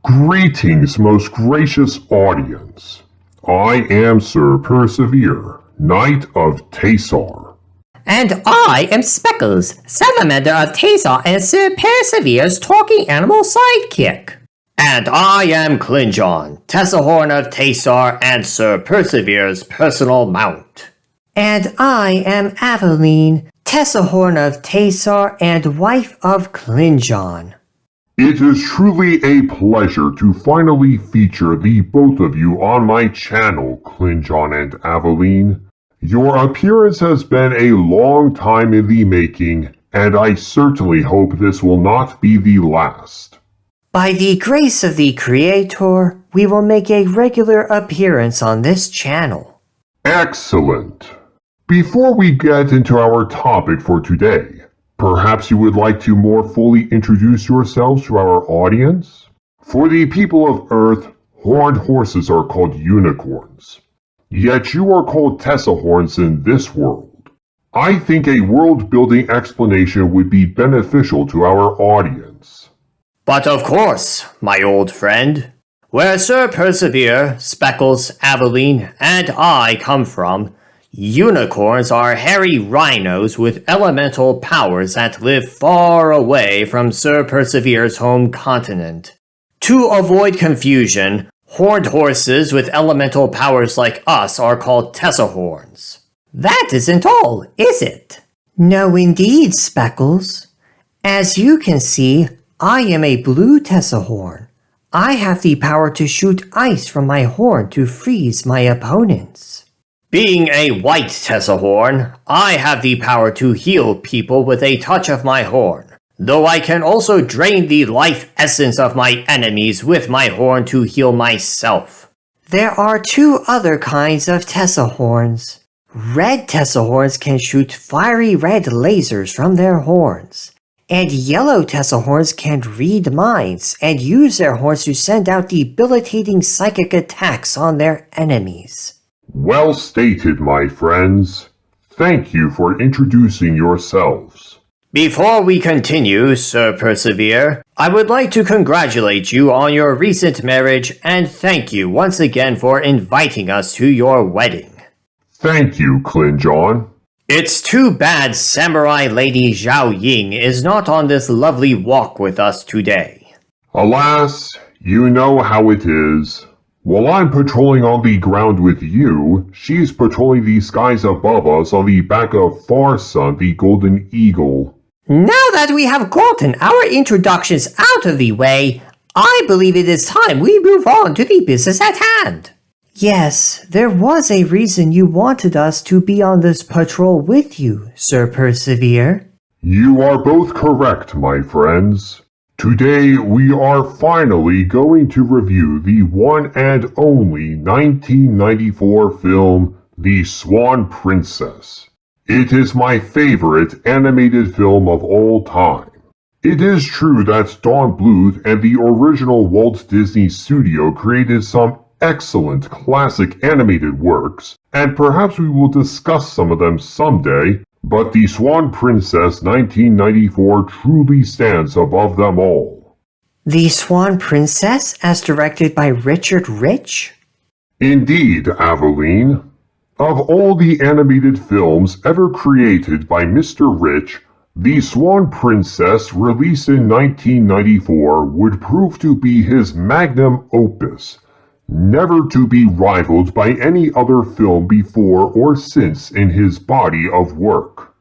Greetings, most gracious audience. I am Sir Persevere, Knight of Tasar. And I am Speckles, Salamander of Tasar and Sir Persevere's talking animal sidekick. And I am Klingon, Tessahorn of Tasar and Sir Persevere's personal mount. And I am Aveline, Tessahorn of Tasar and wife of Klingon. It is truly a pleasure to finally feature the both of you on my channel, Klingon and Aveline. Your appearance has been a long time in the making, and I certainly hope this will not be the last. By the grace of the Creator, we will make a regular appearance on this channel. Excellent. Before we get into our topic for today, perhaps you would like to more fully introduce yourselves to our audience? For the people of Earth, horned horses are called unicorns. Yet you are called Tessahorns in this world. I think a world-building explanation would be beneficial to our audience. But of course, my old friend, where Sir Persevere, Speckles, Aveline, and I come from, unicorns are hairy rhinos with elemental powers that live far away from Sir Persevere's home continent. To avoid confusion, horned horses with elemental powers like us are called Tessahorns. That isn't all, is it? No, indeed, Speckles. As you can see, I am a blue Tessahorn. I have the power to shoot ice from my horn to freeze my opponents. Being a white Tessahorn, I have the power to heal people with a touch of my horn, though I can also drain the life essence of my enemies with my horn to heal myself. There are two other kinds of Tessahorns. Red Tessahorns can shoot fiery red lasers from their horns, and yellow Tessahorns can read minds and use their horns to send out debilitating psychic attacks on their enemies. Well stated, my friends. Thank you for introducing yourselves. Before we continue, Sir Persevere, I would like to congratulate you on your recent marriage and thank you once again for inviting us to your wedding. Thank you, Klingon. It's too bad Samurai Lady Zhao Ying is not on this lovely walk with us today. Alas, you know how it is. While I'm patrolling on the ground with you, she's patrolling the skies above us on the back of Farsun, the Golden Eagle. Now that we have gotten our introductions out of the way, I believe it is time we move on to the business at hand. Yes, there was a reason you wanted us to be on this patrol with you, Sir Persevere. You are both correct, my friends. Today, we are finally going to review the one and only 1994 film, The Swan Princess. It is my favorite animated film of all time. It is true that Don Bluth and the original Walt Disney Studio created some excellent classic animated works, and perhaps we will discuss some of them someday, but The Swan Princess 1994 truly stands above them all. The Swan Princess, as directed by Richard Rich? Indeed, Aveline. Of all the animated films ever created by Mr. Rich, The Swan Princess, released in 1994, would prove to be his magnum opus, never to be rivaled by any other film before or since in his body of work.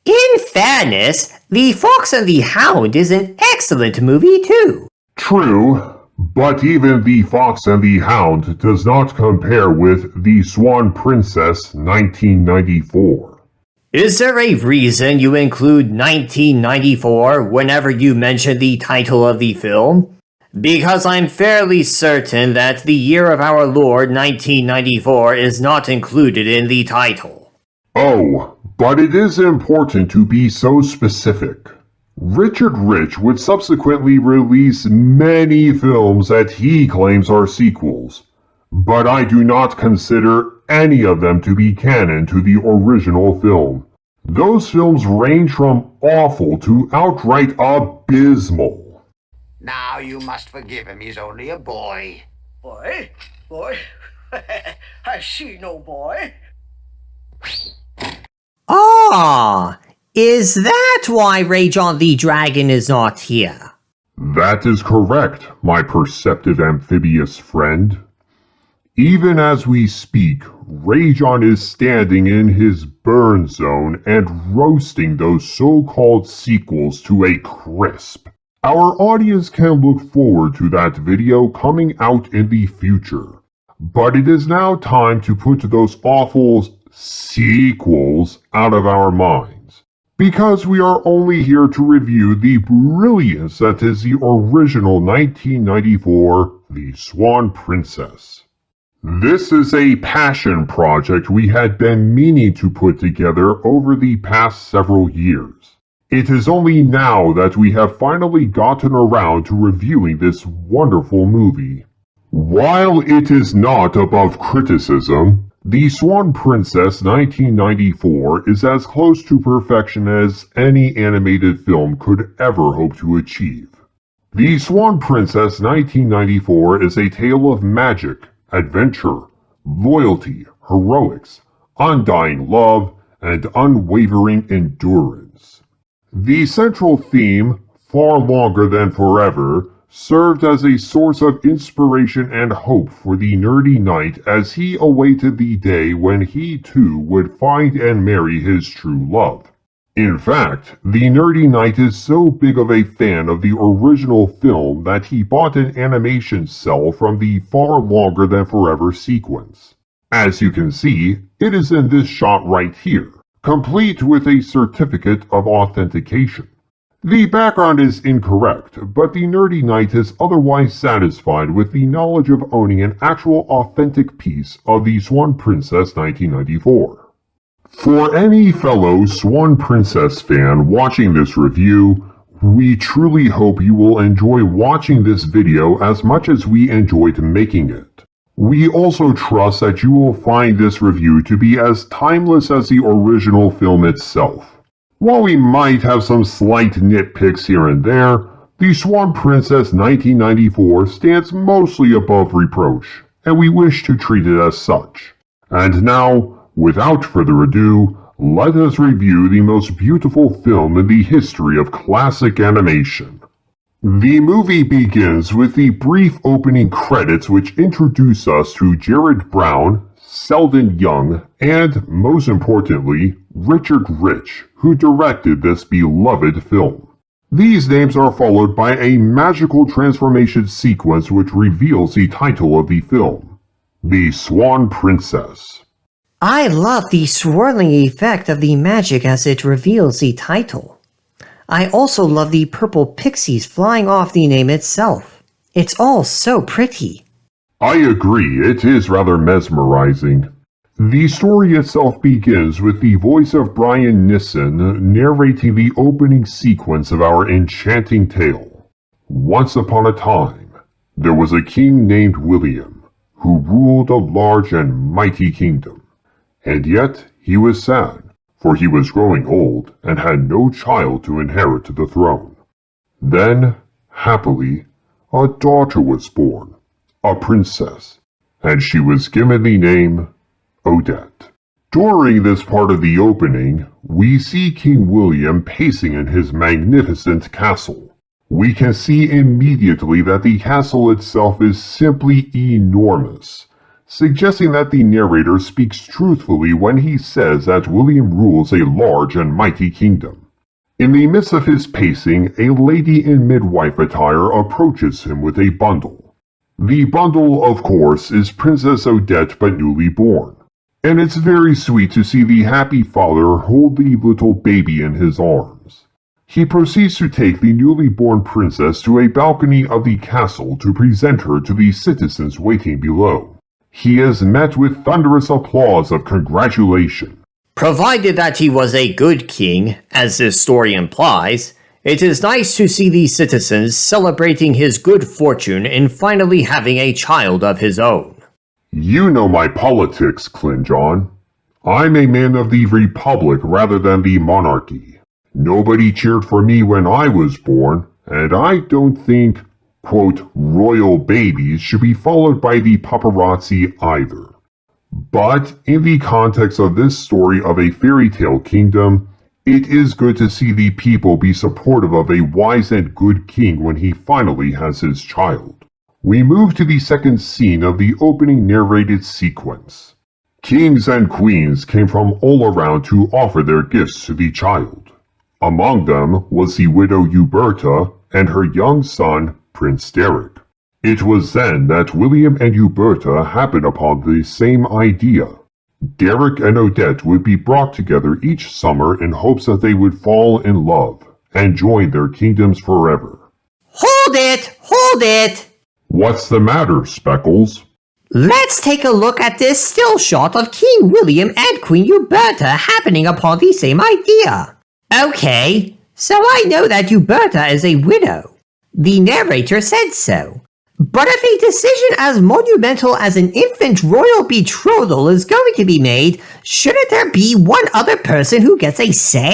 In fairness, The Fox and the Hound is an excellent movie too. True, but even The Fox and the Hound does not compare with The Swan Princess 1994. Is there a reason you include 1994 whenever you mention the title of the film? Because I'm fairly certain that the year of our Lord 1994 is not included in the title. Oh, but it is important to be so specific. Richard Rich would subsequently release many films that he claims are sequels, but I do not consider any of them to be canon to the original film. Those films range from awful to outright abysmal. Now you must forgive him. He's only a boy. Boy? Boy? I see no boy. Ah, is that why Rajon the Dragon is not here? That is correct, my perceptive amphibious friend. Even as we speak, Rajon is standing in his burn zone and roasting those so-called sequels to a crisp. Our audience can look forward to that video coming out in the future. But it is now time to put those awful sequels out of our minds. Because we are only here to review the brilliance that is the original 1994 The Swan Princess. This is a passion project we had been meaning to put together over the past several years. It is only now that we have finally gotten around to reviewing this wonderful movie. While it is not above criticism, The Swan Princess 1994 is as close to perfection as any animated film could ever hope to achieve. The Swan Princess 1994 is a tale of magic, adventure, loyalty, heroics, undying love, and unwavering endurance. The central theme, far longer than forever, served as a source of inspiration and hope for the nerdy knight as he awaited the day when he too would find and marry his true love. In fact, the nerdy knight is so big of a fan of the original film that he bought an animation cell from the far longer than forever sequence. As you can see, it is in this shot right here, complete with a certificate of authentication. The background is incorrect, but the nerdy knight is otherwise satisfied with the knowledge of owning an actual authentic piece of the Swan Princess 1994. For any fellow Swan Princess fan watching this review, we truly hope you will enjoy watching this video as much as we enjoyed making it. We also trust that you will find this review to be as timeless as the original film itself. While we might have some slight nitpicks here and there, the Swan Princess 1994 stands mostly above reproach, and we wish to treat it as such. And now, without further ado, let us review the most beautiful film in the history of classic animation. The movie begins with the brief opening credits which introduce us to Jared Brown, Selden Young, and, most importantly, Richard Rich, who directed this beloved film. These names are followed by a magical transformation sequence which reveals the title of the film, The Swan Princess. I love the swirling effect of the magic as it reveals the title. I also love the purple pixies flying off the name itself. It's all so pretty. I agree, it is rather mesmerizing. The story itself begins with the voice of Brian Nissen narrating the opening sequence of our enchanting tale. Once upon a time, there was a king named William, who ruled a large and mighty kingdom. And yet he was sad, for he was growing old and had no child to inherit the throne. Then, happily, a daughter was born, a princess, and she was given the name Odette. During this part of the opening, we see King William pacing in his magnificent castle. We can see immediately that the castle itself is simply enormous, suggesting that the narrator speaks truthfully when he says that William rules a large and mighty kingdom. In the midst of his pacing, a lady in midwife attire approaches him with a bundle. The bundle, of course, is Princess Odette but newly born, and it's very sweet to see the happy father hold the little baby in his arms. He proceeds to take the newly born princess to a balcony of the castle to present her to the citizens waiting below. He is met with thunderous applause of congratulation. Provided that he was a good king, as this story implies, it is nice to see the citizens celebrating his good fortune in finally having a child of his own. You know my politics, Klingon. I'm a man of the Republic rather than the monarchy. Nobody cheered for me when I was born, and I don't think quote, royal babies should be followed by the paparazzi either. But in the context of this story of a fairy tale kingdom, it is good to see the people be supportive of a wise and good king when he finally has his child. We move to the second scene of the opening narrated sequence. Kings and queens came from all around to offer their gifts to the child. Among them was the widow Uberta and her young son, Prince Derek. It was then that William and Uberta happened upon the same idea. Derek and Odette would be brought together each summer in hopes that they would fall in love and join their kingdoms forever. Hold it! Hold it! What's the matter, Speckles? Let's take a look at this still shot of King William and Queen Uberta happening upon the same idea. Okay, so I know that Uberta is a widow. The narrator said so. But if a decision as monumental as an infant royal betrothal is going to be made, shouldn't there be one other person who gets a say?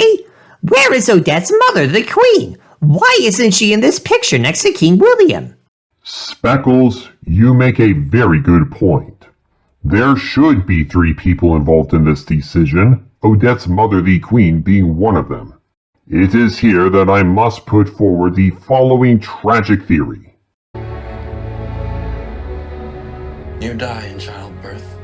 Where is Odette's mother, the queen? Why isn't she in this picture next to King William? Speckles, you make a very good point. There should be 3 people involved in this decision, Odette's mother, the queen, being one of them. It is here that I must put forward the following tragic theory. You die in childbirth.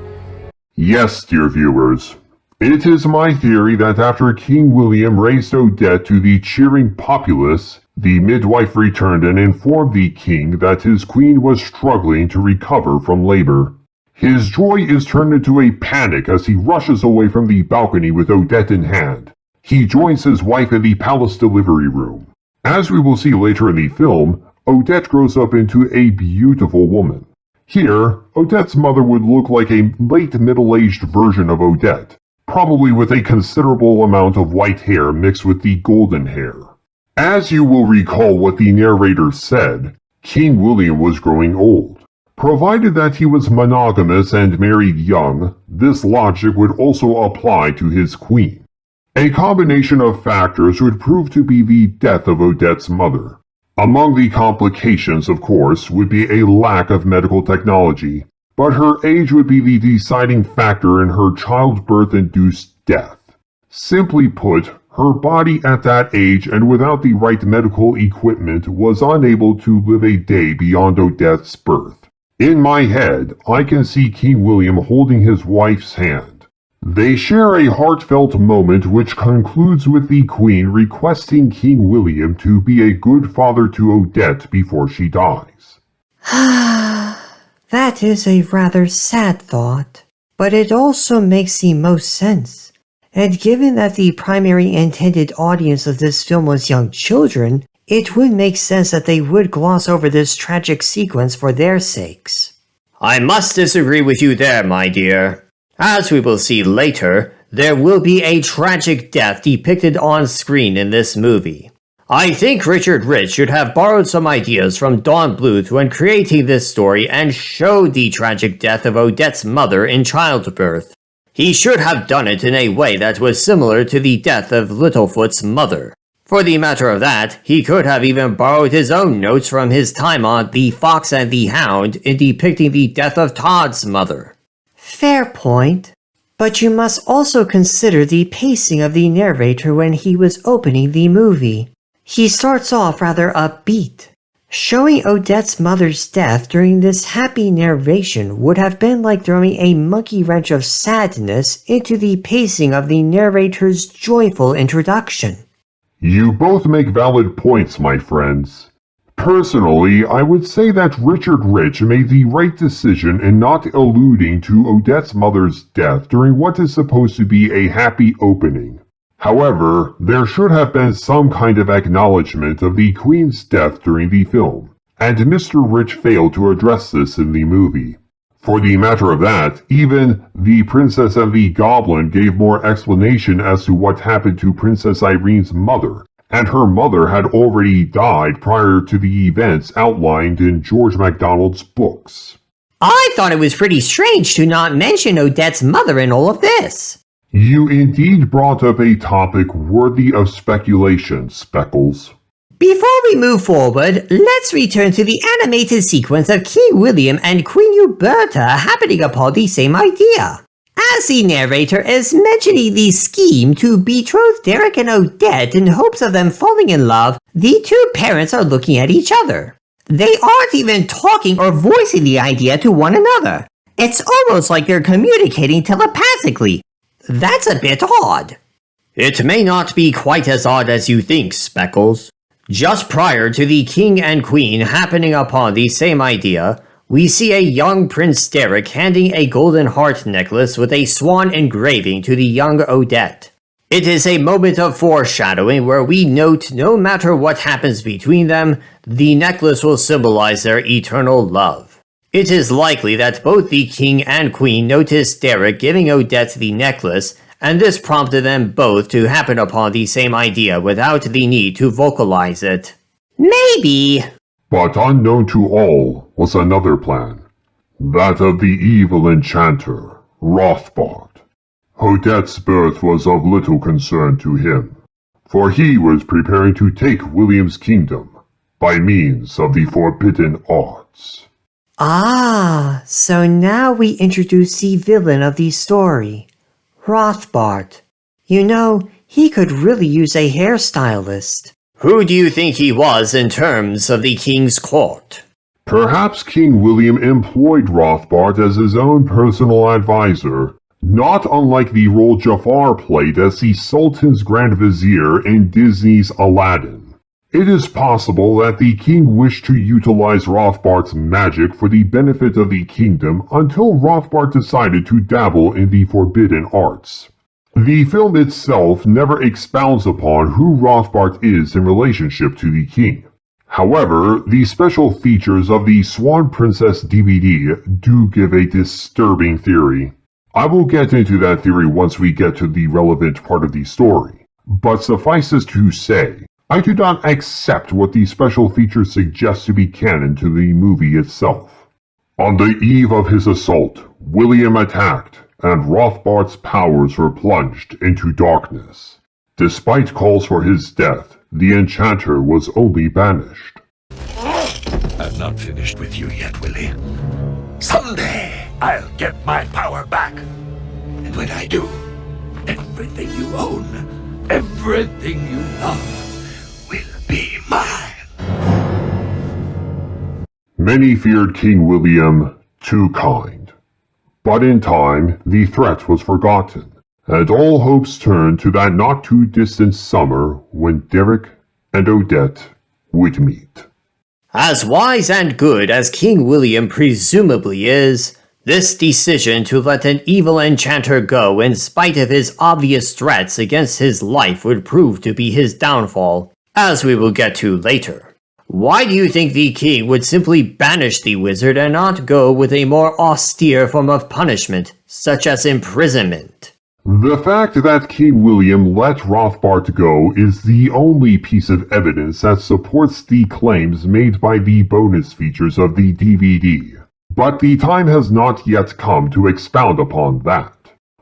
Yes, dear viewers, it is my theory that after King William raised Odette to the cheering populace, the midwife returned and informed the king that his queen was struggling to recover from labor. His joy is turned into a panic as he rushes away from the balcony with Odette in hand. He joins his wife in the palace delivery room. As we will see later in the film, Odette grows up into a beautiful woman. Here, Odette's mother would look like a late middle-aged version of Odette, probably with a considerable amount of white hair mixed with the golden hair. As you will recall what the narrator said, King William was growing old. Provided that he was monogamous and married young, this logic would also apply to his queen. A combination of factors would prove to be the death of Odette's mother. Among the complications, of course, would be a lack of medical technology, but her age would be the deciding factor in her childbirth-induced death. Simply put, her body at that age and without the right medical equipment was unable to live a day beyond Odette's birth. In my head, I can see King William holding his wife's hand. They share a heartfelt moment which concludes with the Queen requesting King William to be a good father to Odette before she dies. That is a rather sad thought, but it also makes the most sense. And given that the primary intended audience of this film was young children, it would make sense that they would gloss over this tragic sequence for their sakes. I must disagree with you there, my dear. As we will see later, there will be a tragic death depicted on screen in this movie. I think Richard Rich should have borrowed some ideas from Don Bluth when creating this story and showed the tragic death of Odette's mother in childbirth. He should have done it in a way that was similar to the death of Littlefoot's mother. For the matter of that, he could have even borrowed his own notes from his time on The Fox and the Hound in depicting the death of Todd's mother. Fair point, but you must also consider the pacing of the narrator when he was opening the movie. He starts off rather upbeat. Showing Odette's mother's death during this happy narration would have been like throwing a monkey wrench of sadness into the pacing of the narrator's joyful introduction. You both make valid points, my friends. Personally, I would say that Richard Rich made the right decision in not alluding to Odette's mother's death during what is supposed to be a happy opening. However, there should have been some kind of acknowledgement of the Queen's death during the film, and Mr. Rich failed to address this in the movie. For the matter of that, even The Princess and the Goblin gave more explanation as to what happened to Princess Irene's mother, and her mother had already died prior to the events outlined in George MacDonald's books. I thought it was pretty strange to not mention Odette's mother in all of this. You indeed brought up a topic worthy of speculation, Speckles. Before we move forward, let's return to the animated sequence of King William and Queen Huberta happening upon the same idea. As the narrator is mentioning the scheme to betroth Derek and Odette in hopes of them falling in love, the two parents are looking at each other. They aren't even talking or voicing the idea to one another. It's almost like they're communicating telepathically. That's a bit odd. It may not be quite as odd as you think, Speckles. Just prior to the king and queen happening upon the same idea, we see a young Prince Derek handing a golden heart necklace with a swan engraving to the young Odette. It is a moment of foreshadowing where we note no matter what happens between them, the necklace will symbolize their eternal love. It is likely that both the king and queen noticed Derek giving Odette the necklace, and this prompted them both to happen upon the same idea without the need to vocalize it. Maybe. But unknown to all was another plan, that of the evil enchanter, Rothbard. Odette's birth was of little concern to him, for he was preparing to take William's kingdom by means of the forbidden arts. Ah, so now we introduce the villain of the story, Rothbard. You know, he could really use a hairstylist. Who do you think he was in terms of the king's court? Perhaps King William employed Rothbard as his own personal advisor, not unlike the role Jafar played as the Sultan's Grand Vizier in Disney's Aladdin. It is possible that the king wished to utilize Rothbard's magic for the benefit of the kingdom until Rothbard decided to dabble in the forbidden arts. The film itself never expounds upon who Rothbard is in relationship to the king. However, the special features of the Swan Princess DVD do give a disturbing theory. I will get into that theory once we get to the relevant part of the story, but suffices to say, I do not accept what the special features suggest to be canon to the movie itself. On the eve of his assault, William attacked, and Rothbard's powers were plunged into darkness. Despite calls for his death, the enchanter was only banished. I'm not finished with you yet, Willie. Someday, I'll get my power back. And when I do, everything you own, everything you love, will be mine. Many feared King William too kind. But in time, the threat was forgotten, and all hopes turned to that not-too-distant summer when Derek and Odette would meet. As wise and good as King William presumably is, this decision to let an evil enchanter go in spite of his obvious threats against his life would prove to be his downfall, as we will get to later. Why do you think the king would simply banish the wizard and not go with a more austere form of punishment, such as imprisonment? The fact that King William let Rothbard go is the only piece of evidence that supports the claims made by the bonus features of the DVD. But the time has not yet come to expound upon that.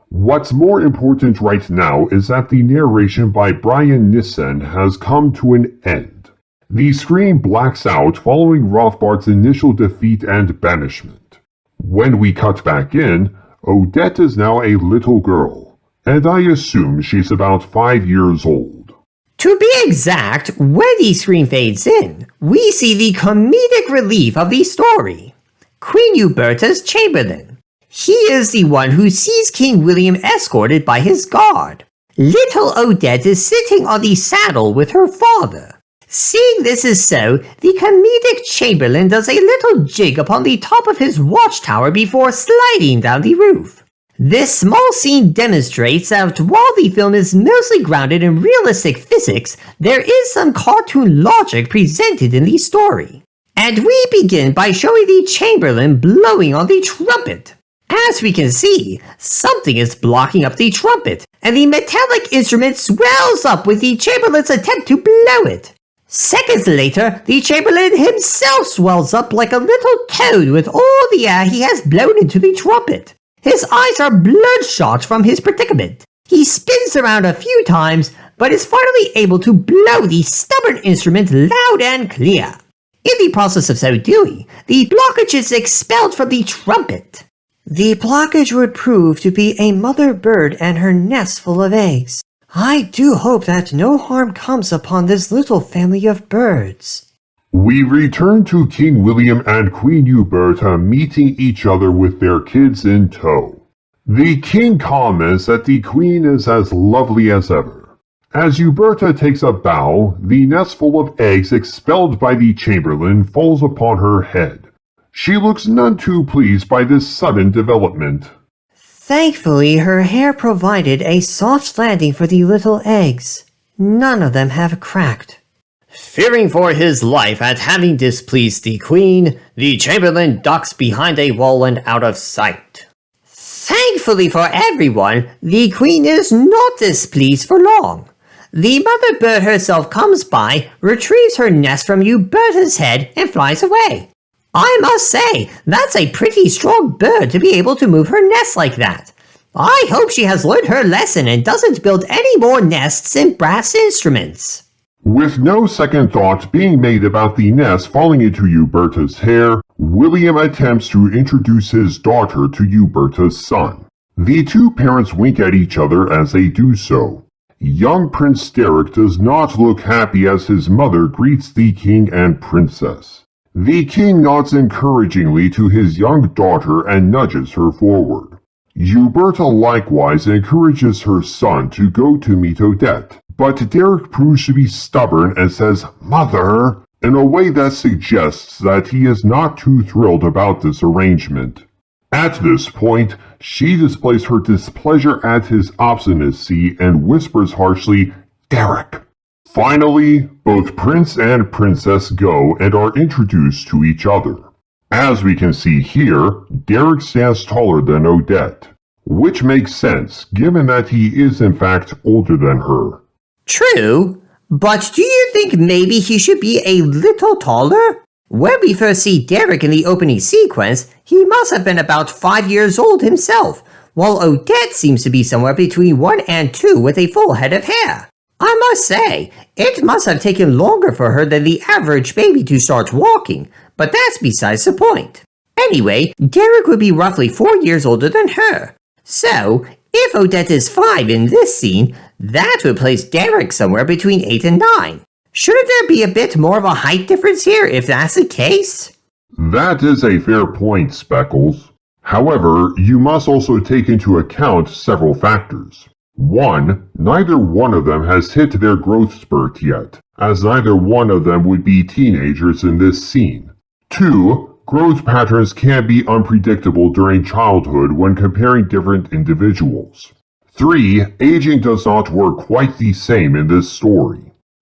What's more important right now is that the narration by Brian Nissen has come to an end. The screen blacks out following Rothbard's initial defeat and banishment. When we cut back in, Odette is now a little girl, and I assume she's about 5 years old. To be exact, when the screen fades in, we see the comedic relief of the story. Queen Huberta's Chamberlain. He is the one who sees King William escorted by his guard. Little Odette is sitting on the saddle with her father. Seeing this is so, the comedic Chamberlain does a little jig upon the top of his watchtower before sliding down the roof. This small scene demonstrates that while the film is mostly grounded in realistic physics, there is some cartoon logic presented in the story. And we begin by showing the Chamberlain blowing on the trumpet. As we can see, something is blocking up the trumpet, and the metallic instrument swells up with the Chamberlain's attempt to blow it. Seconds later, the Chamberlain himself swells up like a little toad with all the air he has blown into the trumpet. His eyes are bloodshot from his predicament. He spins around a few times, but is finally able to blow the stubborn instrument loud and clear. In the process of so doing, the blockage is expelled from the trumpet. The blockage would prove to be a mother bird and her nest full of eggs. I do hope that no harm comes upon this little family of birds. We return to King William and Queen Uberta meeting each other with their kids in tow. The king comments that the queen is as lovely as ever. As Uberta takes a bow, the nest full of eggs expelled by the chamberlain falls upon her head. She looks none too pleased by this sudden development. Thankfully, her hair provided a soft landing for the little eggs. None of them have cracked. Fearing for his life at having displeased the queen, the chamberlain ducks behind a wall and out of sight. Thankfully for everyone, the queen is not displeased for long. The mother bird herself comes by, retrieves her nest from Uberta's head, and flies away. I must say, that's a pretty strong bird to be able to move her nest like that. I hope she has learned her lesson and doesn't build any more nests in brass instruments. With no second thought being made about the nest falling into Uberta's hair, William attempts to introduce his daughter to Uberta's son. The two parents wink at each other as they do so. Young Prince Derek does not look happy as his mother greets the king and princess. The king nods encouragingly to his young daughter and nudges her forward. Uberta likewise encourages her son to go to meet Odette, but Derek proves to be stubborn and says, "Mother," in a way that suggests that he is not too thrilled about this arrangement. At this point, she displays her displeasure at his obstinacy and whispers harshly, "Derek." Finally, both prince and princess go and are introduced to each other. As we can see here, Derek stands taller than Odette, which makes sense given that he is in fact older than her. True, but do you think maybe he should be a little taller? When we first see Derek in the opening sequence, he must have been about 5 years old himself, while Odette seems to be somewhere between 1 and 2 with a full head of hair. I must say, it must have taken longer for her than the average baby to start walking, but that's besides the point. Anyway, Derek would be roughly 4 years older than her. So, if Odette is 5 in this scene, that would place Derek somewhere between 8 and 9. Shouldn't there be a bit more of a height difference here if that's the case? That is a fair point, Speckles. However, you must also take into account several factors. 1. Neither one of them has hit their growth spurt yet, as neither one of them would be teenagers in this scene. 2. Growth patterns can be unpredictable during childhood when comparing different individuals. 3. Aging does not work quite the same in this story.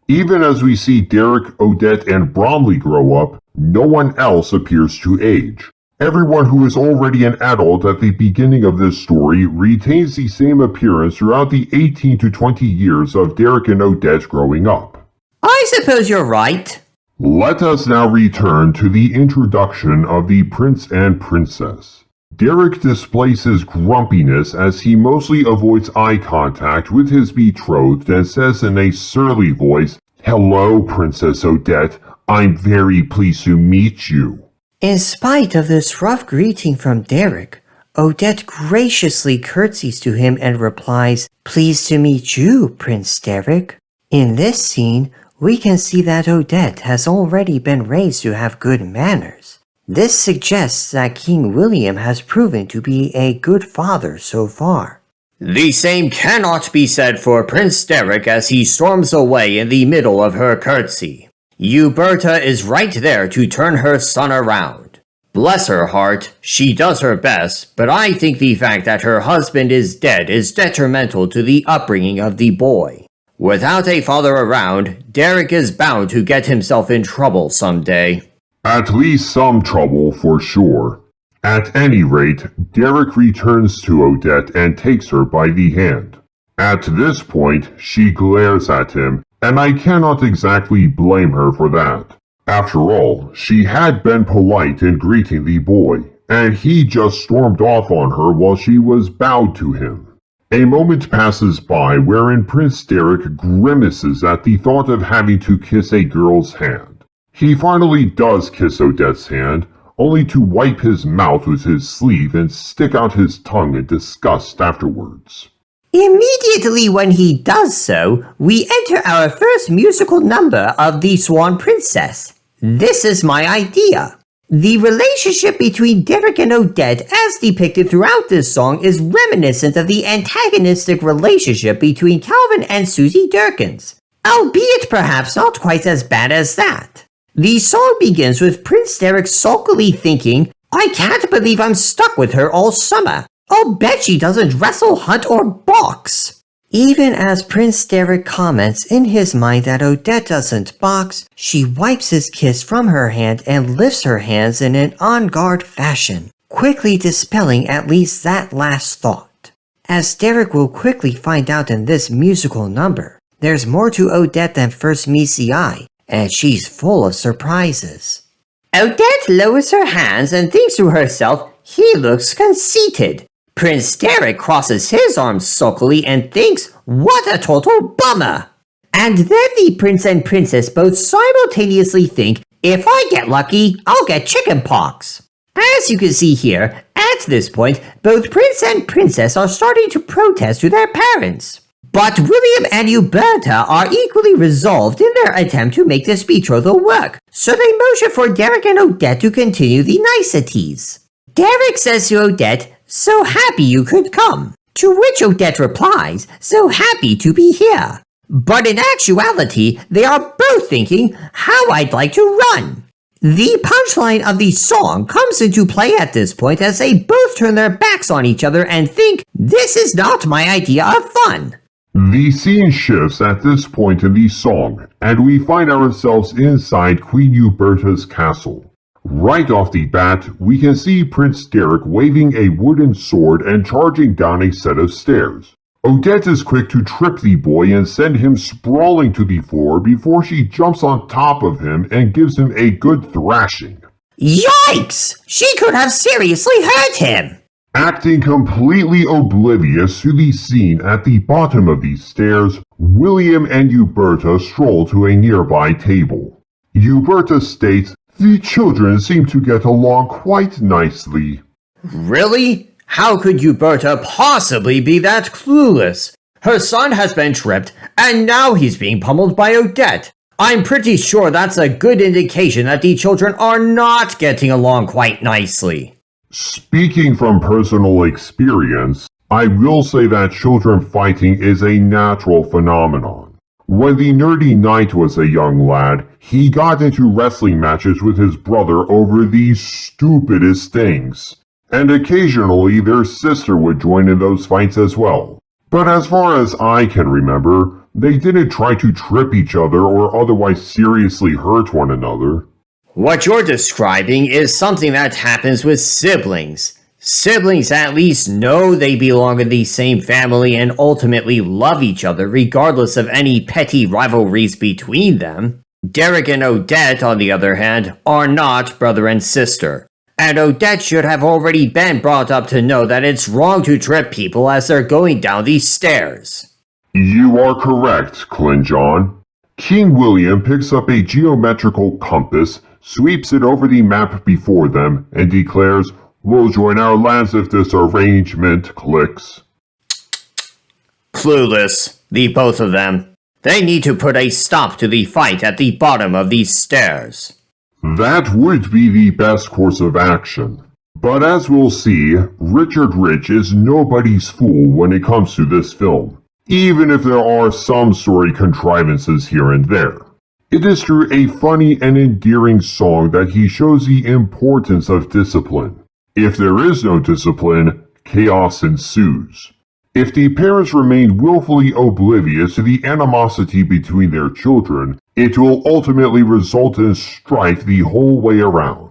Even as we see Derek, Odette, and Bromley grow up, no one else appears to age. Everyone who is already an adult at the beginning of this story retains the same appearance throughout the 18 to 20 years of Derek and Odette growing up. I suppose you're right. Let us now return to the introduction of the prince and princess. Derek displays his grumpiness as he mostly avoids eye contact with his betrothed and says in a surly voice, "Hello, Princess Odette. I'm very pleased to meet you." In spite of this rough greeting from Derek, Odette graciously curtsies to him and replies, "Pleased to meet you, Prince Derek." In this scene, we can see that Odette has already been raised to have good manners. This suggests that King William has proven to be a good father so far. The same cannot be said for Prince Derek as he storms away in the middle of her curtsy. Uberta is right there to turn her son around. Bless her heart, she does her best, but I think the fact that her husband is dead is detrimental to the upbringing of the boy. Without a father around, Derek is bound to get himself in trouble someday. At least some trouble, for sure. At any rate, Derek returns to Odette and takes her by the hand. At this point, she glares at him, and I cannot exactly blame her for that. After all, she had been polite in greeting the boy, and he just stormed off on her while she was bowed to him. A moment passes by wherein Prince Derek grimaces at the thought of having to kiss a girl's hand. He finally does kiss Odette's hand, only to wipe his mouth with his sleeve and stick out his tongue in disgust afterwards. Immediately when he does so, we enter our first musical number of the Swan Princess. This is my idea. The relationship between Derek and Odette as depicted throughout this song is reminiscent of the antagonistic relationship between Calvin and Susie Durkins, albeit perhaps not quite as bad as that. The song begins with Prince Derek sulkily thinking, "I can't believe I'm stuck with her all summer. I'll bet she doesn't wrestle, hunt, or box." Even as Prince Derek comments in his mind that Odette doesn't box, she wipes his kiss from her hand and lifts her hands in an on-guard fashion, quickly dispelling at least that last thought. As Derek will quickly find out in this musical number, there's more to Odette than first meets the eye, and she's full of surprises. Odette lowers her hands and thinks to herself, "He looks conceited." Prince Derek crosses his arms sulkily and thinks, "What a total bummer!" And then the prince and princess both simultaneously think, "If I get lucky, I'll get chicken pox." As you can see here, at this point, both prince and princess are starting to protest to their parents. But William and Huberta are equally resolved in their attempt to make this betrothal work, so they motion for Derek and Odette to continue the niceties. Derek says to Odette, "So happy you could come." To which Odette replies, "So happy to be here." But in actuality, they are both thinking, "How I'd like to run." The punchline of the song comes into play at this point as they both turn their backs on each other and think, "This is not my idea of fun." The scene shifts at this point in the song, and we find ourselves inside Queen Huberta's castle. Right off the bat, we can see Prince Derek waving a wooden sword and charging down a set of stairs. Odette is quick to trip the boy and send him sprawling to the floor before she jumps on top of him and gives him a good thrashing. Yikes! She could have seriously hurt him! Acting completely oblivious to the scene at the bottom of these stairs, William and Huberta stroll to a nearby table. Huberta states, "The children seem to get along quite nicely." Really? How could Huberta possibly be that clueless? Her son has been tripped, and now he's being pummeled by Odette. I'm pretty sure that's a good indication that the children are not getting along quite nicely. Speaking from personal experience, I will say that children fighting is a natural phenomenon. When the nerdy knight was a young lad, he got into wrestling matches with his brother over the stupidest things. And occasionally their sister would join in those fights as well. But as far as I can remember, they didn't try to trip each other or otherwise seriously hurt one another. What you're describing is something that happens with siblings. Siblings at least know they belong in the same family and ultimately love each other regardless of any petty rivalries between them. Derek and Odette, on the other hand, are not brother and sister. And Odette should have already been brought up to know that it's wrong to trip people as they're going down these stairs. You are correct, Clinjon. King William picks up a geometrical compass, sweeps it over the map before them, and declares, "We'll join our lands if this arrangement clicks." Clueless, the both of them. They need to put a stop to the fight at the bottom of these stairs. That would be the best course of action. But as we'll see, Richard Rich is nobody's fool when it comes to this film, even if there are some story contrivances here and there. It is through a funny and endearing song that he shows the importance of discipline. If there is no discipline, chaos ensues. If the parents remain willfully oblivious to the animosity between their children, it will ultimately result in strife the whole way around.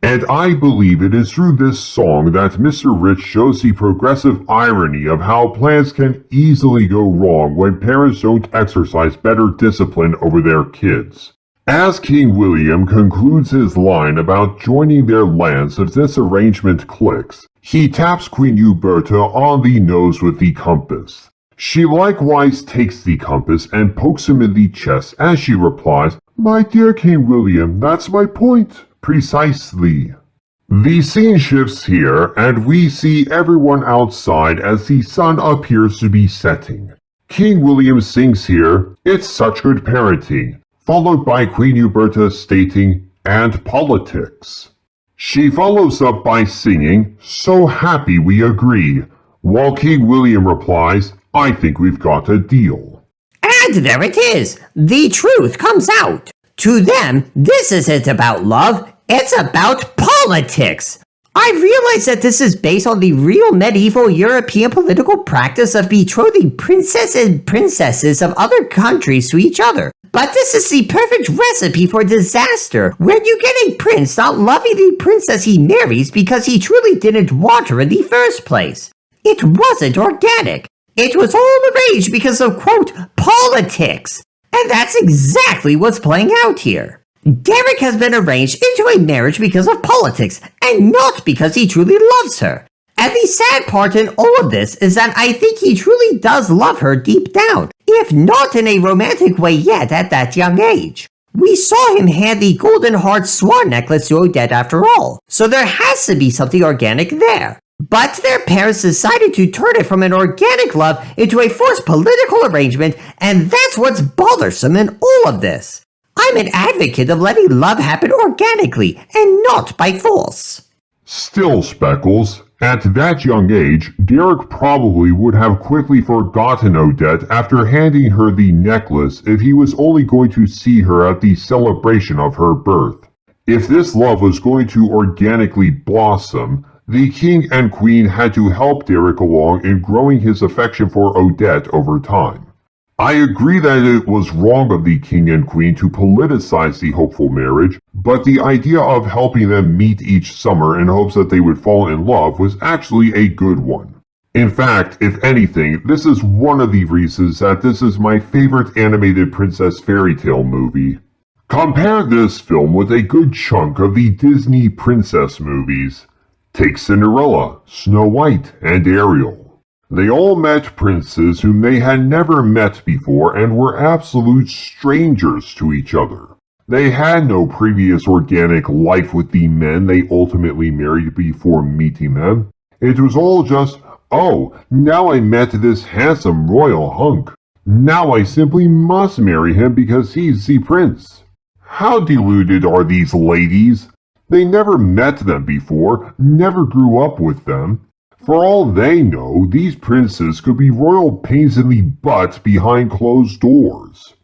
And I believe it is through this song that Mr. Rich shows the progressive irony of how plans can easily go wrong when parents don't exercise better discipline over their kids. As King William concludes his line about joining their lands if this arrangement clicks, He taps Queen Uberta on the nose with the compass. She likewise takes the compass and pokes him in the chest as she replies, "My dear King William, that's my point. Precisely." The scene shifts here, and we see everyone outside as the sun appears to be setting. King William sings here, "It's such good parenting," followed by Queen Uberta stating, "And politics." She follows up by singing, "So happy we agree," while King William replies, "I think we've got a deal." And there it is. The truth comes out. To them, this isn't about love, it's about politics. I realize that this is based on the real medieval European political practice of betrothing princes and princesses of other countries to each other. But this is the perfect recipe for disaster, when you get a prince not loving the princess he marries because he truly didn't want her in the first place. It wasn't organic. It was all arranged because of, quote, politics. And that's exactly what's playing out here. Derek has been arranged into a marriage because of politics, and not because he truly loves her. And the sad part in all of this is that I think he truly does love her deep down, if not in a romantic way yet at that young age. We saw him hand the golden heart swan necklace to Odette after all, so there has to be something organic there. But their parents decided to turn it from an organic love into a forced political arrangement, and that's what's bothersome in all of this. I'm an advocate of letting love happen organically and not by force. Still, Speckles, at that young age, Derek probably would have quickly forgotten Odette after handing her the necklace if he was only going to see her at the celebration of her birth. If this love was going to organically blossom, the king and queen had to help Derek along in growing his affection for Odette over time. I agree that it was wrong of the king and queen to politicize the hopeful marriage, but the idea of helping them meet each summer in hopes that they would fall in love was actually a good one. In fact, if anything, this is one of the reasons that this is my favorite animated princess fairy tale movie. Compare this film with a good chunk of the Disney princess movies. Take Cinderella, Snow White, and Ariel. They all met princes whom they had never met before and were absolute strangers to each other. They had no previous organic life with the men they ultimately married before meeting them. It was all just, oh, now I met this handsome royal hunk. Now I simply must marry him because he's the prince. How deluded are these ladies? They never met them before, never grew up with them. For all they know, these princes could be royal pains in the butt behind closed doors.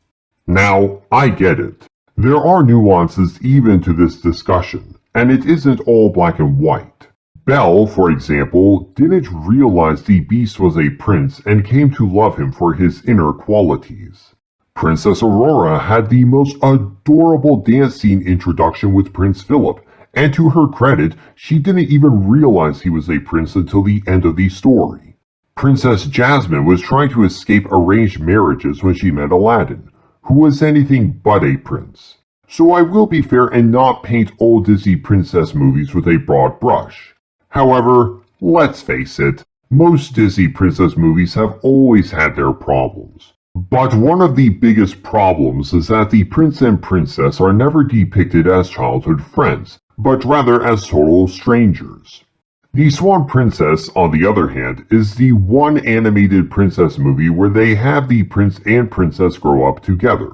Now, I get it. There are nuances even to this discussion, and it isn't all black and white. Belle, for example, didn't realize the Beast was a prince and came to love him for his inner qualities. Princess Aurora had the most adorable dance scene introduction with Prince Philip, and to her credit, she didn't even realize he was a prince until the end of the story. Princess Jasmine was trying to escape arranged marriages when she met Aladdin, who was anything but a prince. So I will be fair and not paint old Disney princess movies with a broad brush. However, let's face it, most Disney princess movies have always had their problems. But one of the biggest problems is that the prince and princess are never depicted as childhood friends, but rather as total strangers. The Swan Princess, on the other hand, is the one animated princess movie where they have the prince and princess grow up together.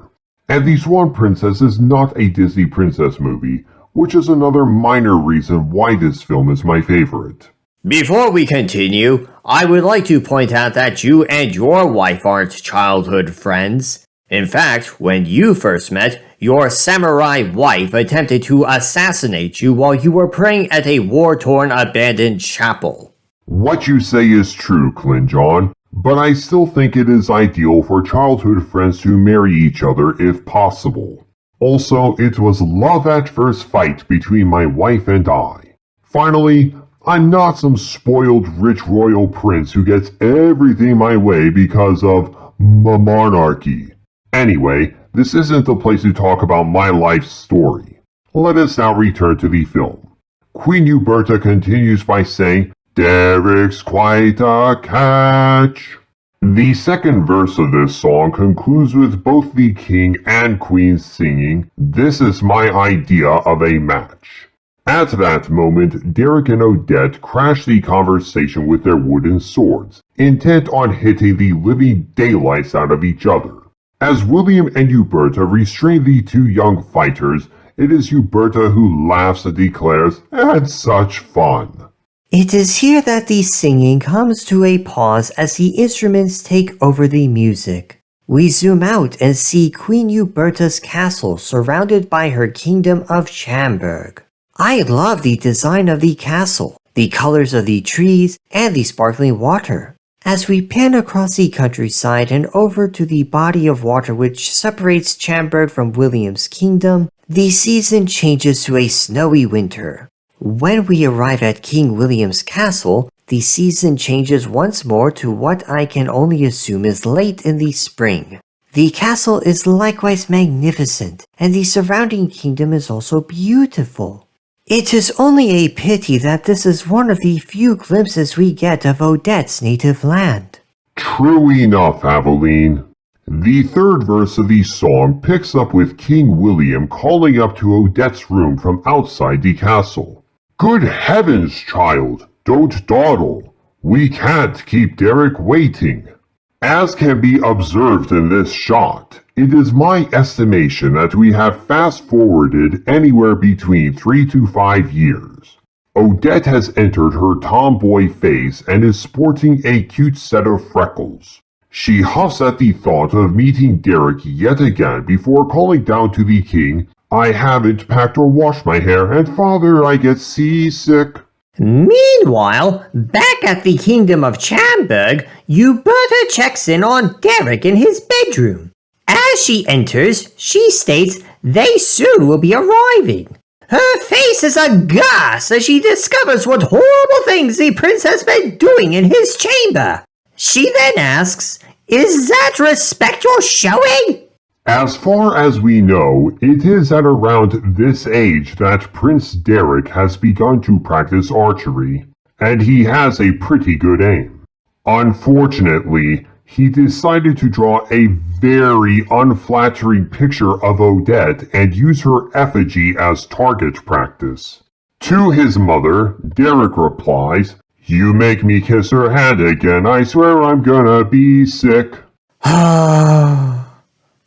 And the Swan Princess is not a Disney princess movie, which is another minor reason why this film is my favorite. Before we continue, I would like to point out that you and your wife aren't childhood friends. In fact, when you first met, your samurai wife attempted to assassinate you while you were praying at a war-torn abandoned chapel. What you say is true, Klinjon, but I still think it is ideal for childhood friends to marry each other if possible. Also, it was love at first fight between my wife and I. Finally, I'm not some spoiled rich royal prince who gets everything my way because of monarchy. Anyway, this isn't the place to talk about my life story. Let us now return to the film. Queen Uberta continues by saying, Derek's quite a catch. The second verse of this song concludes with both the king and queen singing, "This is my idea of a match." At that moment, Derek and Odette crash the conversation with their wooden swords, intent on hitting the living daylights out of each other. As William and Uberta restrain the two young fighters, it is Uberta who laughs and declares, "And such fun." It is here that the singing comes to a pause as the instruments take over the music. We zoom out and see Queen Uberta's castle surrounded by her kingdom of Chamberg. I love the design of the castle, the colors of the trees, and the sparkling water. As we pan across the countryside and over to the body of water which separates Chamberg from William's kingdom, the season changes to a snowy winter. When we arrive at King William's castle, the season changes once more to what I can only assume is late in the spring. The castle is likewise magnificent, and the surrounding kingdom is also beautiful. It is only a pity that this is one of the few glimpses we get of Odette's native land. True enough, Aveline. The third verse of the song picks up with King William calling up to Odette's room from outside the castle. "Good heavens, child, don't dawdle. We can't keep Derek waiting." As can be observed in this shot, it is my estimation that we have fast-forwarded anywhere between 3 to 5 years. Odette has entered her tomboy phase and is sporting a cute set of freckles. She huffs at the thought of meeting Derek yet again before calling down to the king, "I haven't packed or washed my hair, and father, I get seasick." Meanwhile, back at the Kingdom of Chamberg, Uberta checks in on Derek in his bedroom. As she enters, she states they soon will be arriving. Her face is aghast as she discovers what horrible things the prince has been doing in his chamber. She then asks, "Is that respect you're showing?" As far as we know, it is at around this age that Prince Derek has begun to practice archery, and he has a pretty good aim. Unfortunately, he decided to draw a very unflattering picture of Odette and use her effigy as target practice. To his mother, Derek replies, "You make me kiss her hand again, I swear I'm gonna be sick."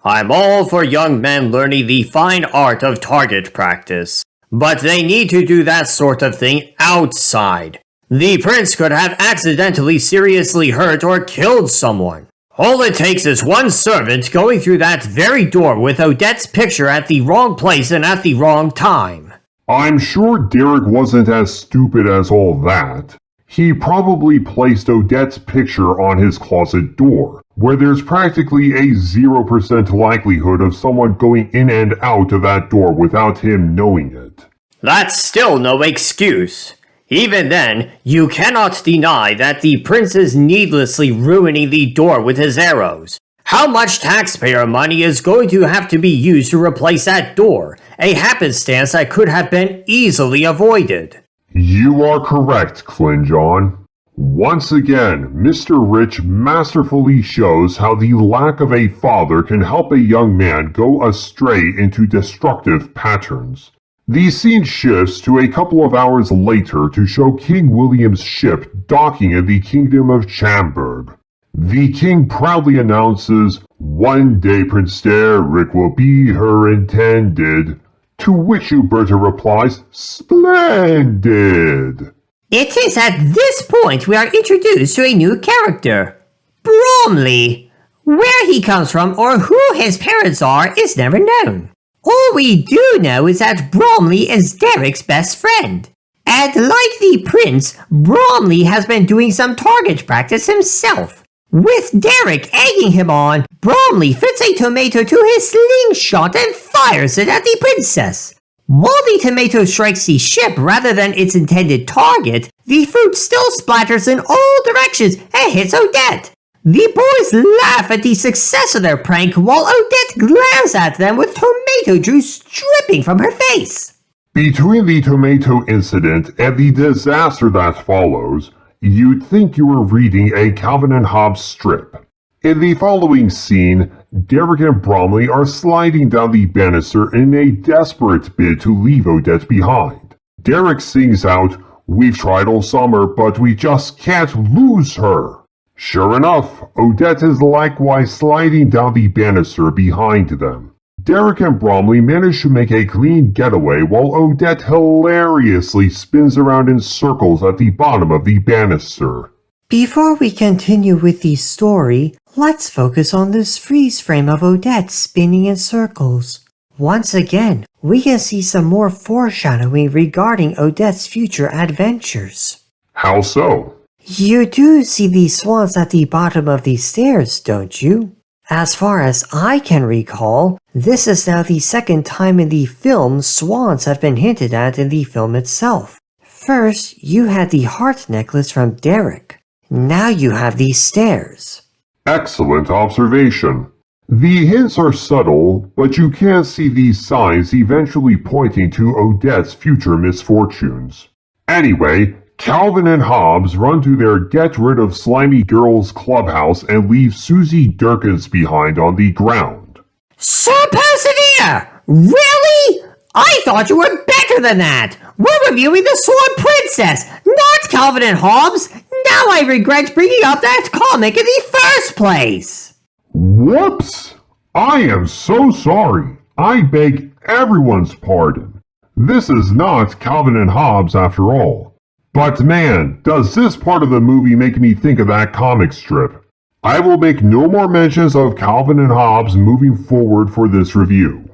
I'm all for young men learning the fine art of target practice, but they need to do that sort of thing outside. The prince could have accidentally seriously hurt or killed someone. All it takes is one servant going through that very door with Odette's picture at the wrong place and at the wrong time. I'm sure Derek wasn't as stupid as all that. He probably placed Odette's picture on his closet door, where there's practically a 0% likelihood of someone going in and out of that door without him knowing it. That's still no excuse. Even then, you cannot deny that the prince is needlessly ruining the door with his arrows. How much taxpayer money is going to have to be used to replace that door? A happenstance that could have been easily avoided. You are correct, Klingon. Once again, Mr. Rich masterfully shows how the lack of a father can help a young man go astray into destructive patterns. The scene shifts to a couple of hours later to show King William's ship docking in the Kingdom of Chamberg. The king proudly announces, "One day Prince Derek will be her intended," to which Uberta replies, "Splendid!" It is at this point we are introduced to a new character, Bromley. Where he comes from or who his parents are is never known. All we do know is that Bromley is Derek's best friend. And like the prince, Bromley has been doing some target practice himself. With Derek egging him on, Bromley fits a tomato to his slingshot and fires it at the princess. While the tomato strikes the ship rather than its intended target, the fruit still splatters in all directions and hits Odette. The boys laugh at the success of their prank while Odette glares at them with tomato juice dripping from her face. Between the tomato incident and the disaster that follows, you'd think you were reading a Calvin and Hobbes strip. In the following scene, Derek and Bromley are sliding down the banister in a desperate bid to leave Odette behind. Derek sings out, "We've tried all summer, but we just can't lose her." Sure enough, Odette is likewise sliding down the banister behind them. Derek and Bromley manage to make a clean getaway while Odette hilariously spins around in circles at the bottom of the banister. Before we continue with the story, let's focus on this freeze frame of Odette spinning in circles. Once again, we can see some more foreshadowing regarding Odette's future adventures. How so? You do see the swans at the bottom of the stairs, don't you? As far as I can recall, this is now the second time in the film swans have been hinted at in the film itself. First, you had the heart necklace from Derek. Now you have these stairs. Excellent observation. The hints are subtle, but you can see these signs eventually pointing to Odette's future misfortunes. Anyway, Calvin and Hobbes run to their Get Rid of Slimy Girls clubhouse and leave Susie Durkins behind on the ground. Sir Persevere! Really? I thought you were better than that! We're reviewing the Swan Princess, not Calvin and Hobbes! Now I regret bringing up that comic in the first place! Whoops! I am so sorry. I beg everyone's pardon. This is not Calvin and Hobbes after all. But man, does this part of the movie make me think of that comic strip. I will make no more mentions of Calvin and Hobbes moving forward for this review.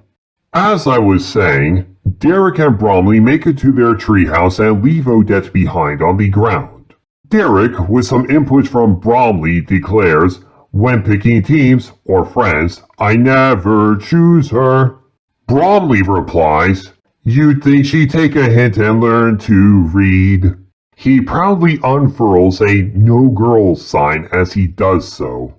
As I was saying, Derek and Bromley make it to their treehouse and leave Odette behind on the ground. Derek, with some input from Bromley, declares, "When picking teams or friends, I never choose her." Bromley replies, "You'd think she'd take a hint and learn to read." He proudly unfurls a "No Girls" sign as he does so.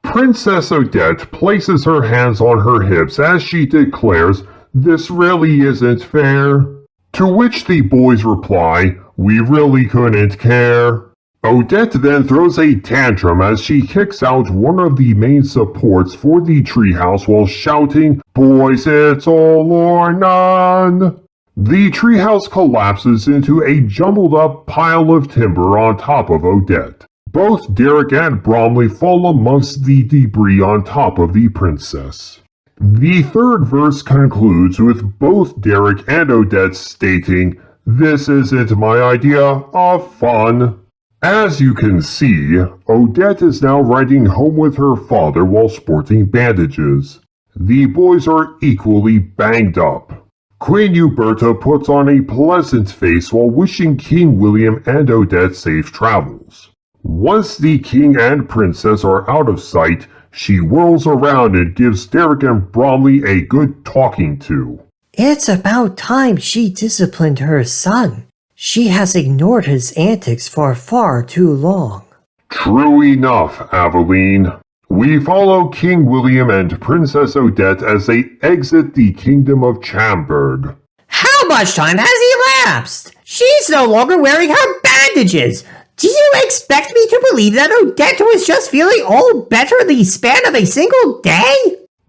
Princess Odette places her hands on her hips as she declares, "This really isn't fair." To which the boys reply, "We really couldn't care." Odette then throws a tantrum as she kicks out one of the main supports for the treehouse while shouting, "Boys, it's all or none." The treehouse collapses into a jumbled up pile of timber on top of Odette. Both Derek and Bromley fall amongst the debris on top of the princess. The third verse concludes with both Derek and Odette stating, "This isn't my idea of fun." As you can see, Odette is now riding home with her father while sporting bandages. The boys are equally banged up. Queen Uberta puts on a pleasant face while wishing King William and Odette safe travels. Once the king and princess are out of sight, she whirls around and gives Derek and Bromley a good talking to. It's about time she disciplined her son. She has ignored his antics for far too long. True enough, Aveline. We follow King William and Princess Odette as they exit the kingdom of Chamberg. How much time has elapsed? She's no longer wearing her bandages! Do you expect me to believe that Odette was just feeling all better in the span of a single day?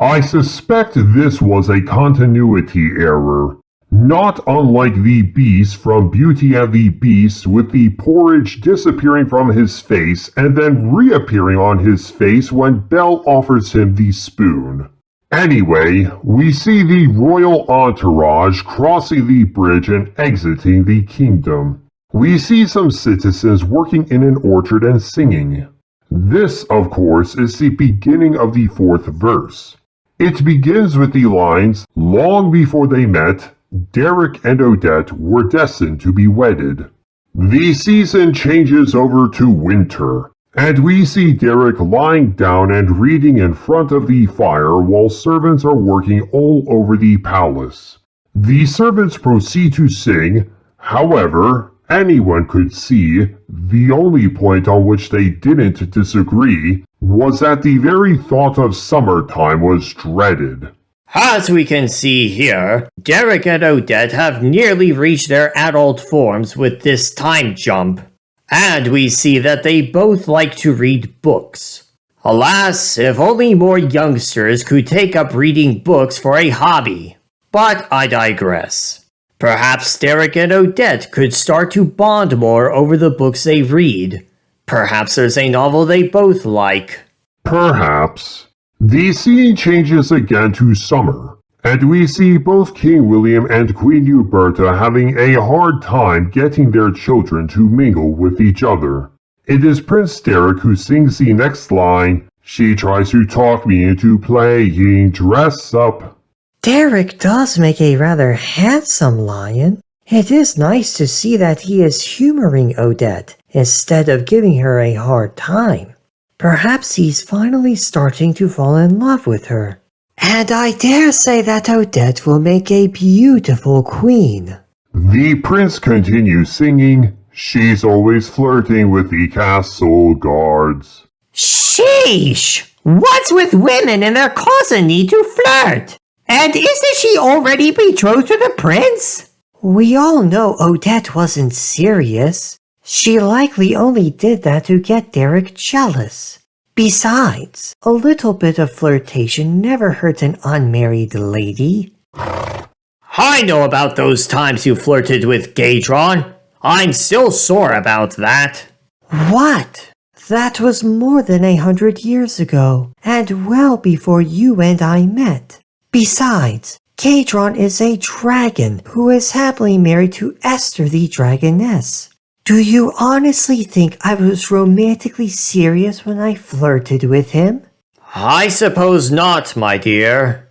I suspect this was a continuity error. Not unlike the Beast from Beauty and the Beast, with the porridge disappearing from his face and then reappearing on his face when Belle offers him the spoon. Anyway, we see the royal entourage crossing the bridge and exiting the kingdom. We see some citizens working in an orchard and singing. This, of course, is the beginning of the fourth verse. It begins with the lines, "Long before they met, Derek and Odette were destined to be wedded." The season changes over to winter, and we see Derek lying down and reading in front of the fire while servants are working all over the palace. The servants proceed to sing, however, anyone could see the only point on which they didn't disagree was that the very thought of summertime was dreaded. As we can see here, Derek and Odette have nearly reached their adult forms with this time jump. And we see that they both like to read books. Alas, if only more youngsters could take up reading books for a hobby. But I digress. Perhaps Derek and Odette could start to bond more over the books they read. Perhaps there's a novel they both like. Perhaps. The scene changes again to summer, and we see both King William and Queen Huberta having a hard time getting their children to mingle with each other. It is Prince Derek who sings the next line, "She tries to talk me into playing dress up." Derek does make a rather handsome lion. It is nice to see that he is humoring Odette instead of giving her a hard time. Perhaps he's finally starting to fall in love with her. And I dare say that Odette will make a beautiful queen. The prince continues singing, "She's always flirting with the castle guards." Sheesh! What's with women and their constant need to flirt? And isn't she already betrothed to the prince? We all know Odette wasn't serious. She likely only did that to get Derek jealous. Besides, a little bit of flirtation never hurt an unmarried lady. I know about those times you flirted with Gadron. I'm still sore about that. What? That was more than 100 years ago, and well before you and I met. Besides, Gadron is a dragon who is happily married to Esther the Dragoness. Do you honestly think I was romantically serious when I flirted with him? I suppose not, my dear.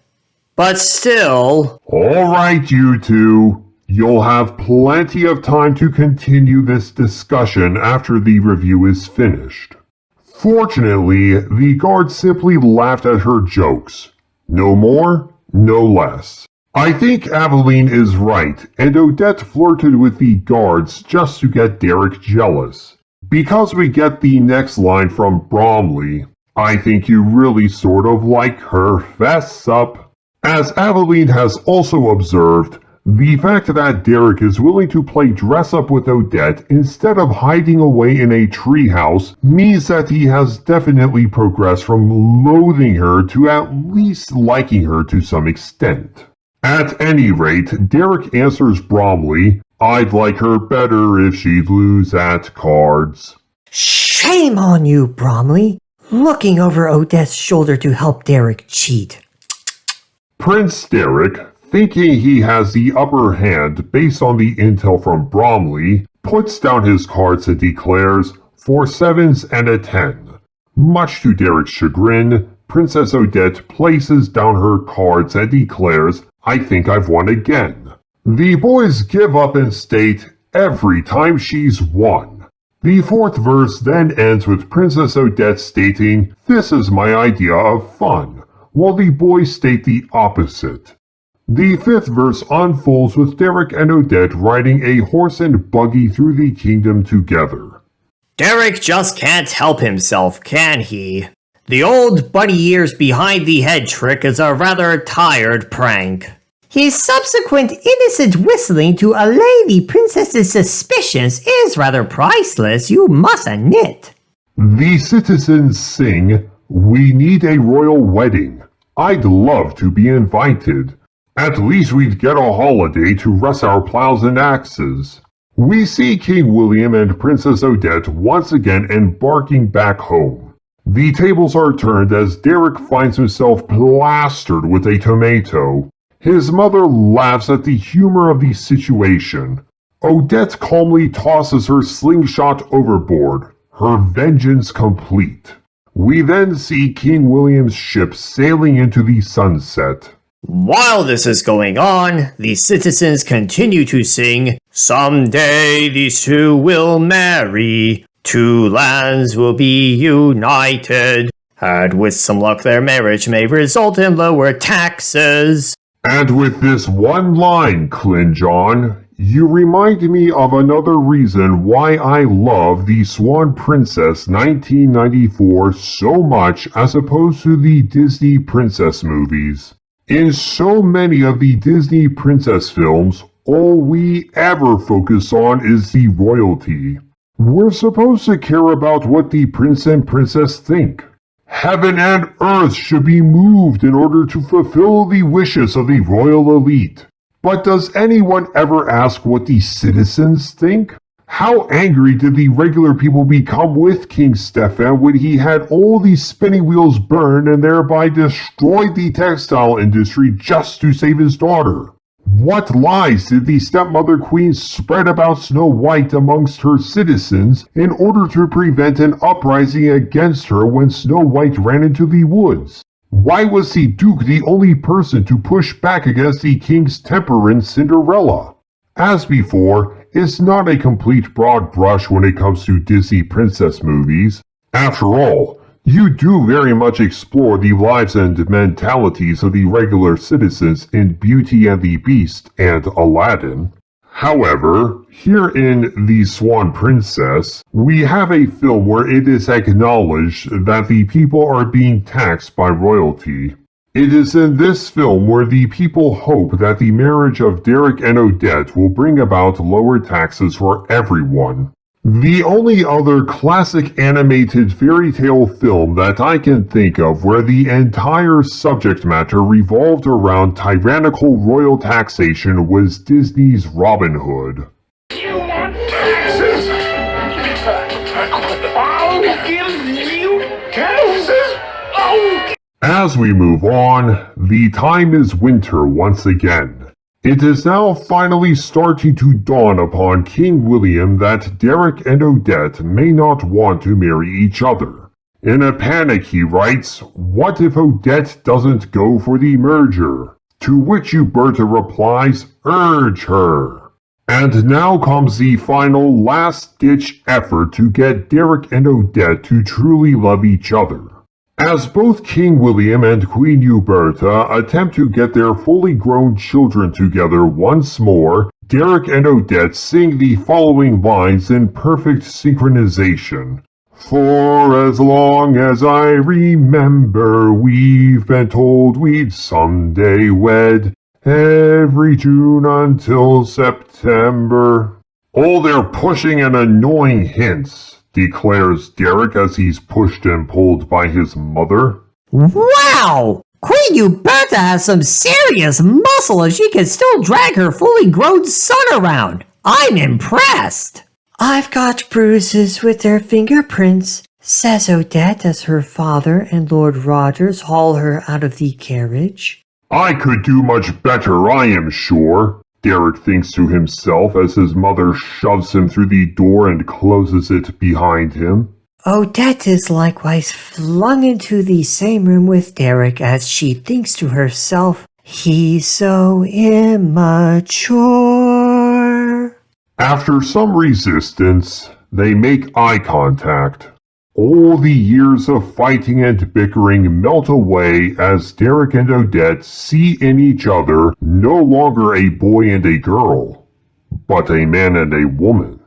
But still... All right, you two. You'll have plenty of time to continue this discussion after the review is finished. Fortunately, the guard simply laughed at her jokes. No more, no less. I think Aveline is right, and Odette flirted with the guards just to get Derek jealous. Because we get the next line from Bromley, "I think you really sort of like her, fess up." As Aveline has also observed, the fact that Derek is willing to play dress-up with Odette instead of hiding away in a treehouse means that he has definitely progressed from loathing her to at least liking her to some extent. At any rate, Derek answers Bromley, "I'd like her better if she'd lose at cards." Shame on you, Bromley, looking over Odette's shoulder to help Derek cheat. Prince Derek, thinking he has the upper hand based on the intel from Bromley, puts down his cards and declares, "4 7s and a 10. Much to Derek's chagrin, Princess Odette places down her cards and declares, "I think I've won again." The boys give up and state, "Every time she's won." The fourth verse then ends with Princess Odette stating, "This is my idea of fun," while the boys state the opposite. The fifth verse unfolds with Derek and Odette riding a horse and buggy through the kingdom together. Derek just can't help himself, can he? The old bunny ears behind the head trick is a rather tired prank. His subsequent innocent whistling to allay the princess's suspicions is rather priceless, you must admit. The citizens sing, "We need a royal wedding. I'd love to be invited. At least we'd get a holiday to rest our plows and axes." We see King William and Princess Odette once again embarking back home. The tables are turned as Derek finds himself plastered with a tomato. His mother laughs at the humor of the situation. Odette calmly tosses her slingshot overboard, her vengeance complete. We then see King William's ship sailing into the sunset. While this is going on, the citizens continue to sing, "Someday these two will marry, 2 lands will be united, and with some luck their marriage may result in lower taxes." And with this one line, Klingon, you remind me of another reason why I love the Swan Princess 1994 so much as opposed to the Disney princess movies. In so many of the Disney princess films, all we ever focus on is the royalty. We're supposed to care about what the prince and princess think. Heaven and earth should be moved in order to fulfill the wishes of the royal elite. But does anyone ever ask what the citizens think? How angry did the regular people become with King Stefan when he had all these spinning wheels burned and thereby destroyed the textile industry just to save his daughter? What lies did the stepmother queen spread about Snow White amongst her citizens in order to prevent an uprising against her when Snow White ran into the woods? Why was the Duke the only person to push back against the king's temper in Cinderella? As before, it's not a complete broad brush when it comes to Disney princess movies. After all, you do very much explore the lives and mentalities of the regular citizens in Beauty and the Beast and Aladdin. However, here in The Swan Princess, we have a film where it is acknowledged that the people are being taxed by royalty. It is in this film where the people hope that the marriage of Derek and Odette will bring about lower taxes for everyone. The only other classic animated fairy tale film that I can think of where the entire subject matter revolved around tyrannical royal taxation was Disney's Robin Hood. You want taxes? I'll give you taxes! Oh! As we move on, the time is winter once again. It is now finally starting to dawn upon King William that Derek and Odette may not want to marry each other. In a panic he writes, "What if Odette doesn't go for the merger?" To which Uberta replies, "Urge her." And now comes the final last-ditch effort to get Derek and Odette to truly love each other. As both King William and Queen Uberta attempt to get their fully grown children together once more, Derek and Odette sing the following lines in perfect synchronization. "For as long as I remember, we've been told we'd someday wed, every June until September." "Oh, they're pushing and annoying hints," declares Derek as he's pushed and pulled by his mother. Wow! Queen Uberta has some serious muscle if she can still drag her fully grown son around. I'm impressed. "I've got bruises with their fingerprints," says Odette as her father and Lord Rogers haul her out of the carriage. "I could do much better, I am sure," Derek thinks to himself as his mother shoves him through the door and closes it behind him. Odette is likewise flung into the same room with Derek as she thinks to herself, "He's so immature." After some resistance, they make eye contact. All the years of fighting and bickering melt away as Derek and Odette see in each other no longer a boy and a girl, but a man and a woman.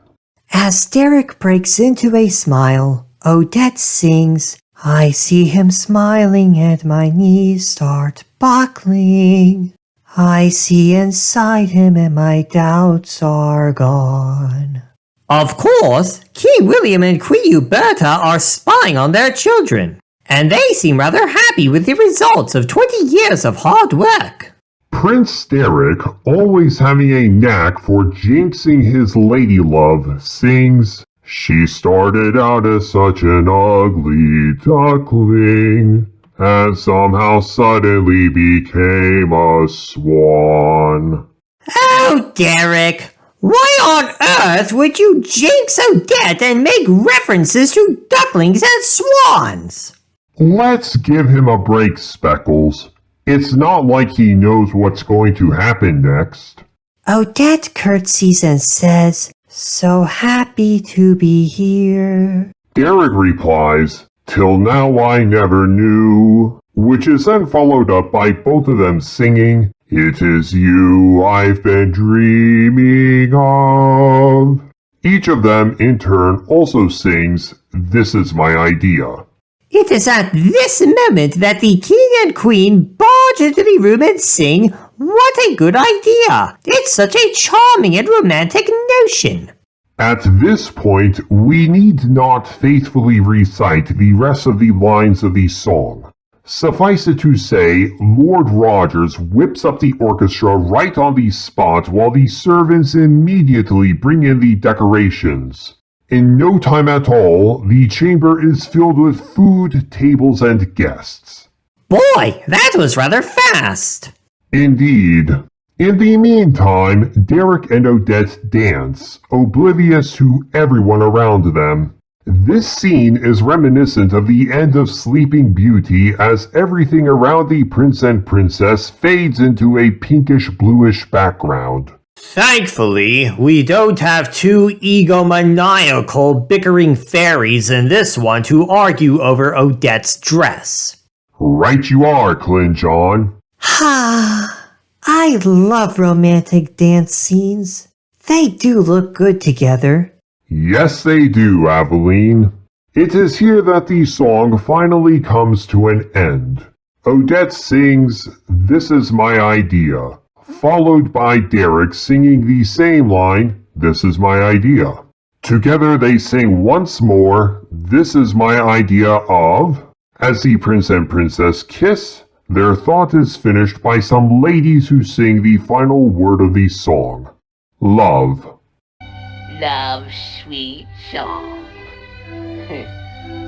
As Derek breaks into a smile, Odette sings, "I see him smiling and my knees start buckling. I see inside him and my doubts are gone." Of course, King William and Queen Uberta are spying on their children, and they seem rather happy with the results of 20 years of hard work. Prince Derek, always having a knack for jinxing his ladylove, sings, "She started out as such an ugly duckling, and somehow suddenly became a swan." Oh, Derek! Why on earth would you jinx Odette and make references to ducklings and swans? Let's give him a break, Speckles. It's not like he knows what's going to happen next. Odette curtsies and says, "So happy to be here." Derek replies, "Till now I never knew," which is then followed up by both of them singing, "It is you I've been dreaming of." Each of them, in turn, also sings, "This is my idea." It is at this moment that the king and queen barge into the room and sing, "What a good idea! It's such a charming and romantic notion." At this point, we need not faithfully recite the rest of the lines of the song. Suffice it to say, Lord Rogers whips up the orchestra right on the spot while the servants immediately bring in the decorations. In no time at all, the chamber is filled with food, tables, and guests. Boy, that was rather fast. Indeed. In the meantime, Derek and Odette dance, oblivious to everyone around them. This scene is reminiscent of the end of Sleeping Beauty as everything around the prince and princess fades into a pinkish-bluish background. Thankfully, we don't have two egomaniacal bickering fairies in this one to argue over Odette's dress. Right you are, Clinjon. Ha! I love romantic dance scenes. They do look good together. Yes, they do, Aveline. It is here that the song finally comes to an end. Odette sings, "This is my idea," followed by Derek singing the same line, "This is my idea." Together they sing once more, "This is my idea of." As the prince and princess kiss, their thought is finished by some ladies who sing the final word of the song. Love. Love, sweet song.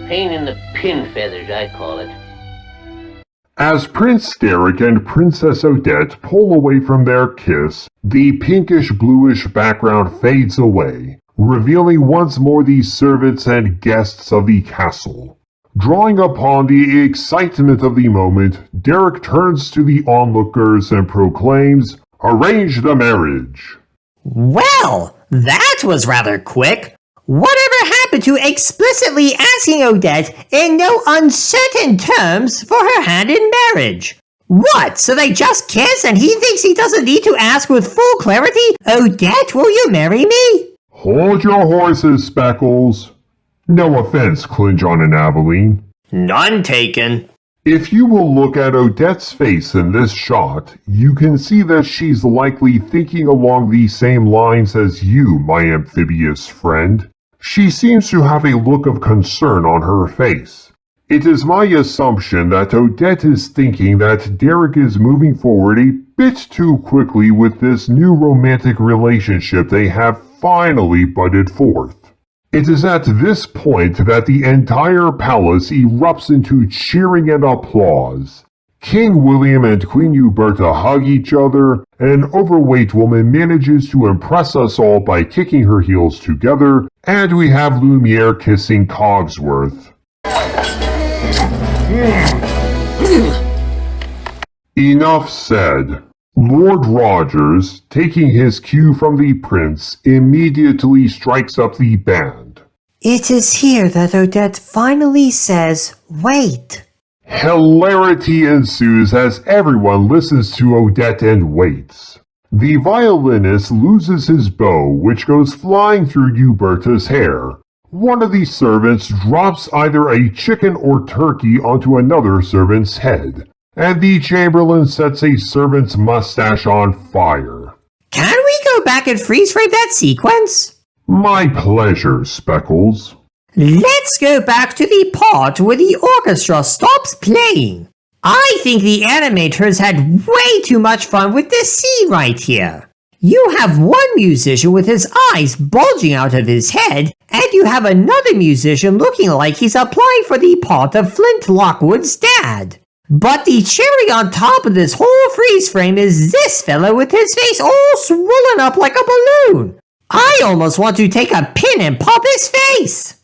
Pain in the pin feathers, I call it. As Prince Derek and Princess Odette pull away from their kiss, the pinkish-bluish background fades away, revealing once more the servants and guests of the castle. Drawing upon the excitement of the moment, Derek turns to the onlookers and proclaims, "Arrange the marriage." Well, that was rather quick. Whatever happened to explicitly asking Odette in no uncertain terms for her hand in marriage? What, so they just kiss and he thinks he doesn't need to ask with full clarity, "Odette, will you marry me?" Hold your horses, Speckles. No offense, Clinjon and Aveline. None taken. If you will look at Odette's face in this shot, you can see that she's likely thinking along the same lines as you, my amphibious friend. She seems to have a look of concern on her face. It is my assumption that Odette is thinking that Derek is moving forward a bit too quickly with this new romantic relationship they have finally budded forth. It is at this point that the entire palace erupts into cheering and applause. King William and Queen Uberta hug each other, and an overweight woman manages to impress us all by kicking her heels together, and we have Lumiere kissing Cogsworth. Enough said. Lord Rogers, taking his cue from the prince, immediately strikes up the band. It is here that Odette finally says, "Wait." Hilarity ensues as everyone listens to Odette and waits. The violinist loses his bow, which goes flying through Uberta's hair. One of the servants drops either a chicken or turkey onto another servant's head, and the chamberlain sets a servant's mustache on fire. Can we go back and freeze frame that sequence? My pleasure, Speckles. Let's go back to the part where the orchestra stops playing. I think the animators had way too much fun with this scene right here. You have one musician with his eyes bulging out of his head, and you have another musician looking like he's applying for the part of Flint Lockwood's dad. But the cherry on top of this whole freeze frame is this fella with his face all swollen up like a balloon. I almost want to take a pin and pop his face.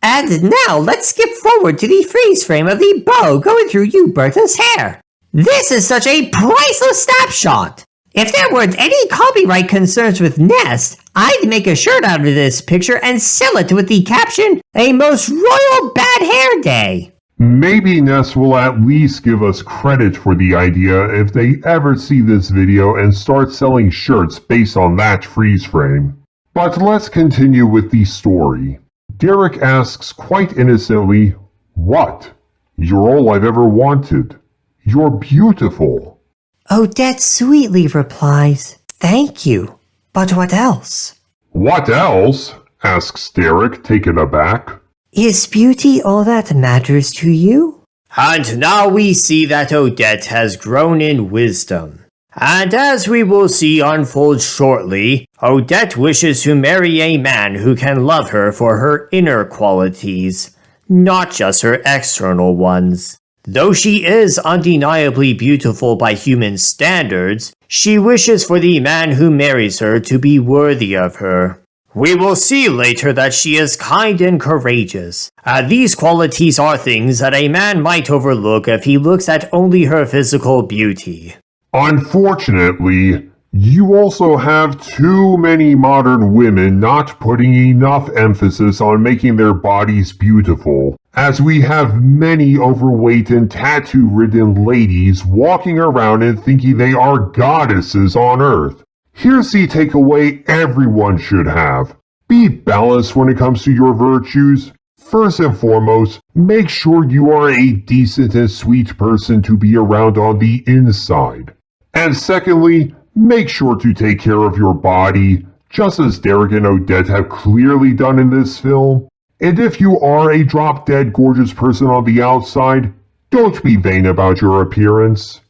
And now let's skip forward to the freeze frame of the bow going through Uberta's hair. This is such a priceless snapshot. If there weren't any copyright concerns with Nest, I'd make a shirt out of this picture and sell it with the caption, "A most royal bad hair day." Maybe Ness will at least give us credit for the idea if they ever see this video and start selling shirts based on that freeze frame. But let's continue with the story. Derek asks quite innocently, "What? You're all I've ever wanted. You're beautiful." Odette sweetly replies, "Thank you. But what else?" "What else?" asks Derek, taken aback. Is beauty all that matters to you? And now we see that Odette has grown in wisdom. And as we will see unfold shortly, Odette wishes to marry a man who can love her for her inner qualities, not just her external ones. Though she is undeniably beautiful by human standards, she wishes for the man who marries her to be worthy of her. We will see later that she is kind and courageous. These qualities are things that a man might overlook if he looks at only her physical beauty. Unfortunately, you also have too many modern women not putting enough emphasis on making their bodies beautiful, as we have many overweight and tattoo-ridden ladies walking around and thinking they are goddesses on Earth. Here's the takeaway everyone should have. Be balanced when it comes to your virtues. First and foremost, make sure you are a decent and sweet person to be around on the inside. And secondly, make sure to take care of your body, just as Derek and Odette have clearly done in this film. And if you are a drop-dead gorgeous person on the outside, don't be vain about your appearance.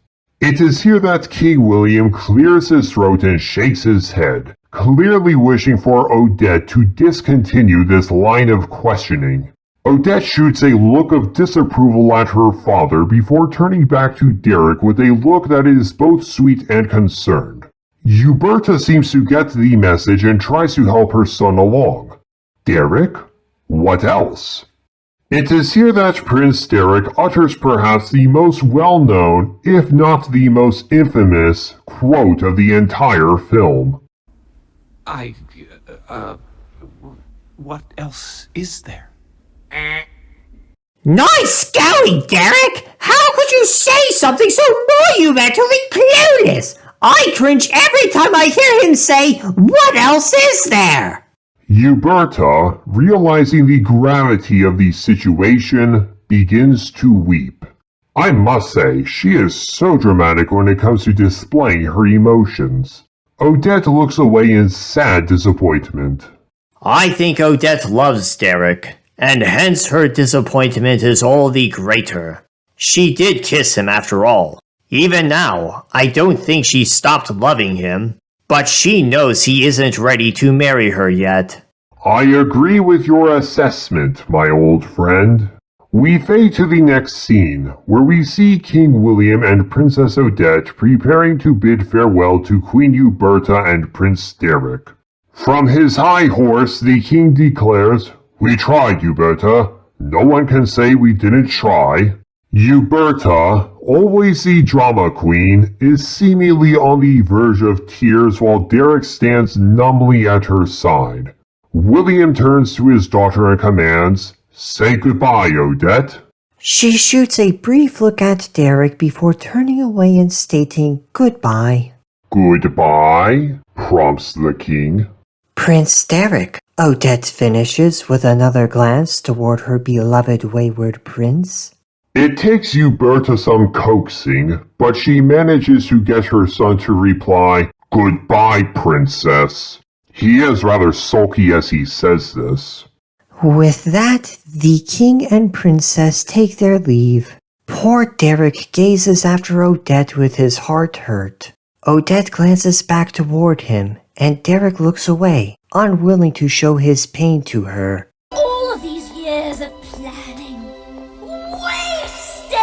It is here that King William clears his throat and shakes his head, clearly wishing for Odette to discontinue this line of questioning. Odette shoots a look of disapproval at her father before turning back to Derek with a look that is both sweet and concerned. Uberta seems to get the message and tries to help her son along. Derek? What else? It is here that Prince Derek utters perhaps the most well-known, if not the most infamous, quote of the entire film. What else is there? Nice going, Derek! How could you say something so monumentally clueless? I cringe every time I hear him say, "What else is there?" Uberta, realizing the gravity of the situation, begins to weep. I must say, she is so dramatic when it comes to displaying her emotions. Odette looks away in sad disappointment. I think Odette loves Derek, and hence her disappointment is all the greater. She did kiss him after all. Even now, I don't think she stopped loving him, but she knows he isn't ready to marry her yet. I agree with your assessment, my old friend. We fade to the next scene, where we see King William and Princess Odette preparing to bid farewell to Queen Uberta and Prince Derek. From his high horse, the king declares, "We tried, Uberta. No one can say we didn't try." Uberta, always the drama queen, is seemingly on the verge of tears while Derek stands numbly at her side. William turns to his daughter and commands, "Say goodbye, Odette." She shoots a brief look at Derek before turning away and stating goodbye. "Goodbye?" prompts the king. Prince Derek, Odette finishes with another glance toward her beloved wayward prince. It takes Uberta some coaxing, but she manages to get her son to reply, "Goodbye, princess." He is rather sulky as he says this. With that, the king and princess take their leave. Poor Derek gazes after Odette with his heart hurt. Odette glances back toward him, and Derek looks away, unwilling to show his pain to her. All of these years of planning, wasted!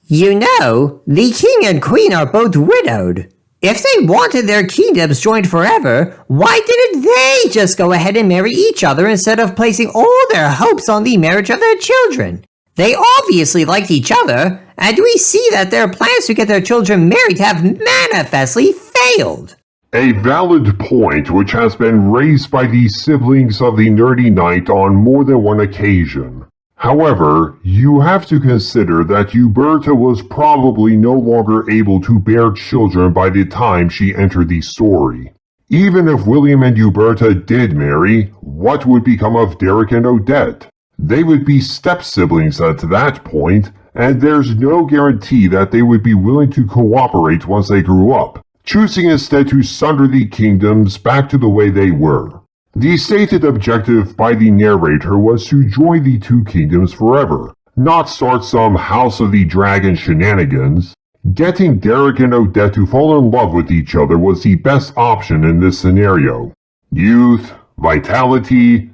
You know, the king and queen are both widowed. If they wanted their kingdoms joined forever, why didn't they just go ahead and marry each other instead of placing all their hopes on the marriage of their children? They obviously liked each other, and we see that their plans to get their children married have manifestly failed. A valid point which has been raised by the siblings of the Nerdy Knight on more than one occasion. However, you have to consider that Uberta was probably no longer able to bear children by the time she entered the story. Even if William and Uberta did marry, what would become of Derek and Odette? They would be step-siblings at that point, and there's no guarantee that they would be willing to cooperate once they grew up, choosing instead to sunder the kingdoms back to the way they were. The stated objective by the narrator was to join the two kingdoms forever, not start some House of the Dragon shenanigans. Getting Derek and Odette to fall in love with each other was the best option in this scenario. Youth, vitality,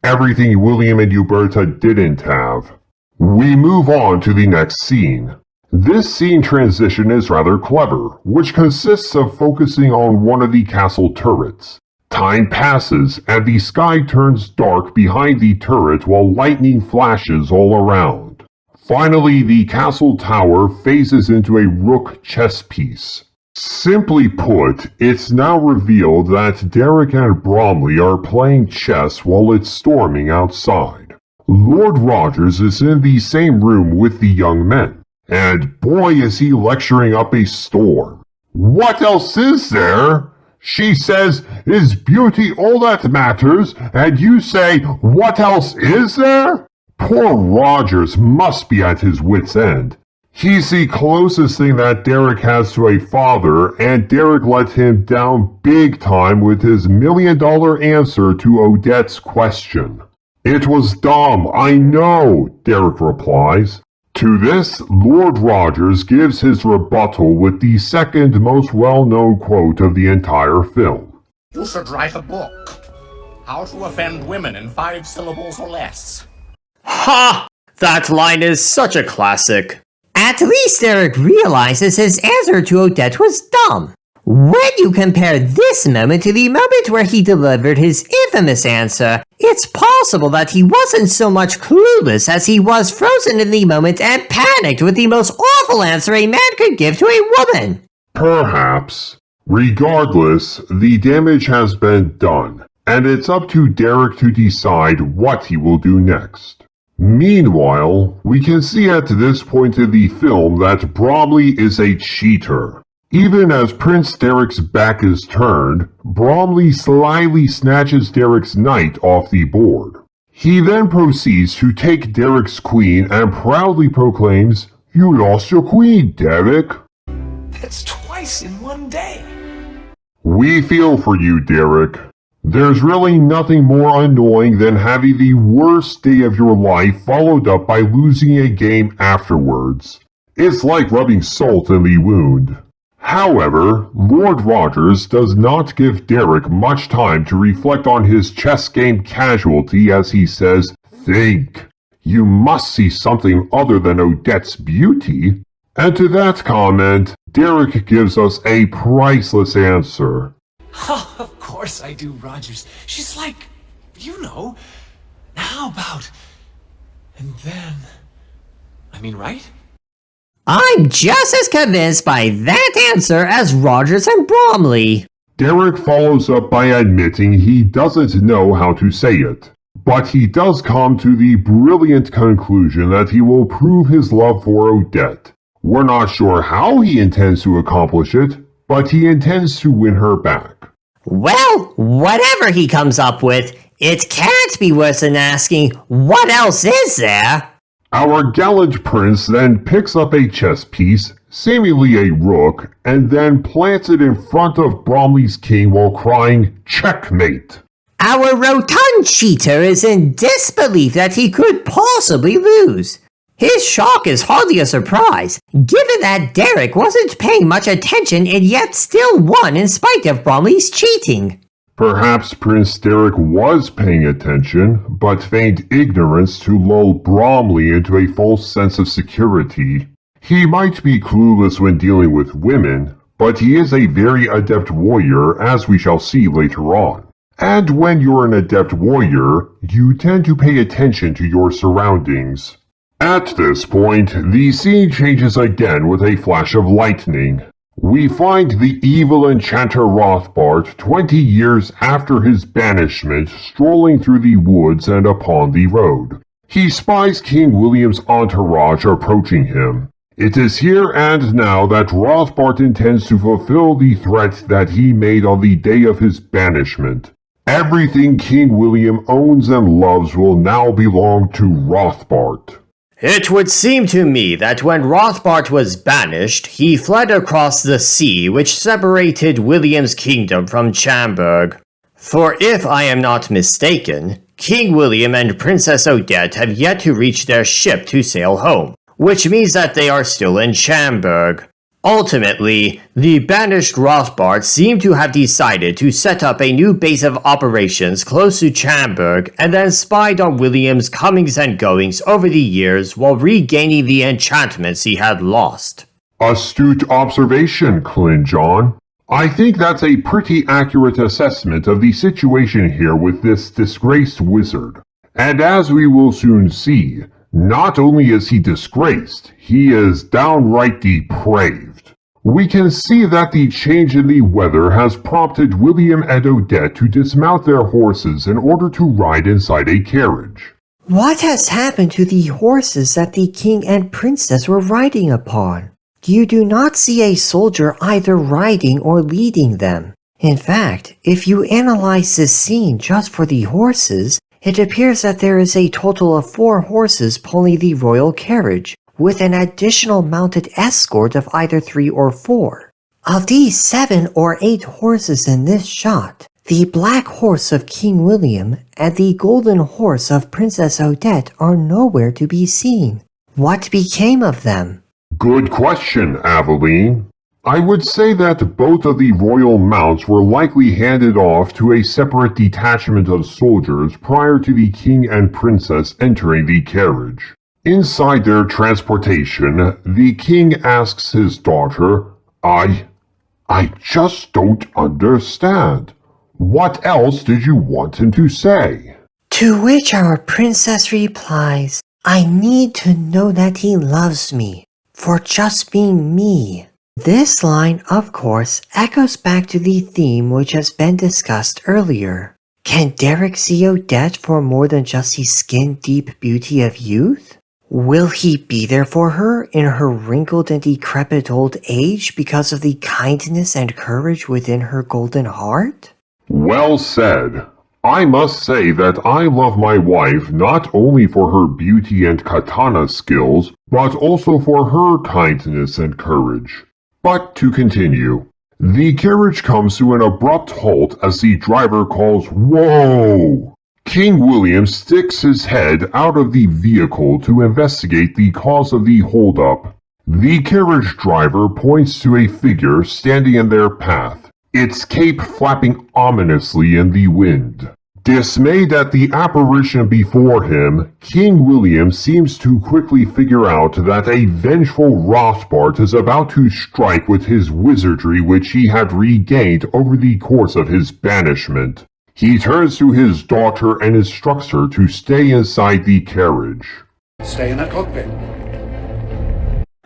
everything William and Huberta didn't have. We move on to the next scene. This scene transition is rather clever, which consists of focusing on one of the castle turrets. Time passes, and the sky turns dark behind the turret while lightning flashes all around. Finally, the castle tower phases into a rook chess piece. Simply put, it's now revealed that Derek and Bromley are playing chess while it's storming outside. Lord Rogers is in the same room with the young men, and boy is he lecturing up a storm. What else is there? She says, is beauty all that matters? And you say, what else is there? Poor Rogers must be at his wit's end. He's the closest thing that Derek has to a father, and Derek let him down big time with his $1,000,000 answer to Odette's question. It was dumb, I know, Derek replies. To this, Lord Rogers gives his rebuttal with the second most well-known quote of the entire film. You should write a book. How to offend women in 5 syllables or less. Ha! That line is such a classic. At least Derek realizes his answer to Odette was dumb. When you compare this moment to the moment where he delivered his infamous answer, it's possible that he wasn't so much clueless as he was frozen in the moment and panicked with the most awful answer a man could give to a woman. Perhaps. Regardless, the damage has been done, and it's up to Derek to decide what he will do next. Meanwhile, we can see at this point in the film that Bromley is a cheater. Even as Prince Derek's back is turned, Bromley slyly snatches Derek's knight off the board. He then proceeds to take Derek's queen and proudly proclaims, "You lost your queen, Derek." That's twice in one day. We feel for you, Derek. There's really nothing more annoying than having the worst day of your life followed up by losing a game afterwards. It's like rubbing salt in the wound. However, Lord Rogers does not give Derek much time to reflect on his chess game casualty as he says, "Think. You must see something other than Odette's beauty." And to that comment, Derek gives us a priceless answer. Oh, of course I do, Rogers. She's like, you know, how about... And then... I mean, right? I'm just as convinced by that answer as Rogers and Bromley. Derek follows up by admitting he doesn't know how to say it, but he does come to the brilliant conclusion that he will prove his love for Odette. We're not sure how he intends to accomplish it, but he intends to win her back. Well, whatever he comes up with, it can't be worse than asking, what else is there? Our gallant prince then picks up a chess piece, seemingly a rook, and then plants it in front of Bromley's king while crying, "Checkmate!" Our rotund cheater is in disbelief that he could possibly lose. His shock is hardly a surprise, given that Derek wasn't paying much attention and yet still won in spite of Bromley's cheating. Perhaps Prince Derek was paying attention, but feigned ignorance to lull Bromley into a false sense of security. He might be clueless when dealing with women, but he is a very adept warrior, as we shall see later on. And when you're an adept warrior, you tend to pay attention to your surroundings. At this point, the scene changes again with a flash of lightning. We find the evil enchanter Rothbart 20 years after his banishment strolling through the woods and upon the road. He spies King William's entourage approaching him. It is here and now that Rothbart intends to fulfill the threat that he made on the day of his banishment. Everything King William owns and loves will now belong to Rothbart. It would seem to me that when Rothbart was banished, he fled across the sea which separated William's kingdom from Chamberg. For if I am not mistaken, King William and Princess Odette have yet to reach their ship to sail home, which means that they are still in Chamberg. Ultimately, the banished Rothbart seem to have decided to set up a new base of operations close to Chamberg and then spied on William's comings and goings over the years while regaining the enchantments he had lost. Astute observation, Clint John. I think that's a pretty accurate assessment of the situation here with this disgraced wizard. And as we will soon see, not only is he disgraced, he is downright depraved. We can see that the change in the weather has prompted William and Odette to dismount their horses in order to ride inside a carriage. What has happened to the horses that the king and princess were riding upon? You do not see a soldier either riding or leading them. In fact, if you analyze this scene just for the horses, it appears that there is a total of 4 horses pulling the royal carriage, with an additional mounted escort of either 3 or 4. Of these 7 or 8 horses in this shot, the black horse of King William and the golden horse of Princess Odette are nowhere to be seen. What became of them? Good question, Aveline. I would say that both of the royal mounts were likely handed off to a separate detachment of soldiers prior to the king and princess entering the carriage. Inside their transportation, the king asks his daughter, I just don't understand. What else did you want him to say? To which our princess replies, I need to know that he loves me, for just being me. This line, of course, echoes back to the theme which has been discussed earlier. Can Derek see Odette for more than just the skin-deep beauty of youth? Will he be there for her in her wrinkled and decrepit old age because of the kindness and courage within her golden heart? Well said. I must say that I love my wife not only for her beauty and katana skills, but also for her kindness and courage. But to continue, the carriage comes to an abrupt halt as the driver calls, "Whoa!" King William sticks his head out of the vehicle to investigate the cause of the holdup. The carriage driver points to a figure standing in their path, its cape flapping ominously in the wind. Dismayed at the apparition before him, King William seems to quickly figure out that a vengeful Rothbart is about to strike with his wizardry which he had regained over the course of his banishment. He turns to his daughter and instructs her to stay inside the carriage. Stay in the cockpit.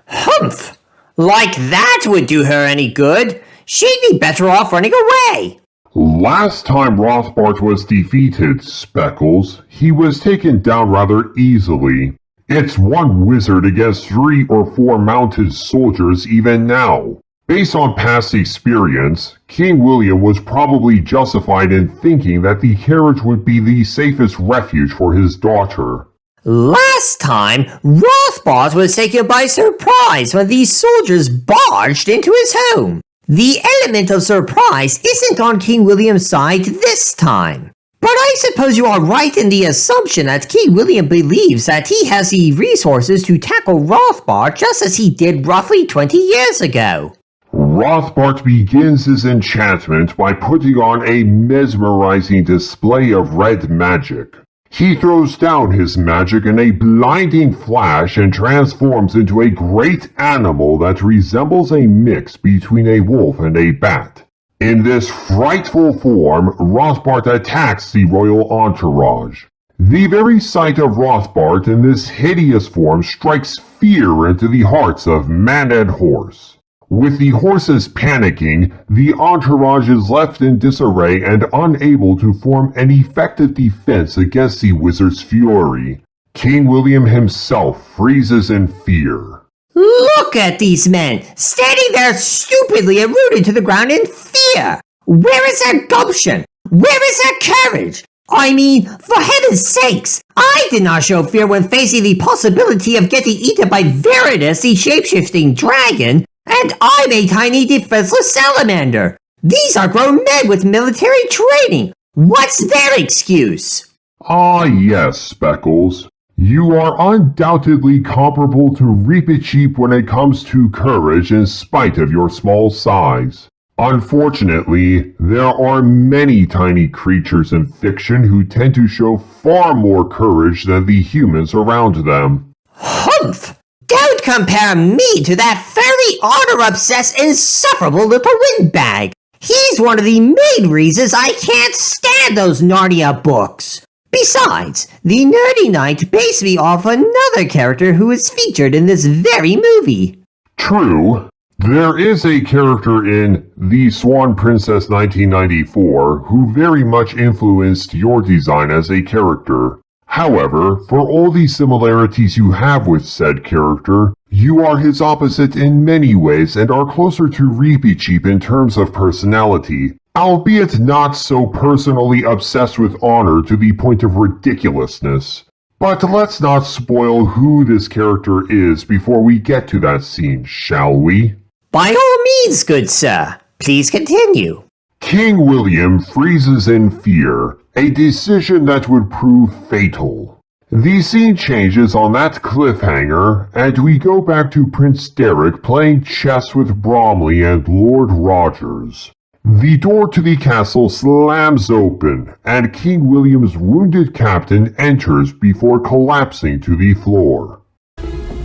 Humph! Like that would do her any good. She'd be better off running away. Last time Rothbart was defeated, Speckles, he was taken down rather easily. It's one wizard against 3 or 4 mounted soldiers even now. Based on past experience, King William was probably justified in thinking that the carriage would be the safest refuge for his daughter. Last time, Rothbart was taken by surprise when these soldiers barged into his home. The element of surprise isn't on King William's side this time. But I suppose you are right in the assumption that King William believes that he has the resources to tackle Rothbart just as he did roughly 20 years ago. Rothbart begins his enchantment by putting on a mesmerizing display of red magic. He throws down his magic in a blinding flash and transforms into a great animal that resembles a mix between a wolf and a bat. In this frightful form, Rothbart attacks the royal entourage. The very sight of Rothbart in this hideous form strikes fear into the hearts of man and horse. With the horses panicking, the entourage is left in disarray and unable to form an effective defense against the wizard's fury. King William himself freezes in fear. Look at these men, standing there stupidly and rooted to the ground in fear. Where is their gumption? Where is their courage? I mean, for heaven's sakes, I did not show fear when facing the possibility of getting eaten by Veritas, the shape-shifting dragon, and I'm a tiny defenseless salamander. These are grown men with military training. What's their excuse? Ah yes, Speckles. You are undoubtedly comparable to Reepicheep when it comes to courage in spite of your small size. Unfortunately, there are many tiny creatures in fiction who tend to show far more courage than the humans around them. Humph! Don't compare me to that furry, honor-obsessed, insufferable little windbag. He's one of the main reasons I can't stand those Narnia books. Besides, the Nerdy Knight based me off another character who is featured in this very movie. True. There is a character in The Swan Princess 1994 who very much influenced your design as a character. However, for all the similarities you have with said character, you are his opposite in many ways and are closer to Reepicheep in terms of personality, albeit not so personally obsessed with honor to the point of ridiculousness. But let's not spoil who this character is before we get to that scene, shall we? By all means, good sir. Please continue. King William freezes in fear, a decision that would prove fatal. The scene changes on that cliffhanger, and we go back to Prince Derek playing chess with Bromley and Lord Rogers. The door to the castle slams open, and King William's wounded captain enters before collapsing to the floor.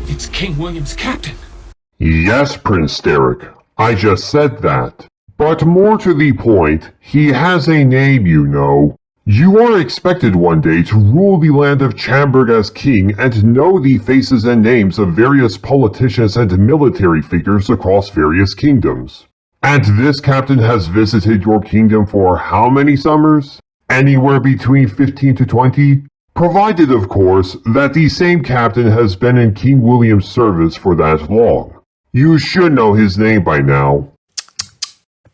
It's King William's captain. Yes, Prince Derek, I just said that. But more to the point, he has a name, you know. You are expected one day to rule the land of Chamberg as king and know the faces and names of various politicians and military figures across various kingdoms. And this captain has visited your kingdom for how many summers? Anywhere between 15 to 20? Provided, of course, that the same captain has been in King William's service for that long. You should know his name by now.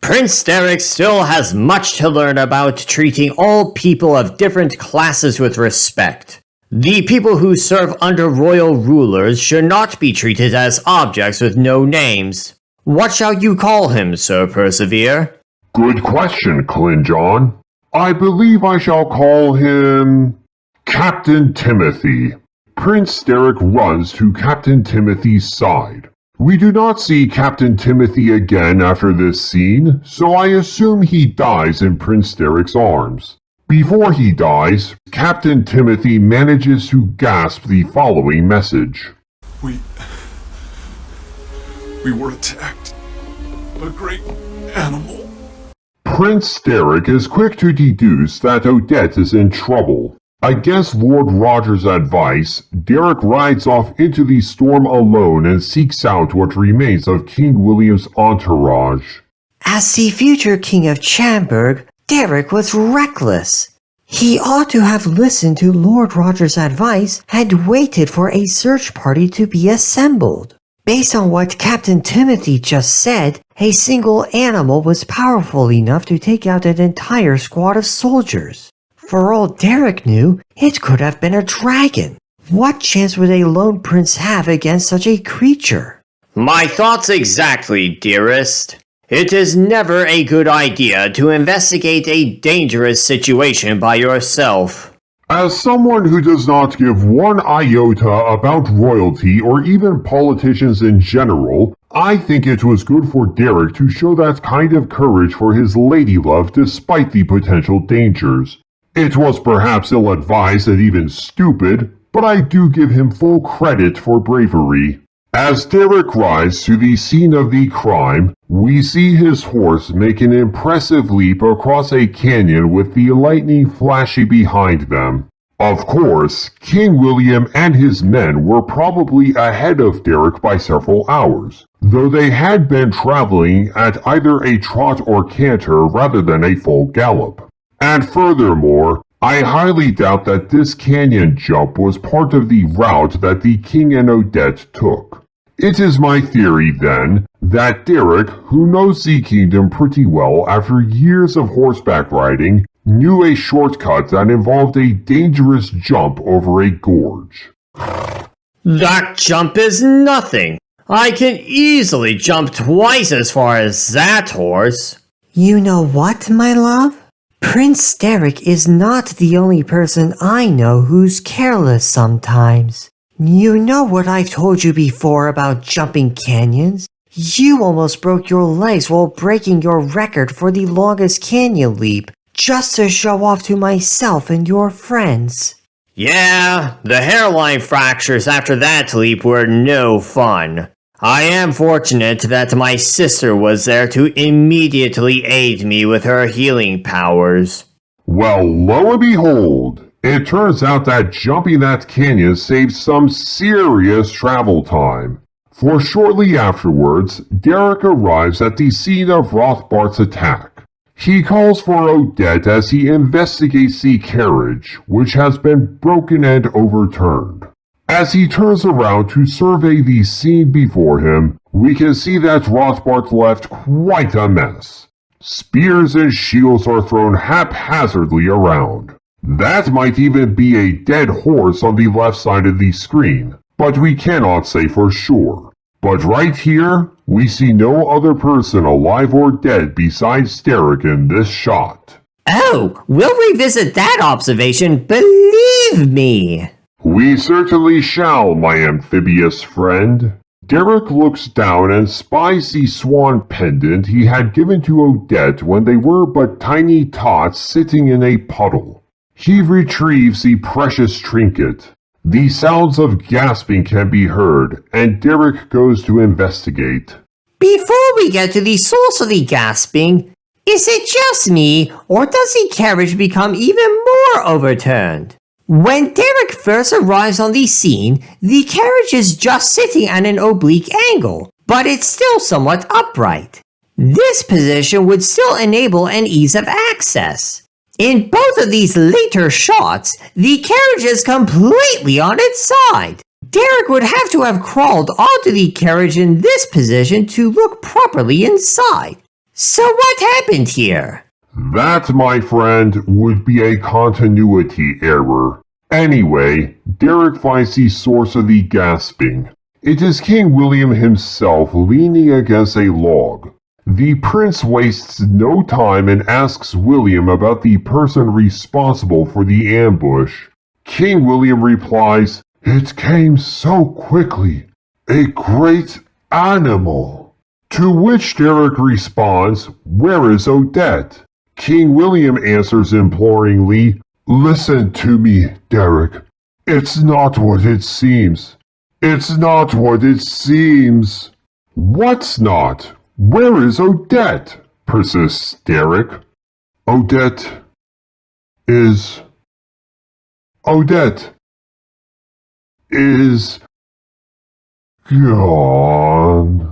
Prince Derek still has much to learn about treating all people of different classes with respect. The people who serve under royal rulers should not be treated as objects with no names. What shall you call him, Sir Persevere? Good question, Clinjon. I believe I shall call him Captain Timothy. Prince Derek runs to Captain Timothy's side. We do not see Captain Timothy again after this scene, so I assume he dies in Prince Derek's arms. Before he dies, Captain Timothy manages to gasp the following message. We were attacked. A great animal. Prince Derek is quick to deduce that Odette is in trouble. Against Lord Rogers' advice, Derek rides off into the storm alone and seeks out what remains of King William's entourage. As the future King of Chamberg, Derek was reckless. He ought to have listened to Lord Rogers' advice and waited for a search party to be assembled. Based on what Captain Timothy just said, a single animal was powerful enough to take out an entire squad of soldiers. For all Derek knew, it could have been a dragon. What chance would a lone prince have against such a creature? My thoughts exactly, dearest. It is never a good idea to investigate a dangerous situation by yourself. As someone who does not give one iota about royalty or even politicians in general, I think it was good for Derek to show that kind of courage for his lady love despite the potential dangers. It was perhaps ill-advised and even stupid, but I do give him full credit for bravery. As Derek rides to the scene of the crime, we see his horse make an impressive leap across a canyon with the lightning flashing behind them. Of course, King William and his men were probably ahead of Derek by several hours, though they had been traveling at either a trot or canter rather than a full gallop. And furthermore, I highly doubt that this canyon jump was part of the route that the King and Odette took. It is my theory, then, that Derek, who knows the kingdom pretty well after years of horseback riding, knew a shortcut that involved a dangerous jump over a gorge. That jump is nothing. I can easily jump twice as far as that horse. You know what, my love? Prince Derek is not the only person I know who's careless sometimes. You know what I've told you before about jumping canyons? You almost broke your legs while breaking your record for the longest canyon leap, just to show off to myself and your friends. Yeah, the hairline fractures after that leap were no fun. I am fortunate that my sister was there to immediately aid me with her healing powers. Well, lo and behold, it turns out that jumping that canyon saved some serious travel time. For shortly afterwards, Derek arrives at the scene of Rothbart's attack. He calls for Odette as he investigates the carriage, which has been broken and overturned. As he turns around to survey the scene before him, we can see that Rothbart left quite a mess. Spears and shields are thrown haphazardly around. That might even be a dead horse on the left side of the screen, but we cannot say for sure. But right here, we see no other person alive or dead besides Derek in this shot. Oh, we'll revisit that observation, believe me. We certainly shall, my amphibious friend. Derek looks down and spies the swan pendant he had given to Odette when they were but tiny tots sitting in a puddle. He retrieves the precious trinket. The sounds of gasping can be heard, and Derek goes to investigate. Before we get to the source of the gasping, is it just me, or does the carriage become even more overturned? When Derek first arrives on the scene, the carriage is just sitting at an oblique angle, but it's still somewhat upright. This position would still enable an ease of access. In both of these later shots, the carriage is completely on its side. Derek would have to have crawled onto the carriage in this position to look properly inside. So what happened here? That, my friend, would be a continuity error. Anyway, Derek finds the source of the gasping. It is King William himself leaning against a log. The prince wastes no time and asks William about the person responsible for the ambush. King William replies, "It came so quickly. A great animal." To which Derek responds, "Where is Odette?" King William answers imploringly, "Listen to me, Derek. It's not what it seems. It's not what it seems." "What's not? Where is Odette?" persists Derek. Odette is gone.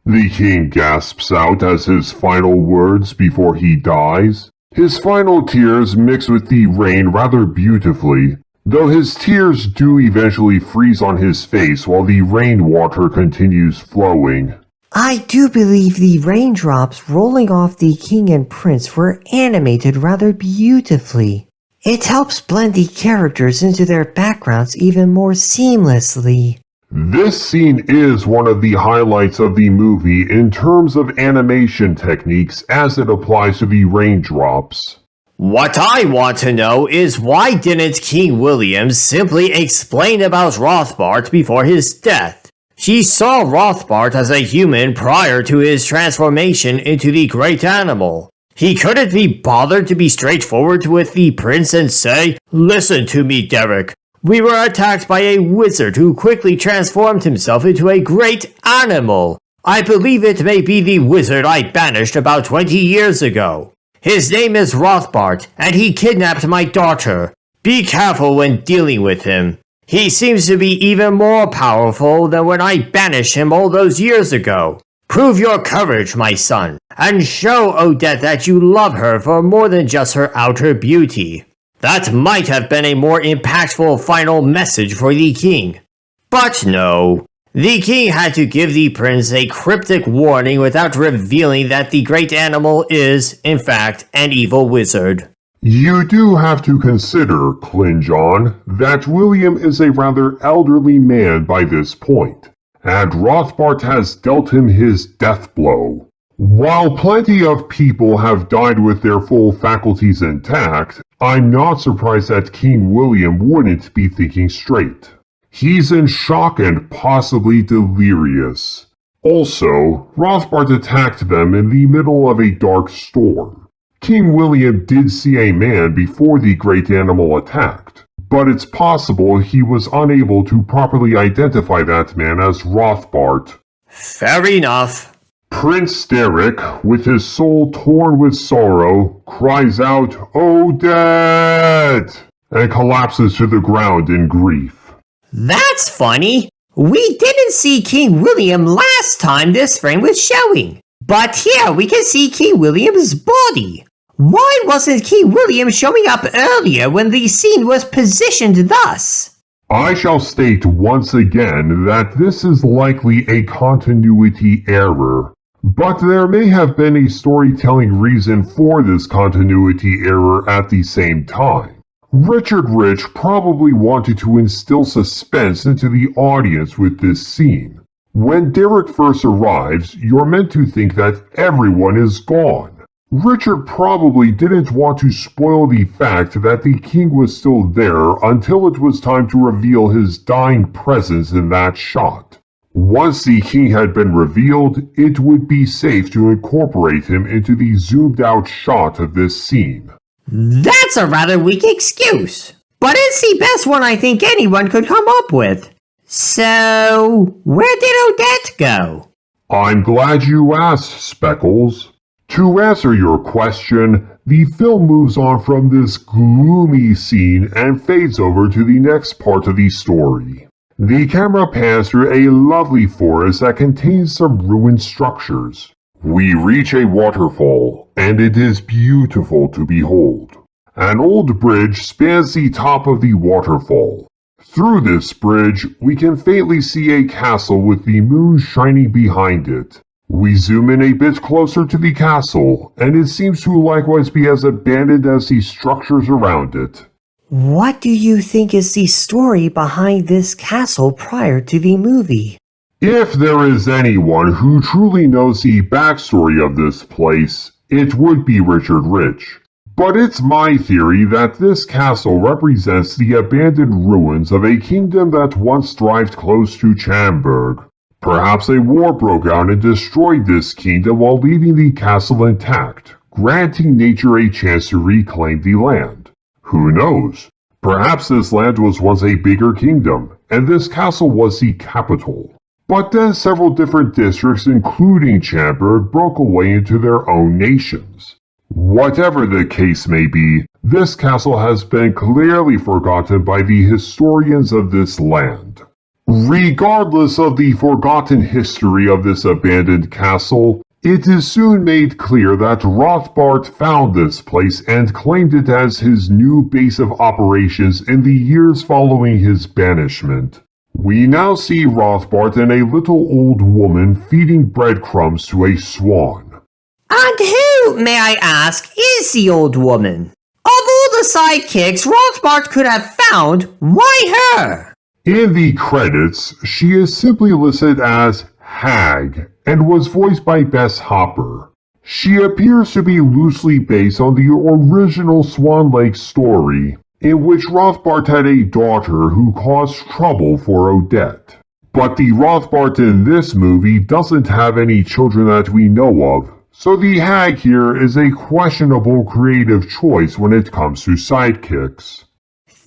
The king gasps out as his final words before he dies. His final tears mix with the rain rather beautifully, though his tears do eventually freeze on his face while the rainwater continues flowing. I do believe the raindrops rolling off the king and prince were animated rather beautifully. It helps blend the characters into their backgrounds even more seamlessly. This scene is one of the highlights of the movie in terms of animation techniques as it applies to the raindrops. What I want to know is why didn't King William simply explain about Rothbart before his death? He saw Rothbart as a human prior to his transformation into the great animal. He couldn't be bothered to be straightforward with the prince and say, "Listen to me, Derek. We were attacked by a wizard who quickly transformed himself into a great animal. I believe it may be the wizard I banished about 20 years ago. His name is Rothbart, and he kidnapped my daughter. Be careful when dealing with him. He seems to be even more powerful than when I banished him all those years ago. Prove your courage, my son, and show Odette that you love her for more than just her outer beauty." That might have been a more impactful final message for the king. But no. The king had to give the prince a cryptic warning without revealing that the great animal is, in fact, an evil wizard. You do have to consider, Klingon, that William is a rather elderly man by this point, and Rothbart has dealt him his death blow. While plenty of people have died with their full faculties intact, I'm not surprised that King William wouldn't be thinking straight. He's in shock and possibly delirious. Also, Rothbard attacked them in the middle of a dark storm. King William did see a man before the great animal attacked, but it's possible he was unable to properly identify that man as Rothbard. Fair enough. Prince Derek, with his soul torn with sorrow, cries out, "Odette!" and collapses to the ground in grief. That's funny. We didn't see King William last time this frame was showing, but here we can see King William's body. Why wasn't King William showing up earlier when the scene was positioned thus? I shall state once again that this is likely a continuity error, but there may have been a storytelling reason for this continuity error at the same time. Richard Rich probably wanted to instill suspense into the audience with this scene. When Derek first arrives, you're meant to think that everyone is gone. Richard probably didn't want to spoil the fact that the king was still there until it was time to reveal his dying presence in that shot. Once the king had been revealed, it would be safe to incorporate him into the zoomed-out shot of this scene. That's a rather weak excuse, but it's the best one I think anyone could come up with. So, where did Odette go? I'm glad you asked, Speckles. To answer your question, the film moves on from this gloomy scene and fades over to the next part of the story. The camera pans through a lovely forest that contains some ruined structures. We reach a waterfall, and it is beautiful to behold. An old bridge spans the top of the waterfall. Through this bridge, we can faintly see a castle with the moon shining behind it. We zoom in a bit closer to the castle, and it seems to likewise be as abandoned as the structures around it. What do you think is the story behind this castle prior to the movie? If there is anyone who truly knows the backstory of this place, it would be Richard Rich. But it's my theory that this castle represents the abandoned ruins of a kingdom that once thrived close to Chamberg. Perhaps a war broke out and destroyed this kingdom while leaving the castle intact, granting nature a chance to reclaim the land. Who knows? Perhaps this land was once a bigger kingdom, and this castle was the capital. But then several different districts, including Chamberg, broke away into their own nations. Whatever the case may be, this castle has been clearly forgotten by the historians of this land. Regardless of the forgotten history of this abandoned castle, it is soon made clear that Rothbard found this place and claimed it as his new base of operations in the years following his banishment. We now see Rothbard and a little old woman feeding breadcrumbs to a swan. And who, may I ask, is the old woman? Of all the sidekicks Rothbard could have found, why her? In the credits, she is simply listed as Hag and was voiced by Bess Hopper. She appears to be loosely based on the original Swan Lake story, in which Rothbard had a daughter who caused trouble for Odette. But the Rothbard in this movie doesn't have any children that we know of, so the Hag here is a questionable creative choice when it comes to sidekicks.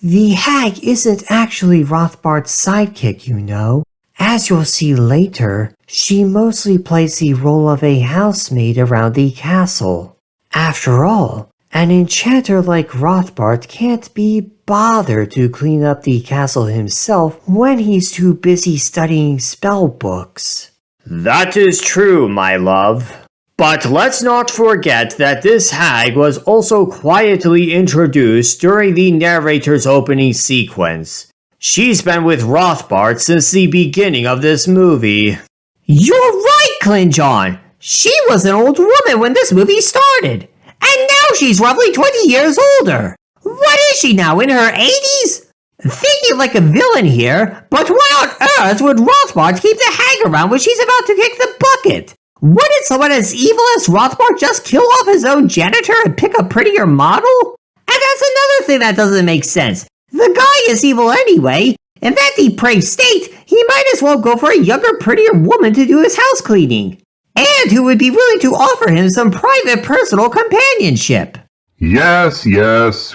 The hag isn't actually Rothbard's sidekick, you know. As you'll see later, she mostly plays the role of a housemaid around the castle. After all, an enchanter like Rothbard can't be bothered to clean up the castle himself when he's too busy studying spell books. That is true, my love. But let's not forget that this hag was also quietly introduced during the narrator's opening sequence. She's been with Rothbard since the beginning of this movie. You're right, Klingon! She was an old woman when this movie started, and now she's roughly 20 years older. What is she now, in her 80s? Thinking like a villain here, but why on earth would Rothbard keep the hag around when she's about to kick the bucket? Wouldn't someone as evil as Rothbard just kill off his own janitor and pick a prettier model? And that's another thing that doesn't make sense. The guy is evil anyway. In that depraved state, he might as well go for a younger, prettier woman to do his house cleaning. And who would be willing to offer him some private personal companionship. Yes,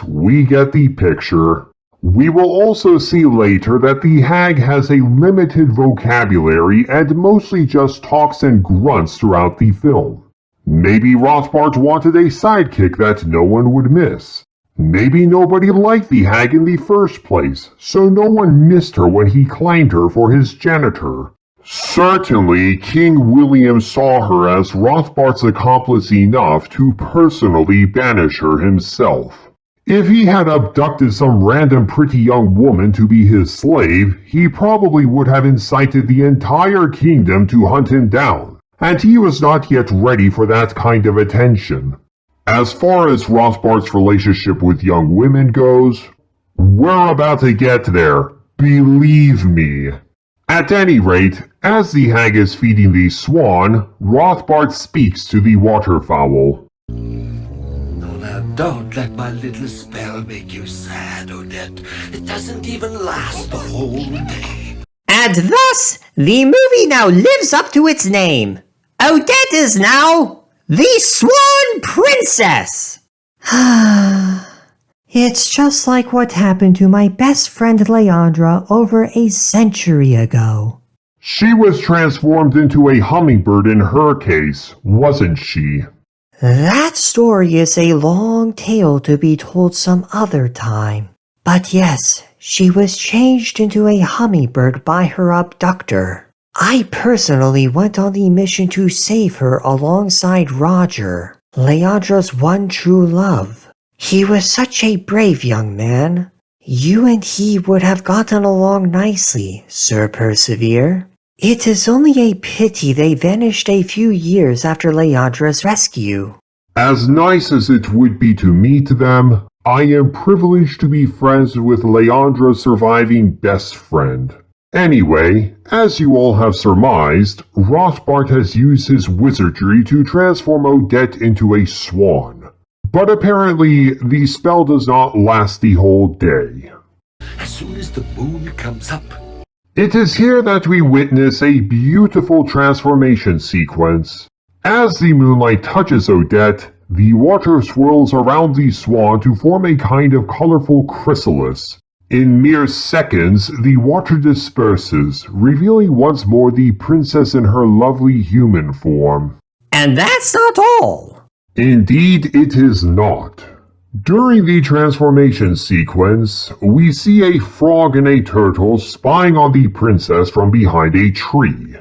we get the picture. We will also see later that the hag has a limited vocabulary and mostly just talks and grunts throughout the film. Maybe Rothbart wanted a sidekick that no one would miss. Maybe nobody liked the hag in the first place, so no one missed her when he claimed her for his janitor. Certainly, King William saw her as Rothbart's accomplice enough to personally banish her himself. If he had abducted some random pretty young woman to be his slave, he probably would have incited the entire kingdom to hunt him down, and he was not yet ready for that kind of attention. As far as Rothbart's relationship with young women goes, we're about to get there, believe me. At any rate, as the hag is feeding the swan, Rothbart speaks to the waterfowl. Now don't let my little spell make you sad, Odette. It doesn't even last the whole day. And thus, the movie now lives up to its name. Odette is now the Swan Princess! It's just like what happened to my best friend Leandra over a century ago. She was transformed into a hummingbird in her case, wasn't she? That story is a long tale to be told some other time. But yes, she was changed into a hummingbird by her abductor. I personally went on the mission to save her alongside Roger, Leandra's one true love. He was such a brave young man. You and he would have gotten along nicely, Sir Persevere. It is only a pity they vanished a few years after Leandra's rescue. As nice as it would be to meet them, I am privileged to be friends with Leandra's surviving best friend. Anyway, as you all have surmised, Rothbart has used his wizardry to transform Odette into a swan. But apparently, the spell does not last the whole day. As soon as the moon comes up, it is here that we witness a beautiful transformation sequence. As the moonlight touches Odette, the water swirls around the swan to form a kind of colorful chrysalis. In mere seconds, the water disperses, revealing once more the princess in her lovely human form. And that's not all. Indeed, it is not. During the transformation sequence, we see a frog and a turtle spying on the princess from behind a tree.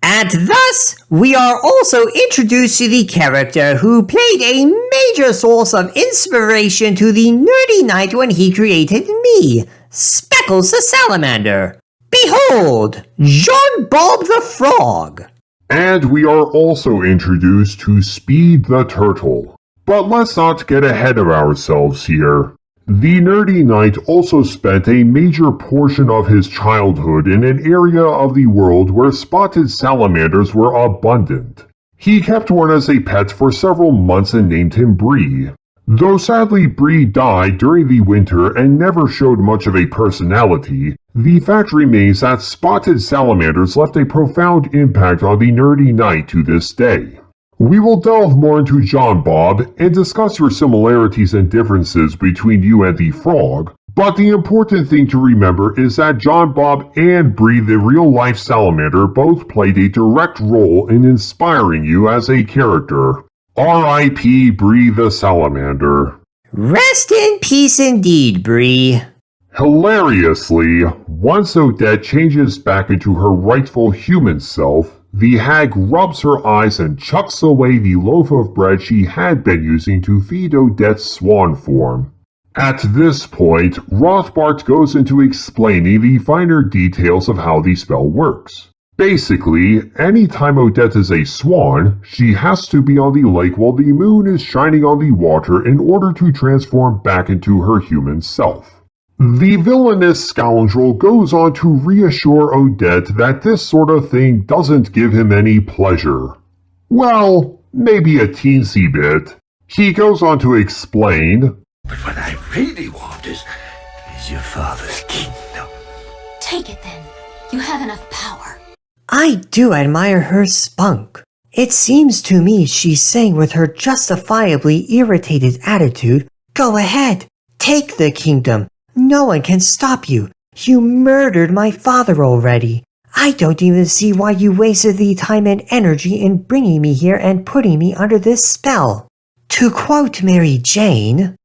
And thus, we are also introduced to the character who played a major source of inspiration to the nerdy knight when he created me, Speckles the Salamander. Behold, John Bob the Frog. And we are also introduced to Speed the Turtle. But let's not get ahead of ourselves here. The nerdy knight also spent a major portion of his childhood in an area of the world where spotted salamanders were abundant. He kept one as a pet for several months and named him Bree. Though sadly Bree died during the winter and never showed much of a personality, the fact remains that spotted salamanders left a profound impact on the nerdy knight to this day. We will delve more into John Bob and discuss your similarities and differences between you and the frog, but the important thing to remember is that John Bob and Bree the real-life salamander both played a direct role in inspiring you as a character. R.I.P. Bree the Salamander. Rest in peace indeed, Bree. Hilariously, once Odette changes back into her rightful human self, the hag rubs her eyes and chucks away the loaf of bread she had been using to feed Odette's swan form. At this point, Rothbart goes into explaining the finer details of how the spell works. Basically, anytime Odette is a swan, she has to be on the lake while the moon is shining on the water in order to transform back into her human self. The villainous scoundrel goes on to reassure Odette that this sort of thing doesn't give him any pleasure. Well, maybe a teensy bit. He goes on to explain, But what I really want is your father's kingdom. Take it then. You have enough power. I do admire her spunk. It seems to me she's saying with her justifiably irritated attitude, "Go ahead, take the kingdom. No one can stop you. You murdered my father already. I don't even see why you wasted the time and energy in bringing me here and putting me under this spell." To quote Mary Jane,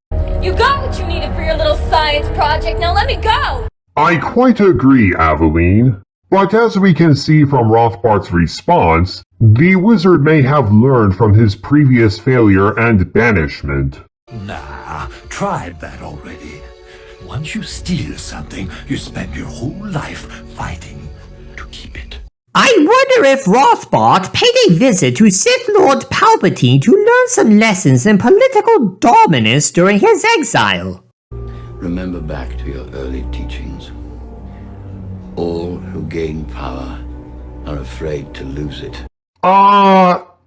You got what you needed for your little science project. Now let me go. I quite agree, Aveline. But as we can see from Rothbart's response, the wizard may have learned from his previous failure and banishment. Nah, tried that already. Once you steal something, you spend your whole life fighting to keep it. I wonder if Rothbart paid a visit to Sith Lord Palpatine to learn some lessons in political dominance during his exile. Remember back to your early teachings. All who gain power are afraid to lose it.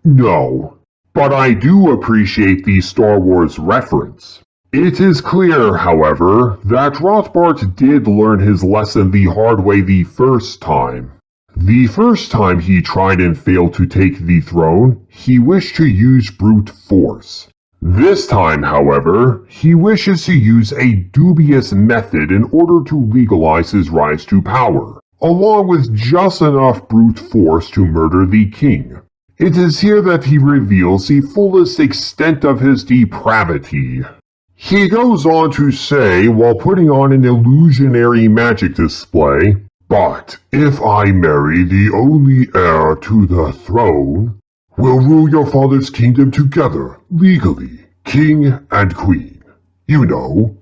No. But I do appreciate the Star Wars reference. It is clear, however, that Rothbart did learn his lesson the hard way the first time. The first time he tried and failed to take the throne, he wished to use brute force. This time, however, he wishes to use a dubious method in order to legalize his rise to power, along with just enough brute force to murder the king. It is here that he reveals the fullest extent of his depravity. He goes on to say, while putting on an illusionary magic display, "But if I marry the only heir to the throne, we'll rule your father's kingdom together, legally, king and queen. You know."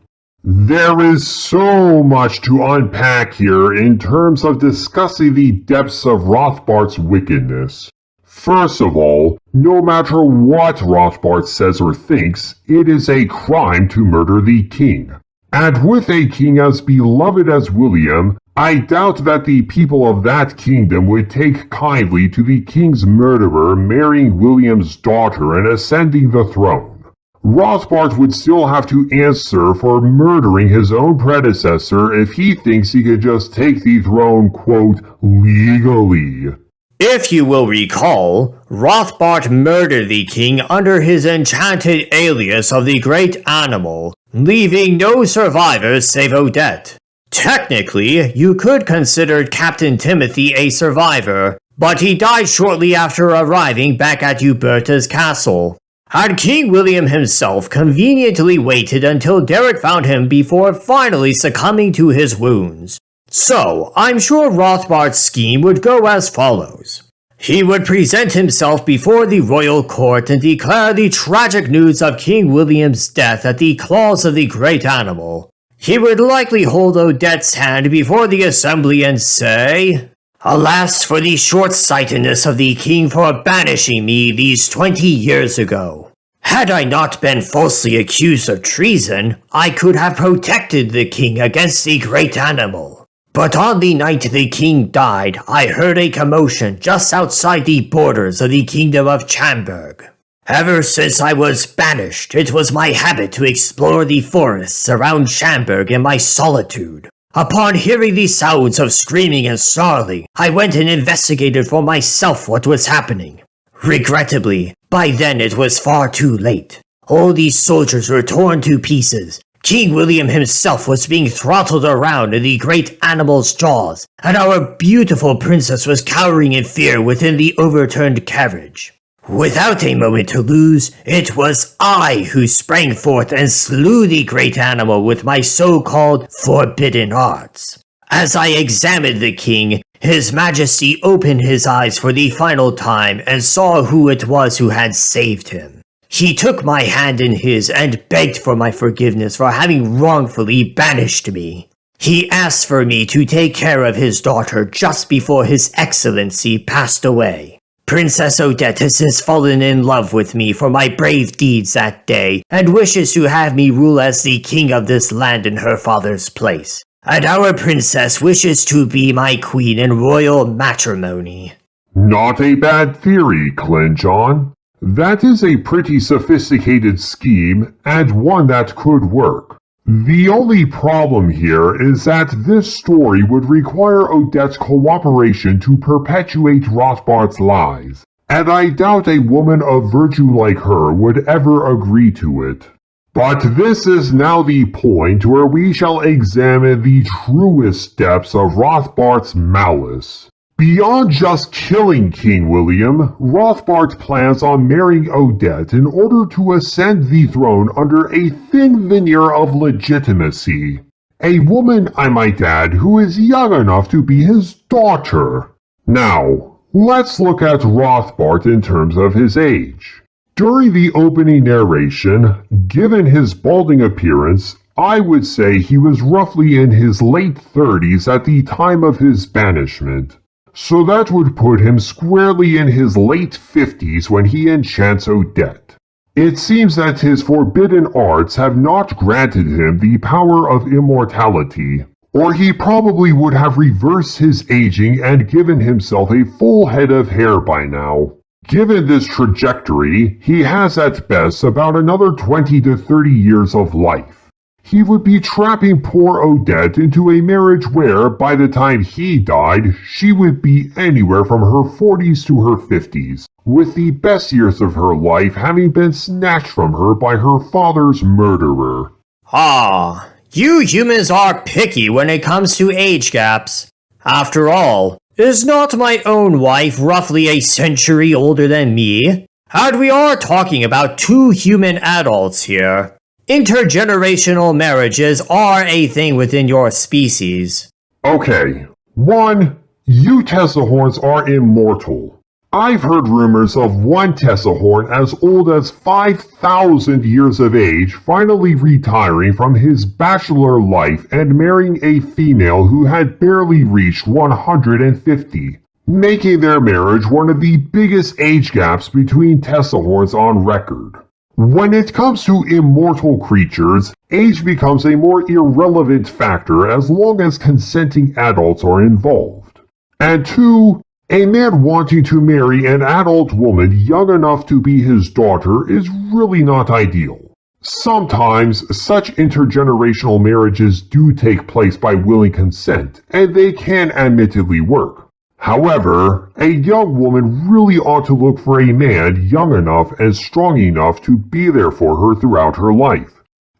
There is so much to unpack here in terms of discussing the depths of Rothbart's wickedness. First of all, no matter what Rothbart says or thinks, it is a crime to murder the king. And with a king as beloved as William, I doubt that the people of that kingdom would take kindly to the king's murderer marrying William's daughter and ascending the throne. Rothbart would still have to answer for murdering his own predecessor if he thinks he could just take the throne, quote, legally. If you will recall, Rothbart murdered the king under his enchanted alias of the Great Animal, leaving no survivors save Odette. Technically, you could consider Captain Timothy a survivor, but he died shortly after arriving back at Uberta's castle. Had King William himself conveniently waited until Derek found him before finally succumbing to his wounds. So, I'm sure Rothbart's scheme would go as follows. He would present himself before the royal court and declare the tragic news of King William's death at the claws of the Great Animal. He would likely hold Odette's hand before the assembly and say, "Alas for the short-sightedness of the king for banishing me these 20 years ago. Had I not been falsely accused of treason, I could have protected the king against the Great Animal. But on the night the king died, I heard a commotion just outside the borders of the kingdom of Chamberg. Ever since I was banished, it was my habit to explore the forests around Chamberg in my solitude. Upon hearing the sounds of screaming and snarling, I went and investigated for myself what was happening. Regrettably, by then it was far too late. All these soldiers were torn to pieces. King William himself was being throttled around in the Great Animal's jaws, and our beautiful princess was cowering in fear within the overturned carriage. Without a moment to lose, it was I who sprang forth and slew the Great Animal with my so-called forbidden arts. As I examined the king, His Majesty opened his eyes for the final time and saw who it was who had saved him. He took my hand in his and begged for my forgiveness for having wrongfully banished me. He asked for me to take care of his daughter just before His Excellency passed away. Princess Odette has since fallen in love with me for my brave deeds that day and wishes to have me rule as the king of this land in her father's place. And our princess wishes to be my queen in royal matrimony." Not a bad theory, Clint John. That is a pretty sophisticated scheme, and one that could work. The only problem here is that this story would require Odette's cooperation to perpetuate Rothbart's lies, and I doubt a woman of virtue like her would ever agree to it. But this is now the point where we shall examine the truest depths of Rothbart's malice. Beyond just killing King William, Rothbart plans on marrying Odette in order to ascend the throne under a thin veneer of legitimacy. A woman, I might add, who is young enough to be his daughter. Now, let's look at Rothbart in terms of his age. During the opening narration, given his balding appearance, I would say he was roughly in his late 30s at the time of his banishment. So that would put him squarely in his late 50s when he enchants Odette. It seems that his forbidden arts have not granted him the power of immortality, or he probably would have reversed his aging and given himself a full head of hair by now. Given this trajectory, he has at best about another 20 to 30 years of life. He would be trapping poor Odette into a marriage where, by the time he died, she would be anywhere from her 40s to her 50s, with the best years of her life having been snatched from her by her father's murderer. Ah, you humans are picky when it comes to age gaps. After all, is not my own wife roughly a century older than me? And we are talking about two human adults here. Intergenerational marriages are a thing within your species. Okay, 1. You Tessahorns are immortal. I've heard rumors of one Tessahorn as old as 5,000 years of age finally retiring from his bachelor life and marrying a female who had barely reached 150, making their marriage one of the biggest age gaps between Tessahorns on record. When it comes to immortal creatures, age becomes a more irrelevant factor as long as consenting adults are involved. And 2, a man wanting to marry an adult woman young enough to be his daughter is really not ideal. Sometimes such intergenerational marriages do take place by willing consent, and they can admittedly work. However, a young woman really ought to look for a man young enough and strong enough to be there for her throughout her life.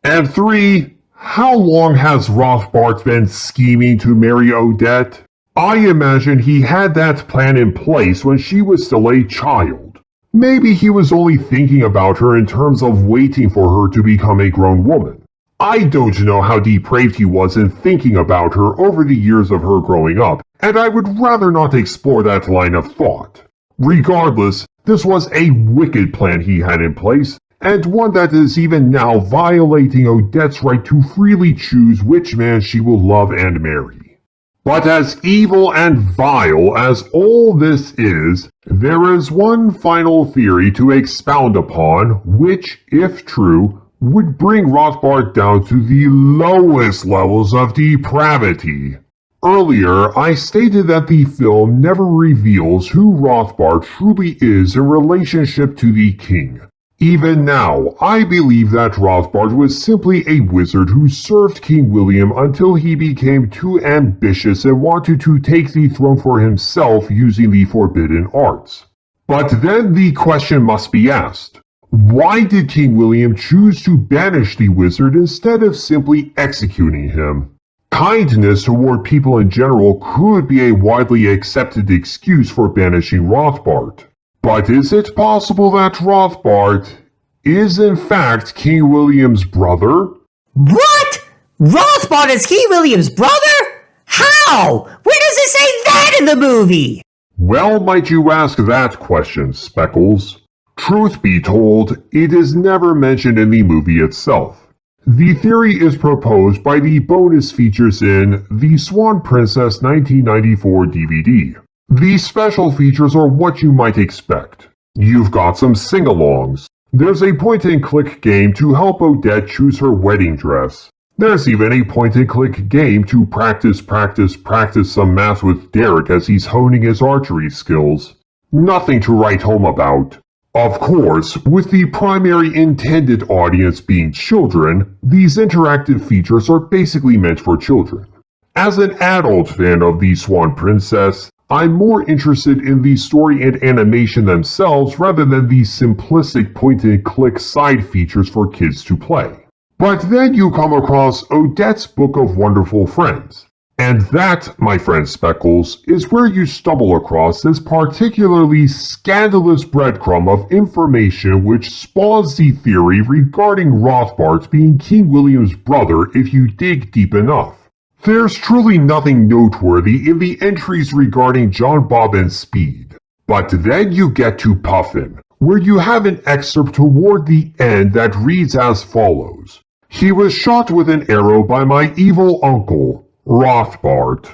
And 3, how long has Rothbart been scheming to marry Odette? I imagine he had that plan in place when she was still a child. Maybe he was only thinking about her in terms of waiting for her to become a grown woman. I don't know how depraved he was in thinking about her over the years of her growing up, and I would rather not explore that line of thought. Regardless, this was a wicked plan he had in place, and one that is even now violating Odette's right to freely choose which man she will love and marry. But as evil and vile as all this is, there is one final theory to expound upon, which, if true, would bring Rothbart down to the lowest levels of depravity. Earlier, I stated that the film never reveals who Rothbart truly is in relationship to the king. Even now, I believe that Rothbart was simply a wizard who served King William until he became too ambitious and wanted to take the throne for himself using the forbidden arts. But then the question must be asked. Why did King William choose to banish the wizard instead of simply executing him? Kindness toward people in general could be a widely accepted excuse for banishing Rothbart. But is it possible that Rothbart is in fact King William's brother? What? Rothbart is King William's brother? How? Where does it say that in the movie? Well, might you ask that question, Speckles? Truth be told, it is never mentioned in the movie itself. The theory is proposed by the bonus features in the Swan Princess 1994 DVD. These special features are what you might expect. You've got some sing-alongs. There's a point-and-click game to help Odette choose her wedding dress. There's even a point-and-click game to practice some math with Derek as he's honing his archery skills. Nothing to write home about. Of course, with the primary intended audience being children, these interactive features are basically meant for children. As an adult fan of the Swan Princess, I'm more interested in the story and animation themselves rather than the simplistic point-and-click side features for kids to play. But then you come across Odette's Book of Wonderful Friends. And that, my friend Speckles, is where you stumble across this particularly scandalous breadcrumb of information which spawns the theory regarding Rothbart being King William's brother if you dig deep enough. There's truly nothing noteworthy in the entries regarding John Bob and Speed. But then you get to Puffin, where you have an excerpt toward the end that reads as follows. He was shot with an arrow by my evil uncle, Rothbart.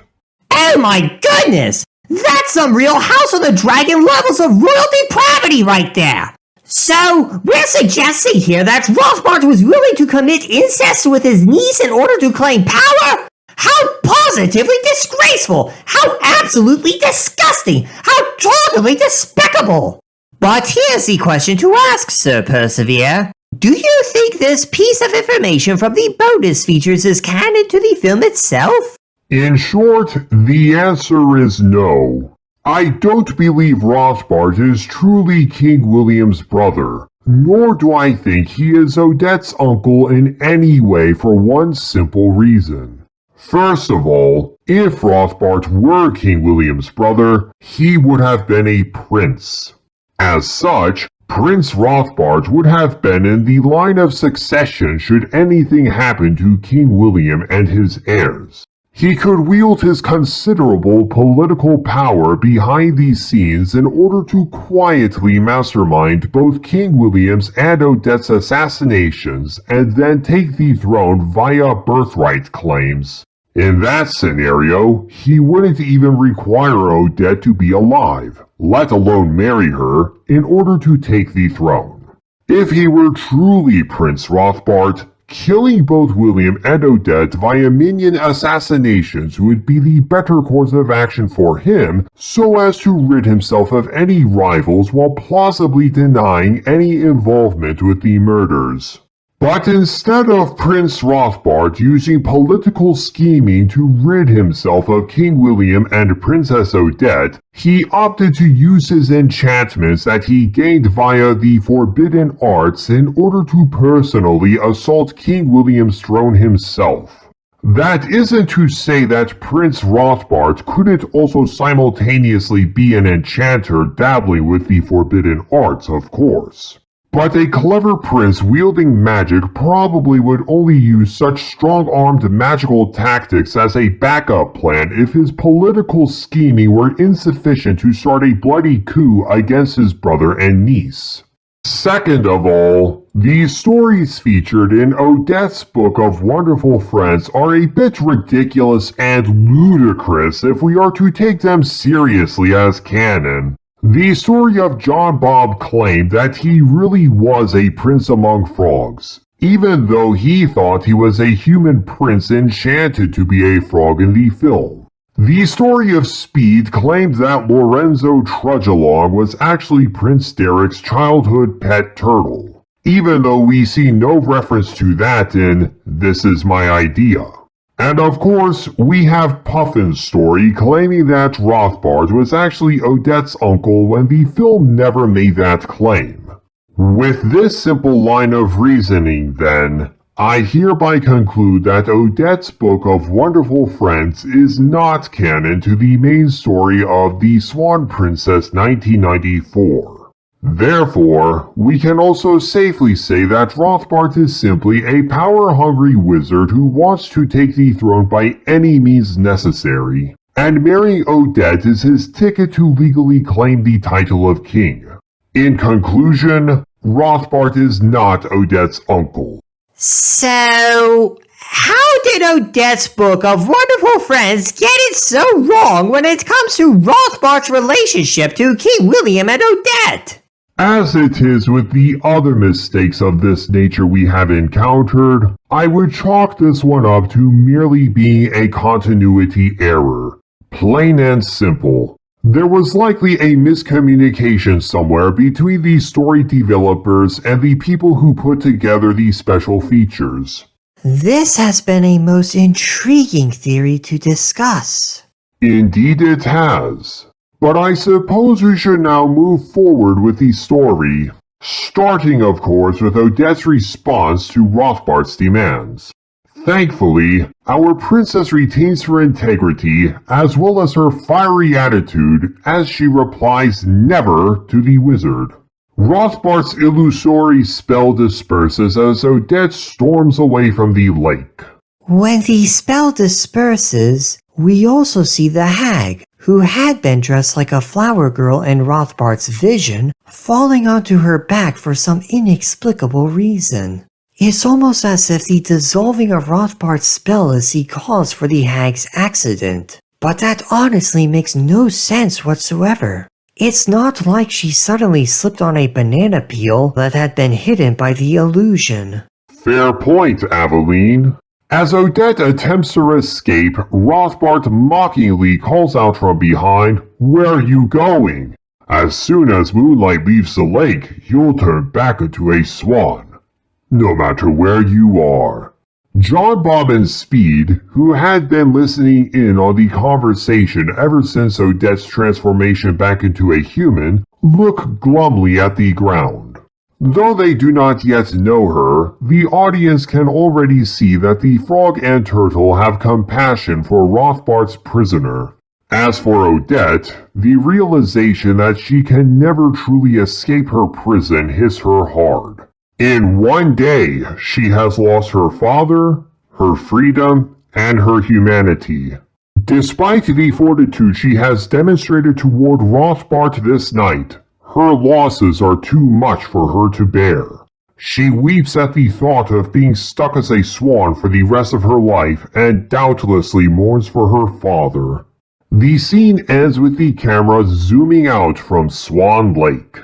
Oh my goodness! That's some real House of the Dragon levels of royal depravity right there! So, we're suggesting here that Rothbart was willing to commit incest with his niece in order to claim power? How positively disgraceful! How absolutely disgusting! How totally despicable! But here's the question to ask, Sir Persevere. Do you think this piece of information from the bonus features is canon to the film itself? In short, the answer is no. I don't believe Rothbart is truly King William's brother, nor do I think he is Odette's uncle in any way for one simple reason. First of all, if Rothbart were King William's brother, he would have been a prince. As such, Prince Rothbart would have been in the line of succession should anything happen to King William and his heirs. He could wield his considerable political power behind the scenes in order to quietly mastermind both King William's and Odette's assassinations and then take the throne via birthright claims. In that scenario, he wouldn't even require Odette to be alive, let alone marry her, in order to take the throne. If he were truly Prince Rothbart, killing both William and Odette via minion assassinations would be the better course of action for him so as to rid himself of any rivals while plausibly denying any involvement with the murders. But instead of Prince Rothbart using political scheming to rid himself of King William and Princess Odette, he opted to use his enchantments that he gained via the forbidden arts in order to personally assault King William's throne himself. That isn't to say that Prince Rothbart couldn't also simultaneously be an enchanter dabbling with the forbidden arts, of course. But a clever prince wielding magic probably would only use such strong-armed magical tactics as a backup plan if his political scheming were insufficient to start a bloody coup against his brother and niece. Second of all, the stories featured in Odette's Book of Wonderful Friends are a bit ridiculous and ludicrous if we are to take them seriously as canon. The story of John Bob claimed that he really was a prince among frogs, even though he thought he was a human prince enchanted to be a frog in the film. The story of Speed claimed that Lorenzo Trudgealong was actually Prince Derek's childhood pet turtle, even though we see no reference to that in This Is My Idea. And of course, we have Puffin's story claiming that Rothbart was actually Odette's uncle when the film never made that claim. With this simple line of reasoning, then, I hereby conclude that Odette's Book of Wonderful Friends is not canon to the main story of The Swan Princess 1994. Therefore, we can also safely say that Rothbart is simply a power-hungry wizard who wants to take the throne by any means necessary, and marrying Odette is his ticket to legally claim the title of king. In conclusion, Rothbart is not Odette's uncle. So, how did Odette's Book of Wonderful Friends get it so wrong when it comes to Rothbart's relationship to King William and Odette? As it is with the other mistakes of this nature we have encountered, I would chalk this one up to merely being a continuity error. Plain and simple. There was likely a miscommunication somewhere between the story developers and the people who put together these special features. This has been a most intriguing theory to discuss. Indeed it has. But I suppose we should now move forward with the story, starting of course with Odette's response to Rothbart's demands. Thankfully, our princess retains her integrity as well as her fiery attitude as she replies never to the wizard. Rothbart's illusory spell disperses as Odette storms away from the lake. When the spell disperses, we also see the hag, who had been dressed like a flower girl in Rothbart's vision, falling onto her back for some inexplicable reason. It's almost as if the dissolving of Rothbart's spell is the cause for the hag's accident. But that honestly makes no sense whatsoever. It's not like she suddenly slipped on a banana peel that had been hidden by the illusion. Fair point, Aveline. As Odette attempts to escape, Rothbart mockingly calls out from behind, "Where are you going? As soon as moonlight leaves the lake, you'll turn back into a swan. No matter where you are." John, Bob, and Speed, who had been listening in on the conversation ever since Odette's transformation back into a human, look glumly at the ground. Though they do not yet know her, the audience can already see that the frog and turtle have compassion for Rothbart's prisoner. As for Odette, the realization that she can never truly escape her prison hits her hard. In one day, she has lost her father, her freedom, and her humanity. Despite the fortitude she has demonstrated toward Rothbart this night, her losses are too much for her to bear. She weeps at the thought of being stuck as a swan for the rest of her life and doubtlessly mourns for her father. The scene ends with the camera zooming out from Swan Lake.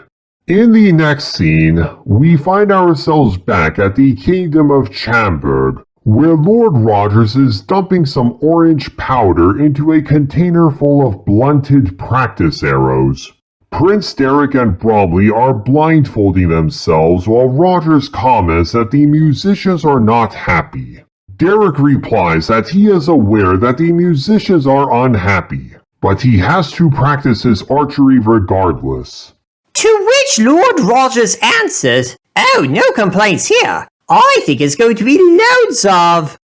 In the next scene, we find ourselves back at the Kingdom of Chamberg, where Lord Rogers is dumping some orange powder into a container full of blunted practice arrows. Prince Derek and Bromley are blindfolding themselves while Rogers comments that the musicians are not happy. Derek replies that he is aware that the musicians are unhappy, but he has to practice his archery regardless. To which Lord Rogers answers, "Oh, no complaints here. I think it's going to be loads of..."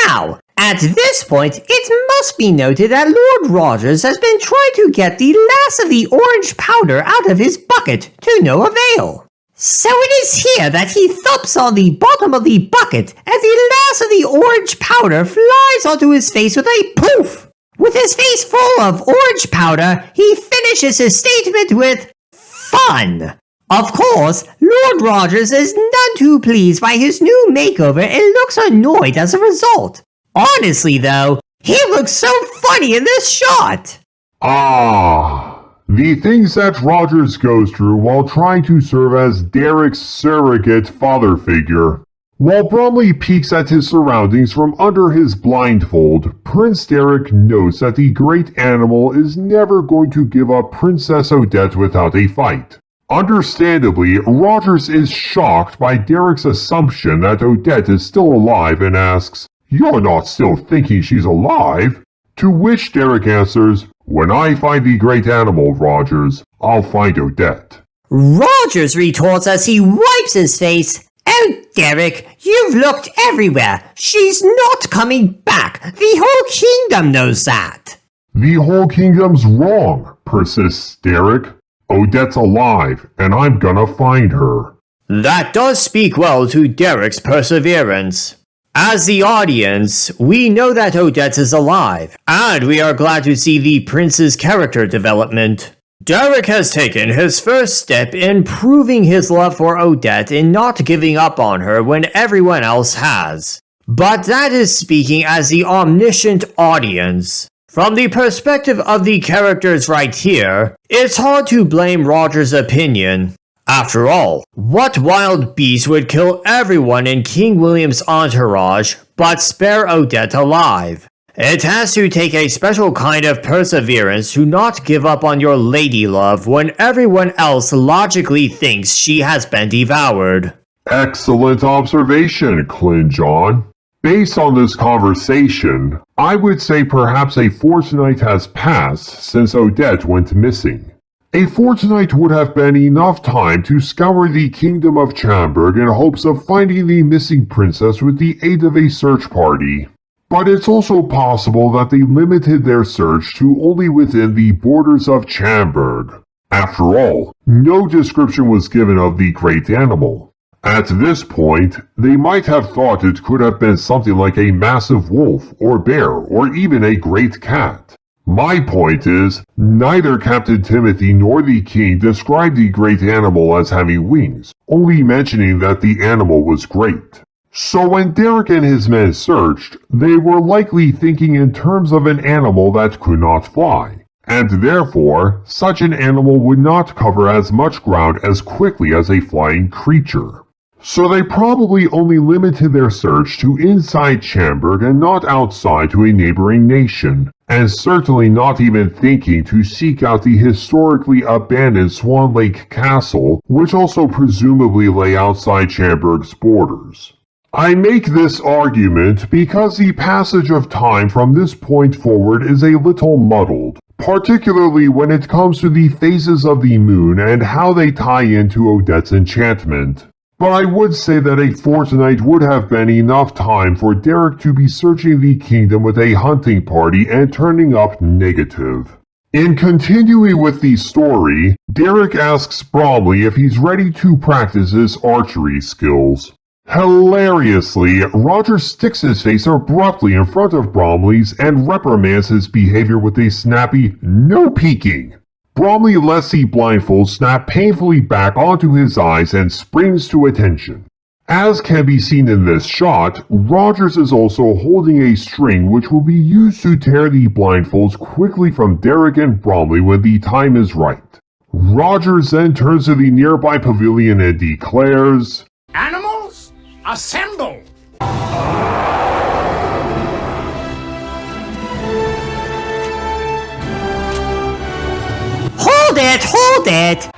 Now, at this point, it must be noted that Lord Rogers has been trying to get the last of the orange powder out of his bucket to no avail. So it is here that he thumps on the bottom of the bucket and the last of the orange powder flies onto his face with a poof. With his face full of orange powder, he finishes his statement with fun. Of course, Lord Rogers is none too pleased by his new makeover and looks annoyed as a result. Honestly though, he looks so funny in this shot. The things that Rogers goes through while trying to serve as Derek's surrogate father figure. While Bromley peeks at his surroundings from under his blindfold, Prince Derek notes that the great animal is never going to give up Princess Odette without a fight. Understandably, Rogers is shocked by Derek's assumption that Odette is still alive and asks, "You're not still thinking she's alive?" To which Derek answers, "When I find the great animal, Rogers, I'll find Odette." Rogers retorts as he wipes his face, "Oh, Derek, you've looked everywhere. She's not coming back. The whole kingdom knows that." "The whole kingdom's wrong," persists Derek. "Odette's alive, and I'm gonna find her." That does speak well to Derek's perseverance. As the audience, we know that Odette is alive, and we are glad to see the prince's character development. Derek has taken his first step in proving his love for Odette in not giving up on her when everyone else has. But that is speaking as the omniscient audience. From the perspective of the characters right here, it's hard to blame Rogers' opinion. After all, what wild beast would kill everyone in King William's entourage but spare Odette alive? It has to take a special kind of perseverance to not give up on your lady love when everyone else logically thinks she has been devoured. Excellent observation, Clint John. Based on this conversation, I would say perhaps a fortnight has passed since Odette went missing. A fortnight would have been enough time to scour the kingdom of Chamberg in hopes of finding the missing princess with the aid of a search party. But it's also possible that they limited their search to only within the borders of Chamberg. After all, no description was given of the great animal. At this point, they might have thought it could have been something like a massive wolf or bear or even a great cat. My point is, neither Captain Timothy nor the king described the great animal as having wings, only mentioning that the animal was great. So when Derek and his men searched, they were likely thinking in terms of an animal that could not fly, and therefore, such an animal would not cover as much ground as quickly as a flying creature. So they probably only limited their search to inside Chamberg and not outside to a neighboring nation, and certainly not even thinking to seek out the historically abandoned Swan Lake Castle, which also presumably lay outside Chamberg's borders. I make this argument because the passage of time from this point forward is a little muddled, particularly when it comes to the phases of the moon and how they tie into Odette's enchantment. But I would say that a fortnight would have been enough time for Derek to be searching the kingdom with a hunting party and turning up negative. In continuing with the story, Derek asks Bromley if he's ready to practice his archery skills. Hilariously, Roger sticks his face abruptly in front of Bromley's and reprimands his behavior with a snappy, "No peeking!" Bromley lets the blindfold snap painfully back onto his eyes and springs to attention. As can be seen in this shot, Rogers is also holding a string which will be used to tear the blindfolds quickly from Derek and Bromley when the time is right. Rogers then turns to the nearby pavilion and declares, Animals, assemble! Hold it!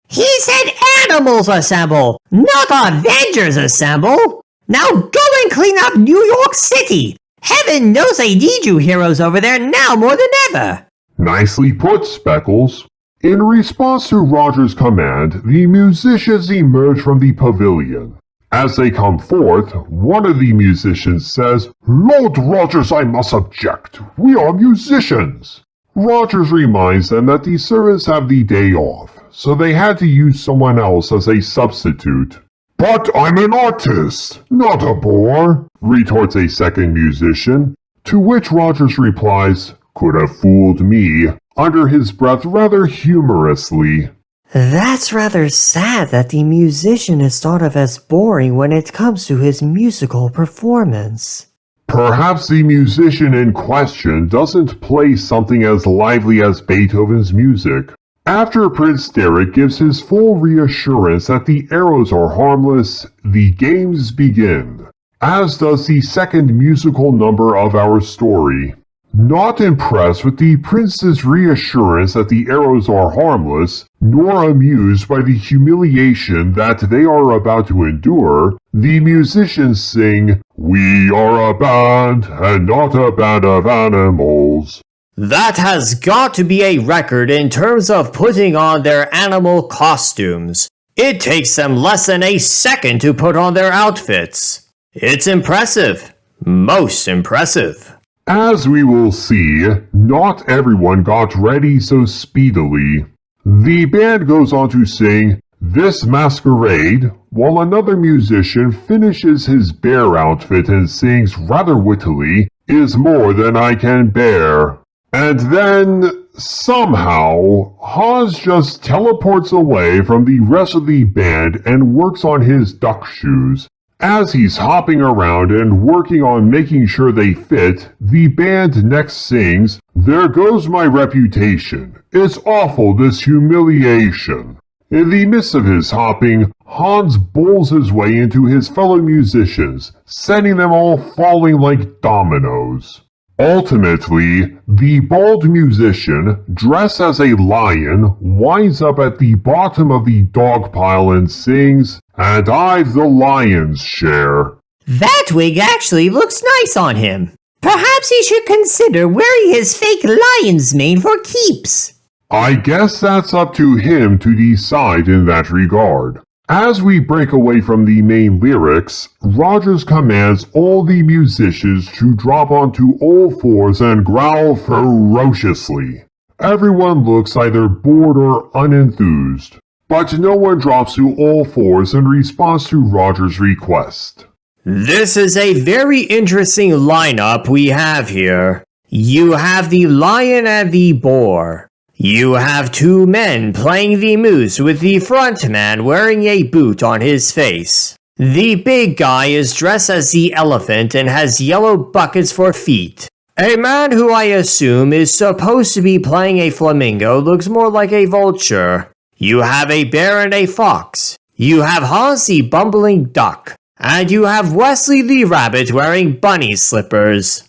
He said animals assemble, not Avengers assemble! Now go and clean up New York City! Heaven knows they need you heroes over there now more than ever! Nicely put, Speckles. In response to Roger's command, the musicians emerge from the pavilion. As they come forth, one of the musicians says, "Lord Rogers, I must object. We are musicians." Rogers reminds them that the servants have the day off, so they had to use someone else as a substitute. "But I'm an artist, not a bore," retorts a second musician, to which Rogers replies, "Could have fooled me," under his breath rather humorously. That's rather sad that the musician is thought of as boring when it comes to his musical performance. Perhaps the musician in question doesn't play something as lively as Beethoven's music. After Prince Derek gives his full reassurance that the arrows are harmless, the games begin, as does the second musical number of our story. Not impressed with the prince's reassurance that the arrows are harmless, nor amused by the humiliation that they are about to endure, the musicians sing, "We are a band, and not a band of animals." That has got to be a record in terms of putting on their animal costumes. It takes them less than a second to put on their outfits. It's impressive. Most impressive. As we will see, not everyone got ready so speedily. The band goes on to sing "This Masquerade," while another musician finishes his bear outfit and sings rather wittily, "Is more than I can bear." And then, somehow, Hans just teleports away from the rest of the band and works on his duck shoes. As he's hopping around and working on making sure they fit, the band next sings, "There goes my reputation. It's awful, this humiliation." In the midst of his hopping, Hans bowls his way into his fellow musicians, sending them all falling like dominoes. Ultimately, the bald musician, dressed as a lion, winds up at the bottom of the dog pile and sings, "And I've the lion's share." That wig actually looks nice on him. Perhaps he should consider wearing his fake lion's mane for keeps. I guess that's up to him to decide in that regard. As we break away from the main lyrics, Rogers commands all the musicians to drop onto all fours and growl ferociously. Everyone looks either bored or unenthused, but no one drops to all fours in response to Rogers' request. This is a very interesting lineup we have here. You have the lion and the boar. You have two men playing the moose with the front man wearing a boot on his face. The big guy is dressed as the elephant and has yellow buckets for feet. A man who I assume is supposed to be playing a flamingo looks more like a vulture. You have a bear and a fox. You have Hans the bumbling duck. And you have Wesley the rabbit wearing bunny slippers.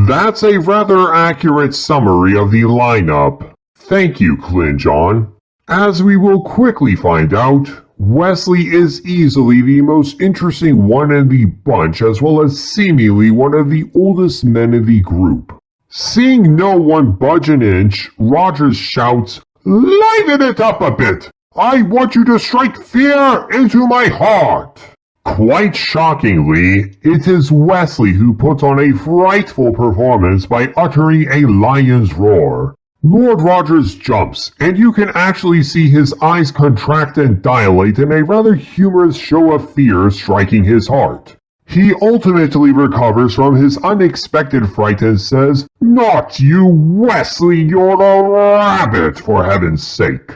That's a rather accurate summary of the lineup. Thank you, Klingon. As we will quickly find out, Wesley is easily the most interesting one in the bunch as well as seemingly one of the oldest men in the group. Seeing no one budge an inch, Rogers shouts, "Liven it up a bit! I want you to strike fear into my heart!" Quite shockingly, it is Wesley who puts on a frightful performance by uttering a lion's roar. Lord Rogers jumps, and you can actually see his eyes contract and dilate in a rather humorous show of fear striking his heart. He ultimately recovers from his unexpected fright and says, "Not you, Wesley, you're a rabbit, for heaven's sake."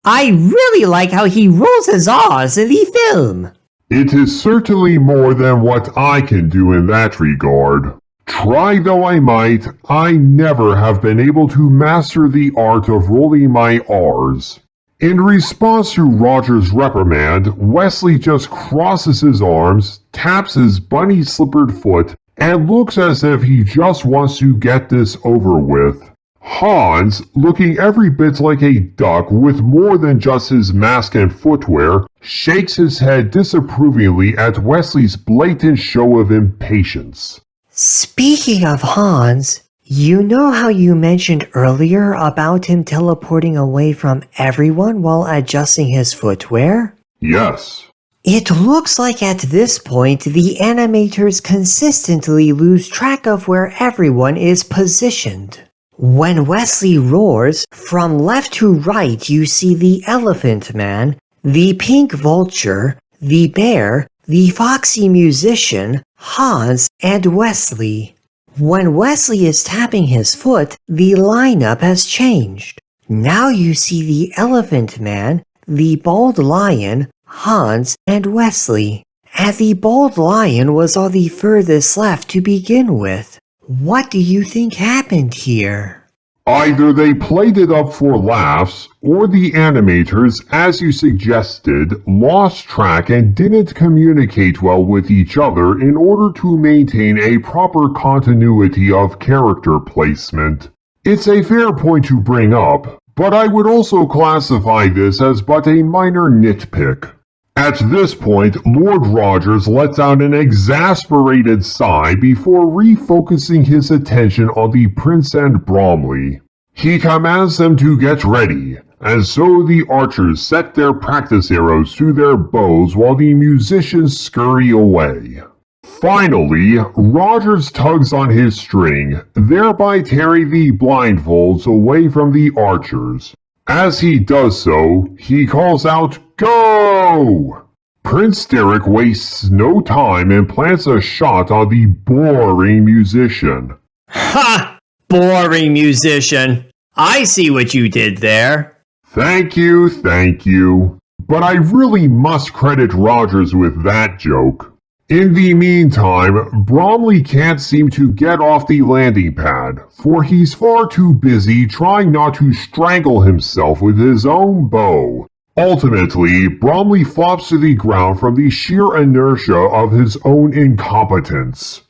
I really like how he rolls his R's in the film. It is certainly more than what I can do in that regard. Try though I might, I never have been able to master the art of rolling my R's. In response to Roger's reprimand, Wesley just crosses his arms, taps his bunny-slippered foot, and looks as if he just wants to get this over with. Hans, looking every bit like a duck with more than just his mask and footwear, shakes his head disapprovingly at Wesley's blatant show of impatience. Speaking of Hans, you know how you mentioned earlier about him teleporting away from everyone while adjusting his footwear? Yes. It looks like at this point the animators consistently lose track of where everyone is positioned. When Wesley roars, from left to right you see the elephant man, the pink vulture, the bear, the foxy musician, Hans, and Wesley. When Wesley is tapping his foot, the lineup has changed. Now you see the elephant man, the bald lion, Hans, and Wesley. And the bald lion was on the furthest left to begin with. What do you think happened here? Either they played it up for laughs, or the animators, as you suggested, lost track and didn't communicate well with each other in order to maintain a proper continuity of character placement. It's a fair point to bring up, but I would also classify this as but a minor nitpick. At this point, Lord Rogers lets out an exasperated sigh before refocusing his attention on the Prince and Bromley. He commands them to get ready, and so the archers set their practice arrows to their bows while the musicians scurry away. Finally, Rogers tugs on his string, thereby tearing the blindfolds away from the archers. As he does so, he calls out, "Go!" Prince Derek wastes no time and plants a shot on the boring musician. Ha! Boring musician. I see what you did there. Thank you. But I really must credit Rogers with that joke. In the meantime, Bromley can't seem to get off the landing pad, for he's far too busy trying not to strangle himself with his own bow. Ultimately, Bromley flops to the ground from the sheer inertia of his own incompetence.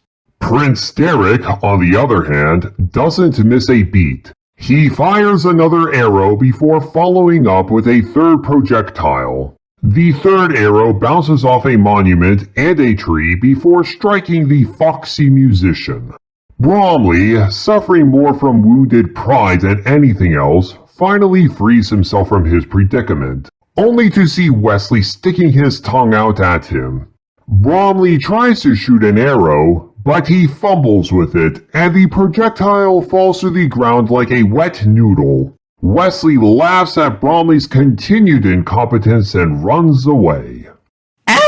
Prince Derek, on the other hand, doesn't miss a beat. He fires another arrow before following up with a third projectile. The third arrow bounces off a monument and a tree before striking the foxy musician. Bromley, suffering more from wounded pride than anything else, finally frees himself from his predicament, only to see Wesley sticking his tongue out at him. Bromley tries to shoot an arrow, but he fumbles with it, and the projectile falls to the ground like a wet noodle. Wesley laughs at Bromley's continued incompetence and runs away.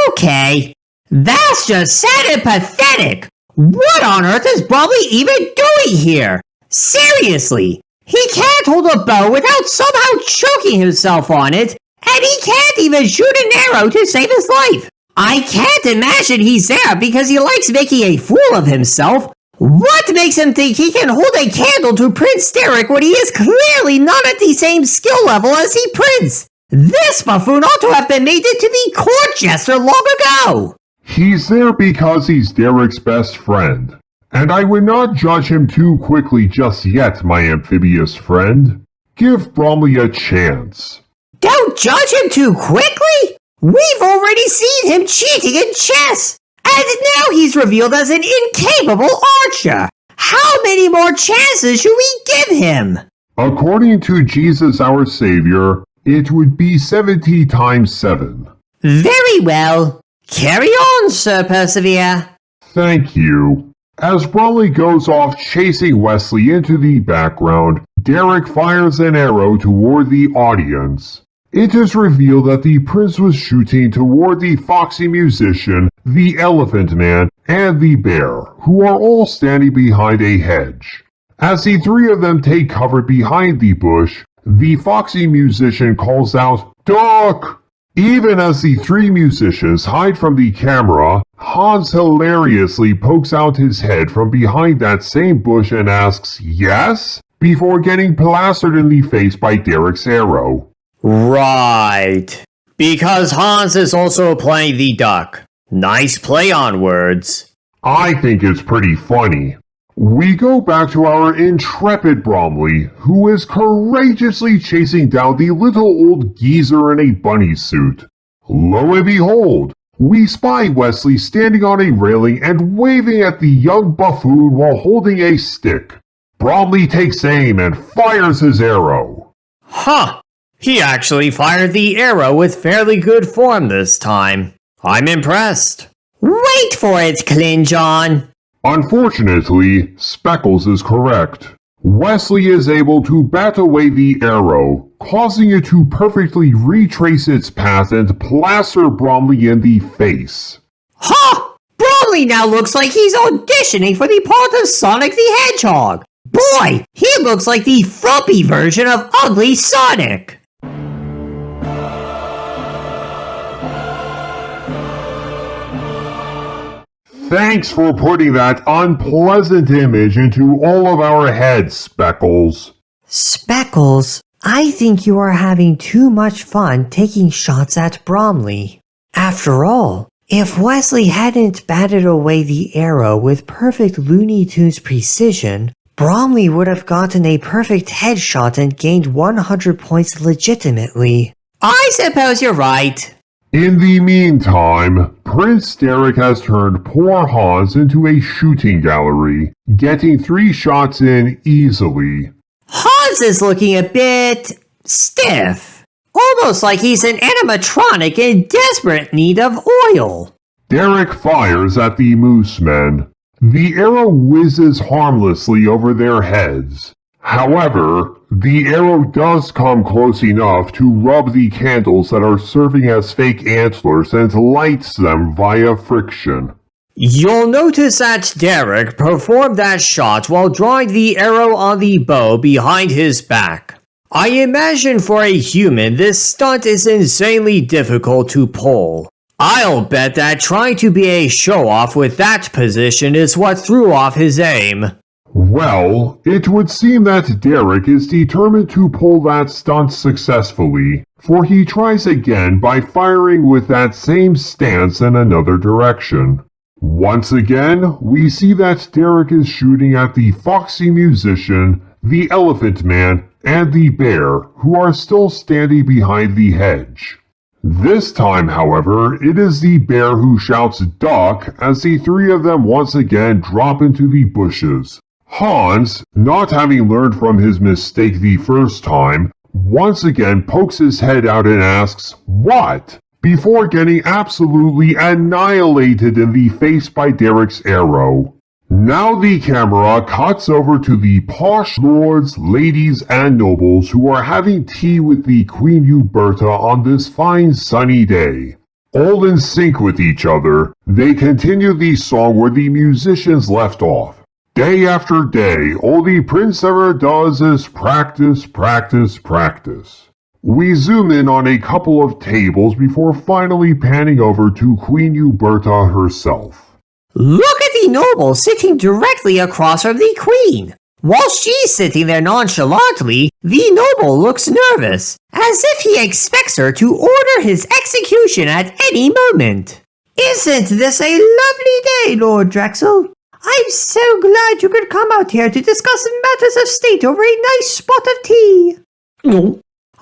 Okay, that's just sad and pathetic. What on earth is Bromley even doing here? Seriously, he can't hold a bow without somehow choking himself on it, and he can't even shoot an arrow to save his life. I can't imagine he's there because he likes making a fool of himself. What makes him think he can hold a candle to Prince Derek when he is clearly not at the same skill level as the prince? This buffoon ought to have been made into the court jester long ago. He's there because he's Derek's best friend. And I would not judge him too quickly just yet, my amphibious friend. Give Bromley a chance. Don't judge him too quickly? We've already seen him cheating in chess. And now he's revealed as an incapable archer. How many more chances should we give him? According to Jesus our Savior, it would be 70 times 7. Very well. Carry on, Sir Persevere. Thank you. As Bromley goes off chasing Wesley into the background, Derek fires an arrow toward the audience. It is revealed that the prince was shooting toward the foxy musician, the elephant man, and the bear, who are all standing behind a hedge. As the three of them take cover behind the bush, the foxy musician calls out, "Duck!" Even as the three musicians hide from the camera, Hans hilariously pokes out his head from behind that same bush and asks, "Yes?" before getting plastered in the face by Derek's arrow. Right. Because Hans is also playing the duck. Nice play on words. I think it's pretty funny. We go back to our intrepid Bromley, who is courageously chasing down the little old geezer in a bunny suit. Lo and behold, we spy Wesley standing on a railing and waving at the young buffoon while holding a stick. Bromley takes aim and fires his arrow. Huh. He actually fired the arrow with fairly good form this time. I'm impressed. Wait for it, Klingon. Unfortunately, Speckles is correct. Wesley is able to bat away the arrow, causing it to perfectly retrace its path and plaster Bromley in the face. Ha! Bromley now looks like he's auditioning for the part of Sonic the Hedgehog. Boy, he looks like the frumpy version of Ugly Sonic. Thanks for putting that unpleasant image into all of our heads, Speckles. Speckles, I think you are having too much fun taking shots at Bromley. After all, if Wesley hadn't batted away the arrow with perfect Looney Tunes precision, Bromley would have gotten a perfect headshot and gained 100 points legitimately. I suppose you're right. In the meantime, Prince Derek has turned poor Hans into a shooting gallery, getting 3 shots in easily. Hans is looking a bit stiff. Almost like he's an animatronic in desperate need of oil. Derek fires at the moose men. The arrow whizzes harmlessly over their heads. However, the arrow does come close enough to rub the candles that are serving as fake antlers and lights them via friction. You'll notice that Derek performed that shot while drawing the arrow on the bow behind his back. I imagine for a human this stunt is insanely difficult to pull. I'll bet that trying to be a show-off with that position is what threw off his aim. Well, it would seem that Derek is determined to pull that stunt successfully, for he tries again by firing with that same stance in another direction. Once again, we see that Derek is shooting at the foxy musician, the elephant man, and the bear, who are still standing behind the hedge. This time, however, it is the bear who shouts "duck" as the three of them once again drop into the bushes. Hans, not having learned from his mistake the first time, once again pokes his head out and asks, "What?" before getting absolutely annihilated in the face by Derek's arrow. Now the camera cuts over to the posh lords, ladies, and nobles who are having tea with the Queen Uberta on this fine sunny day. All in sync with each other, they continue the song where the musicians left off. Day after day, all the prince ever does is practice, practice, practice. We zoom in on a couple of tables before finally panning over to Queen Uberta herself. Look at the noble sitting directly across from the queen. While she's sitting there nonchalantly, the noble looks nervous, as if he expects her to order his execution at any moment. Isn't this a lovely day, Lord Drexel? I'm so glad you could come out here to discuss matters of state over a nice spot of tea.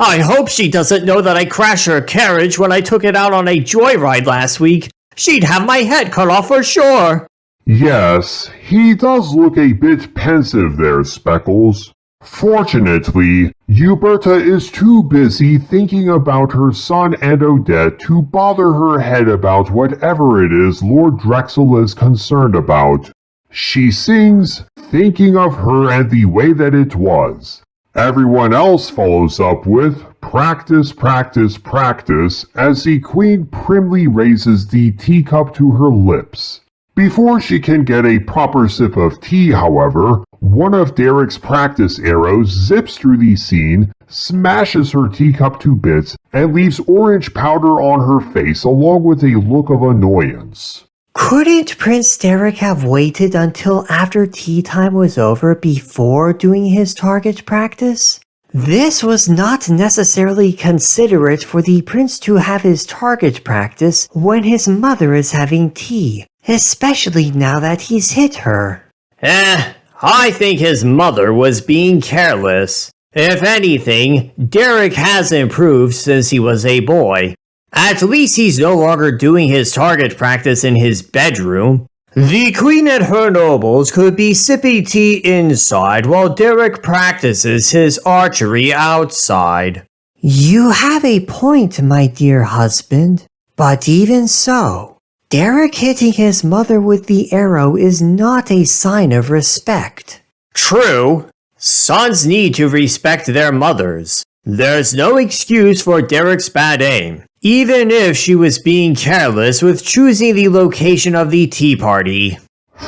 I hope she doesn't know that I crashed her carriage when I took it out on a joyride last week. She'd have my head cut off for sure. Yes, he does look a bit pensive there, Speckles. Fortunately, Uberta is too busy thinking about her son and Odette to bother her head about whatever it is Lord Drexel is concerned about. She sings, thinking of her and the way that it was. Everyone else follows up with practice, practice, practice as the queen primly raises the teacup to her lips. Before she can get a proper sip of tea, however, one of Derek's practice arrows zips through the scene, smashes her teacup to bits, and leaves orange powder on her face along with a look of annoyance. Couldn't Prince Derek have waited until after tea time was over before doing his target practice? This was not necessarily considerate for the prince to have his target practice when his mother is having tea, especially now that he's hit her. I think his mother was being careless. If anything, Derek has improved since he was a boy. At least he's no longer doing his target practice in his bedroom. The queen and her nobles could be sipping tea inside while Derek practices his archery outside. You have a point, my dear husband. But even so, Derek hitting his mother with the arrow is not a sign of respect. True. Sons need to respect their mothers. There's no excuse for Derek's bad aim, even if she was being careless with choosing the location of the tea party.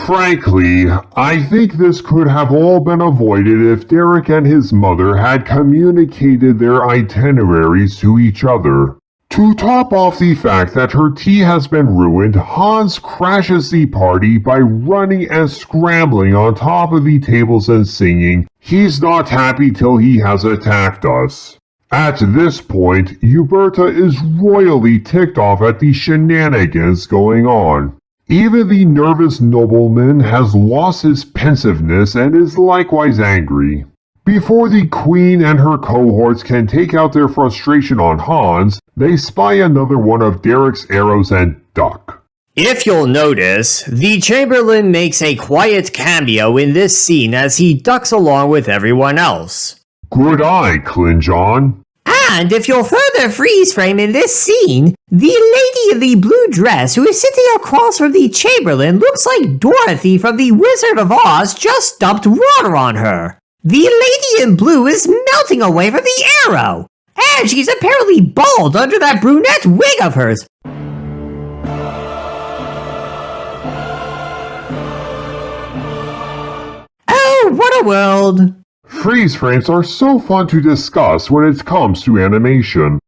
Frankly, I think this could have all been avoided if Derek and his mother had communicated their itineraries to each other. To top off the fact that her tea has been ruined, Hans crashes the party by running and scrambling on top of the tables and singing, "He's not happy till he has attacked us." At this point, Uberta is royally ticked off at the shenanigans going on. Even the nervous nobleman has lost his pensiveness and is likewise angry. Before the queen and her cohorts can take out their frustration on Hans, they spy another one of Derek's arrows and duck. If you'll notice, the Chamberlain makes a quiet cameo in this scene as he ducks along with everyone else. Good eye, Klingon. And if you'll further freeze frame in this scene, the lady in the blue dress who is sitting across from the Chamberlain looks like Dorothy from The Wizard of Oz just dumped water on her. The lady in blue is melting away from the arrow, and she's apparently bald under that brunette wig of hers. Oh, what a world! Freeze frames are so fun to discuss when it comes to animation.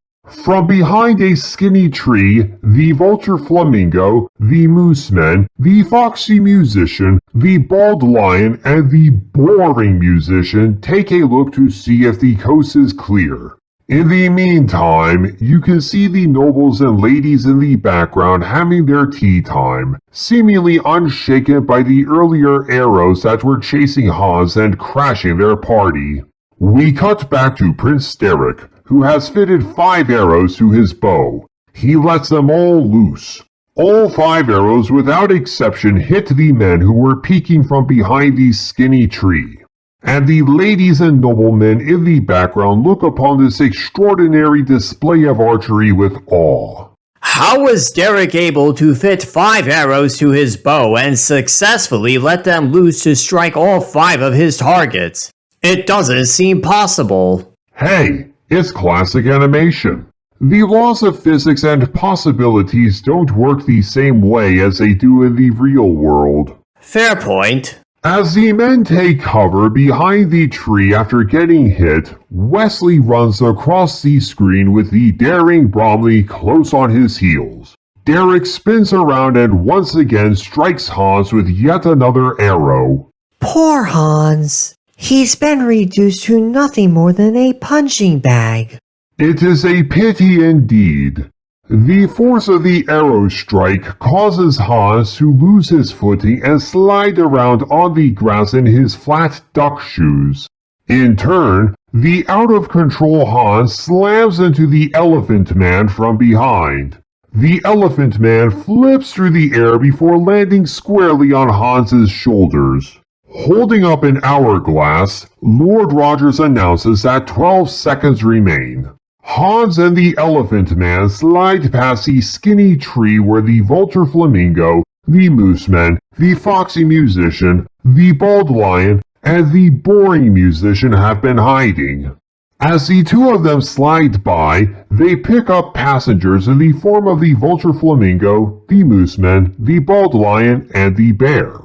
From behind a skinny tree, the vulture flamingo, the mooseman, the foxy musician, the bald lion, and the boring musician take a look to see if the coast is clear. In the meantime, you can see the nobles and ladies in the background having their tea time, seemingly unshaken by the earlier arrows that were chasing Hans and crashing their party. We cut back to Prince Derek, who has fitted 5 arrows to his bow. He lets them all loose. All 5 arrows without exception hit the men who were peeking from behind the skinny tree. And the ladies and noblemen in the background look upon this extraordinary display of archery with awe. How was Derek able to fit 5 arrows to his bow and successfully let them loose to strike all 5 of his targets? It doesn't seem possible. Hey, it's classic animation. The laws of physics and possibilities don't work the same way as they do in the real world. Fair point. As the men take cover behind the tree after getting hit, Wesley runs across the screen with the daring Bromley close on his heels. Derek spins around and once again strikes Hans with yet another arrow. Poor Hans. He's been reduced to nothing more than a punching bag. It is a pity indeed. The force of the arrow strike causes Hans to lose his footing and slide around on the grass in his flat duck shoes. In turn, the out-of-control Hans slams into the Elephant Man from behind. The Elephant Man flips through the air before landing squarely on Hans's shoulders. Holding up an hourglass, Lord Rogers announces that 12 seconds remain. Hans and the Elephant Man slide past the skinny tree where the Vulture Flamingo, the Mooseman, the Foxy Musician, the Bald Lion, and the Boring Musician have been hiding. As the 2 of them slide by, they pick up passengers in the form of the Vulture Flamingo, the Mooseman, the Bald Lion, and the Bear.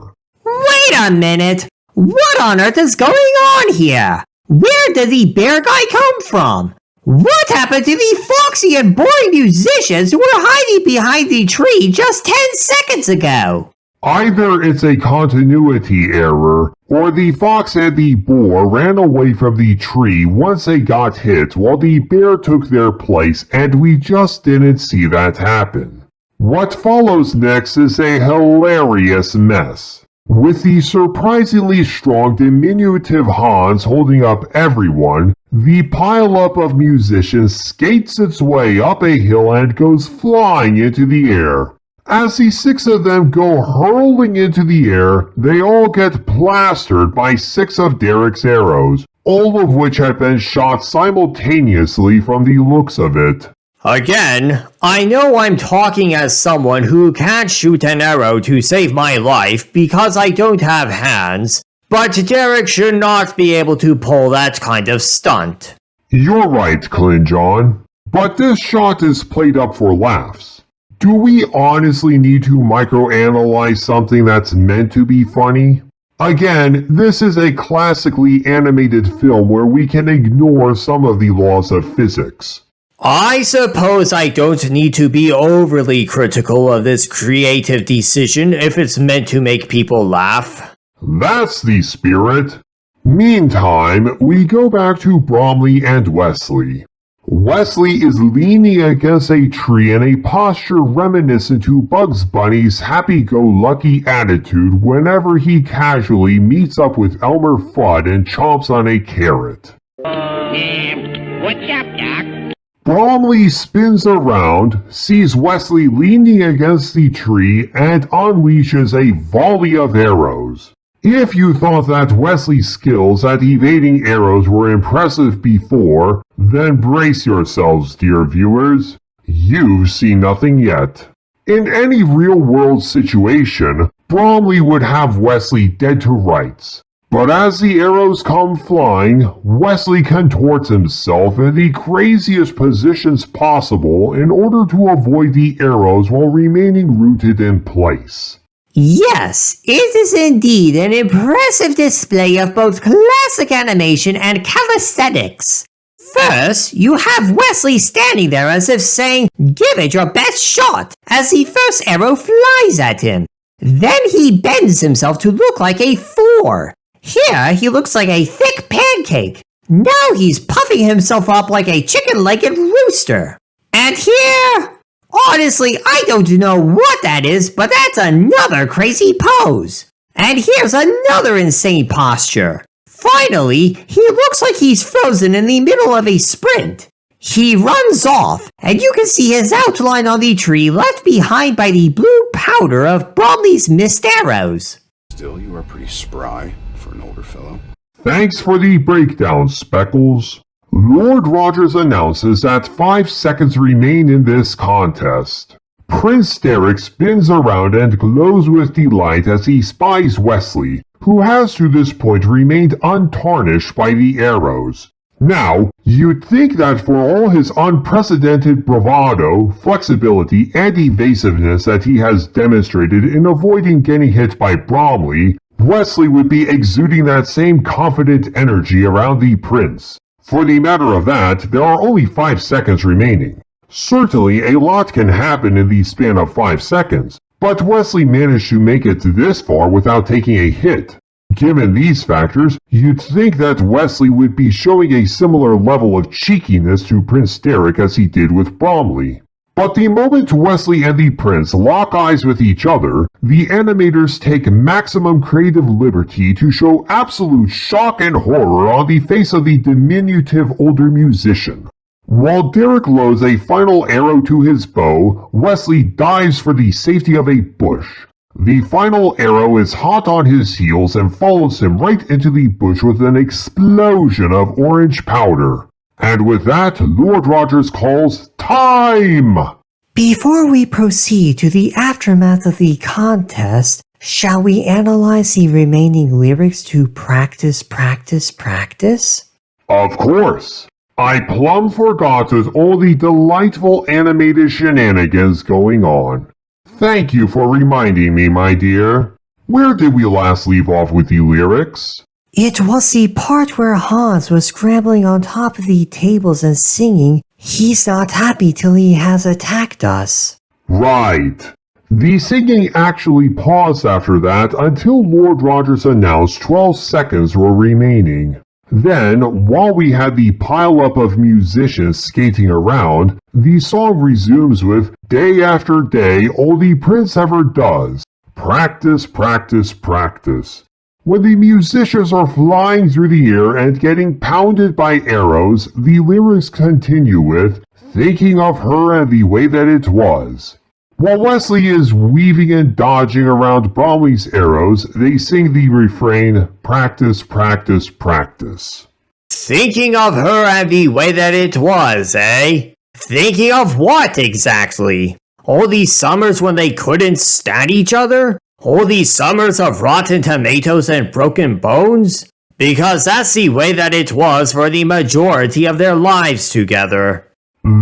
Wait a minute! What on earth is going on here? Where did the bear guy come from? What happened to the foxy and boring musicians who were hiding behind the tree just 10 seconds ago? Either it's a continuity error, or the fox and the boar ran away from the tree once they got hit while the bear took their place and we just didn't see that happen. What follows next is a hilarious mess. With the surprisingly strong diminutive Hans holding up everyone, the pileup of musicians skates its way up a hill and goes flying into the air. As the 6 of them go hurling into the air, they all get plastered by 6 of Derek's arrows, all of which had been shot simultaneously from the looks of it. Again, I know I'm talking as someone who can't shoot an arrow to save my life because I don't have hands, but Derek should not be able to pull that kind of stunt. You're right, Klingon, but this shot is played up for laughs. Do we honestly need to microanalyze something that's meant to be funny? Again, this is a classically animated film where we can ignore some of the laws of physics. I suppose I don't need to be overly critical of this creative decision if it's meant to make people laugh. That's the spirit. Meantime, we go back to Bromley and Wesley. Wesley is leaning against a tree in a posture reminiscent to Bugs Bunny's happy-go-lucky attitude whenever he casually meets up with Elmer Fudd and chomps on a carrot. What's up, Doc? Bromley spins around, sees Wesley leaning against the tree, and unleashes a volley of arrows. If you thought that Wesley's skills at evading arrows were impressive before, then brace yourselves, dear viewers. You've seen nothing yet. In any real-world situation, Bromley would have Wesley dead to rights. But as the arrows come flying, Wesley contorts himself in the craziest positions possible in order to avoid the arrows while remaining rooted in place. Yes, it is indeed an impressive display of both classic animation and calisthenics. First, you have Wesley standing there as if saying, "Give it your best shot," as the first arrow flies at him. Then he bends himself to look like a 4. Here, he looks like a thick pancake. Now he's puffing himself up like a chicken-legged rooster. And here, honestly, I don't know what that is, but that's another crazy pose. And here's another insane posture. Finally, he looks like he's frozen in the middle of a sprint. He runs off, and you can see his outline on the tree left behind by the blue powder of Bromley's missed arrows. Still, you are pretty spry for an older fellow. Thanks for the breakdown, Speckles. Lord Rogers announces that 5 seconds remain in this contest. Prince Derek spins around and glows with delight as he spies Wesley, who has to this point remained untarnished by the arrows. Now, you'd think that for all his unprecedented bravado, flexibility, and evasiveness that he has demonstrated in avoiding getting hit by Bromley, Wesley would be exuding that same confident energy around the prince. For the matter of that, there are only 5 seconds remaining. Certainly, a lot can happen in the span of 5 seconds, but Wesley managed to make it this far without taking a hit. Given these factors, you'd think that Wesley would be showing a similar level of cheekiness to Prince Derek as he did with Bromley. But the moment Wesley and the prince lock eyes with each other, the animators take maximum creative liberty to show absolute shock and horror on the face of the diminutive older musician. While Derek loads a final arrow to his bow, Wesley dives for the safety of a bush. The final arrow is hot on his heels and follows him right into the bush with an explosion of orange powder. And with that, Lord Rogers calls time! Before we proceed to the aftermath of the contest, shall we analyze the remaining lyrics to Practice, Practice, Practice? Of course! I plumb forgot with all the delightful animated shenanigans going on. Thank you for reminding me, my dear. Where did we last leave off with the lyrics? It was the part where Hans was scrambling on top of the tables and singing, "He's not happy till he has attacked us." Right. The singing actually paused after that until Lord Rogers announced 12 seconds were remaining. Then, while we had the pileup of musicians skating around, the song resumes with, "Day after day, all the prince ever does. Practice, practice, practice." When the musicians are flying through the air and getting pounded by arrows, the lyrics continue with, "Thinking of her and the way that it was." While Wesley is weaving and dodging around Bromley's arrows, they sing the refrain, "Practice, practice, practice." Thinking of her and the way that it was, eh? Thinking of what exactly? All these summers when they couldn't stand each other? All these summers of rotten tomatoes and broken bones? Because that's the way that it was for the majority of their lives together.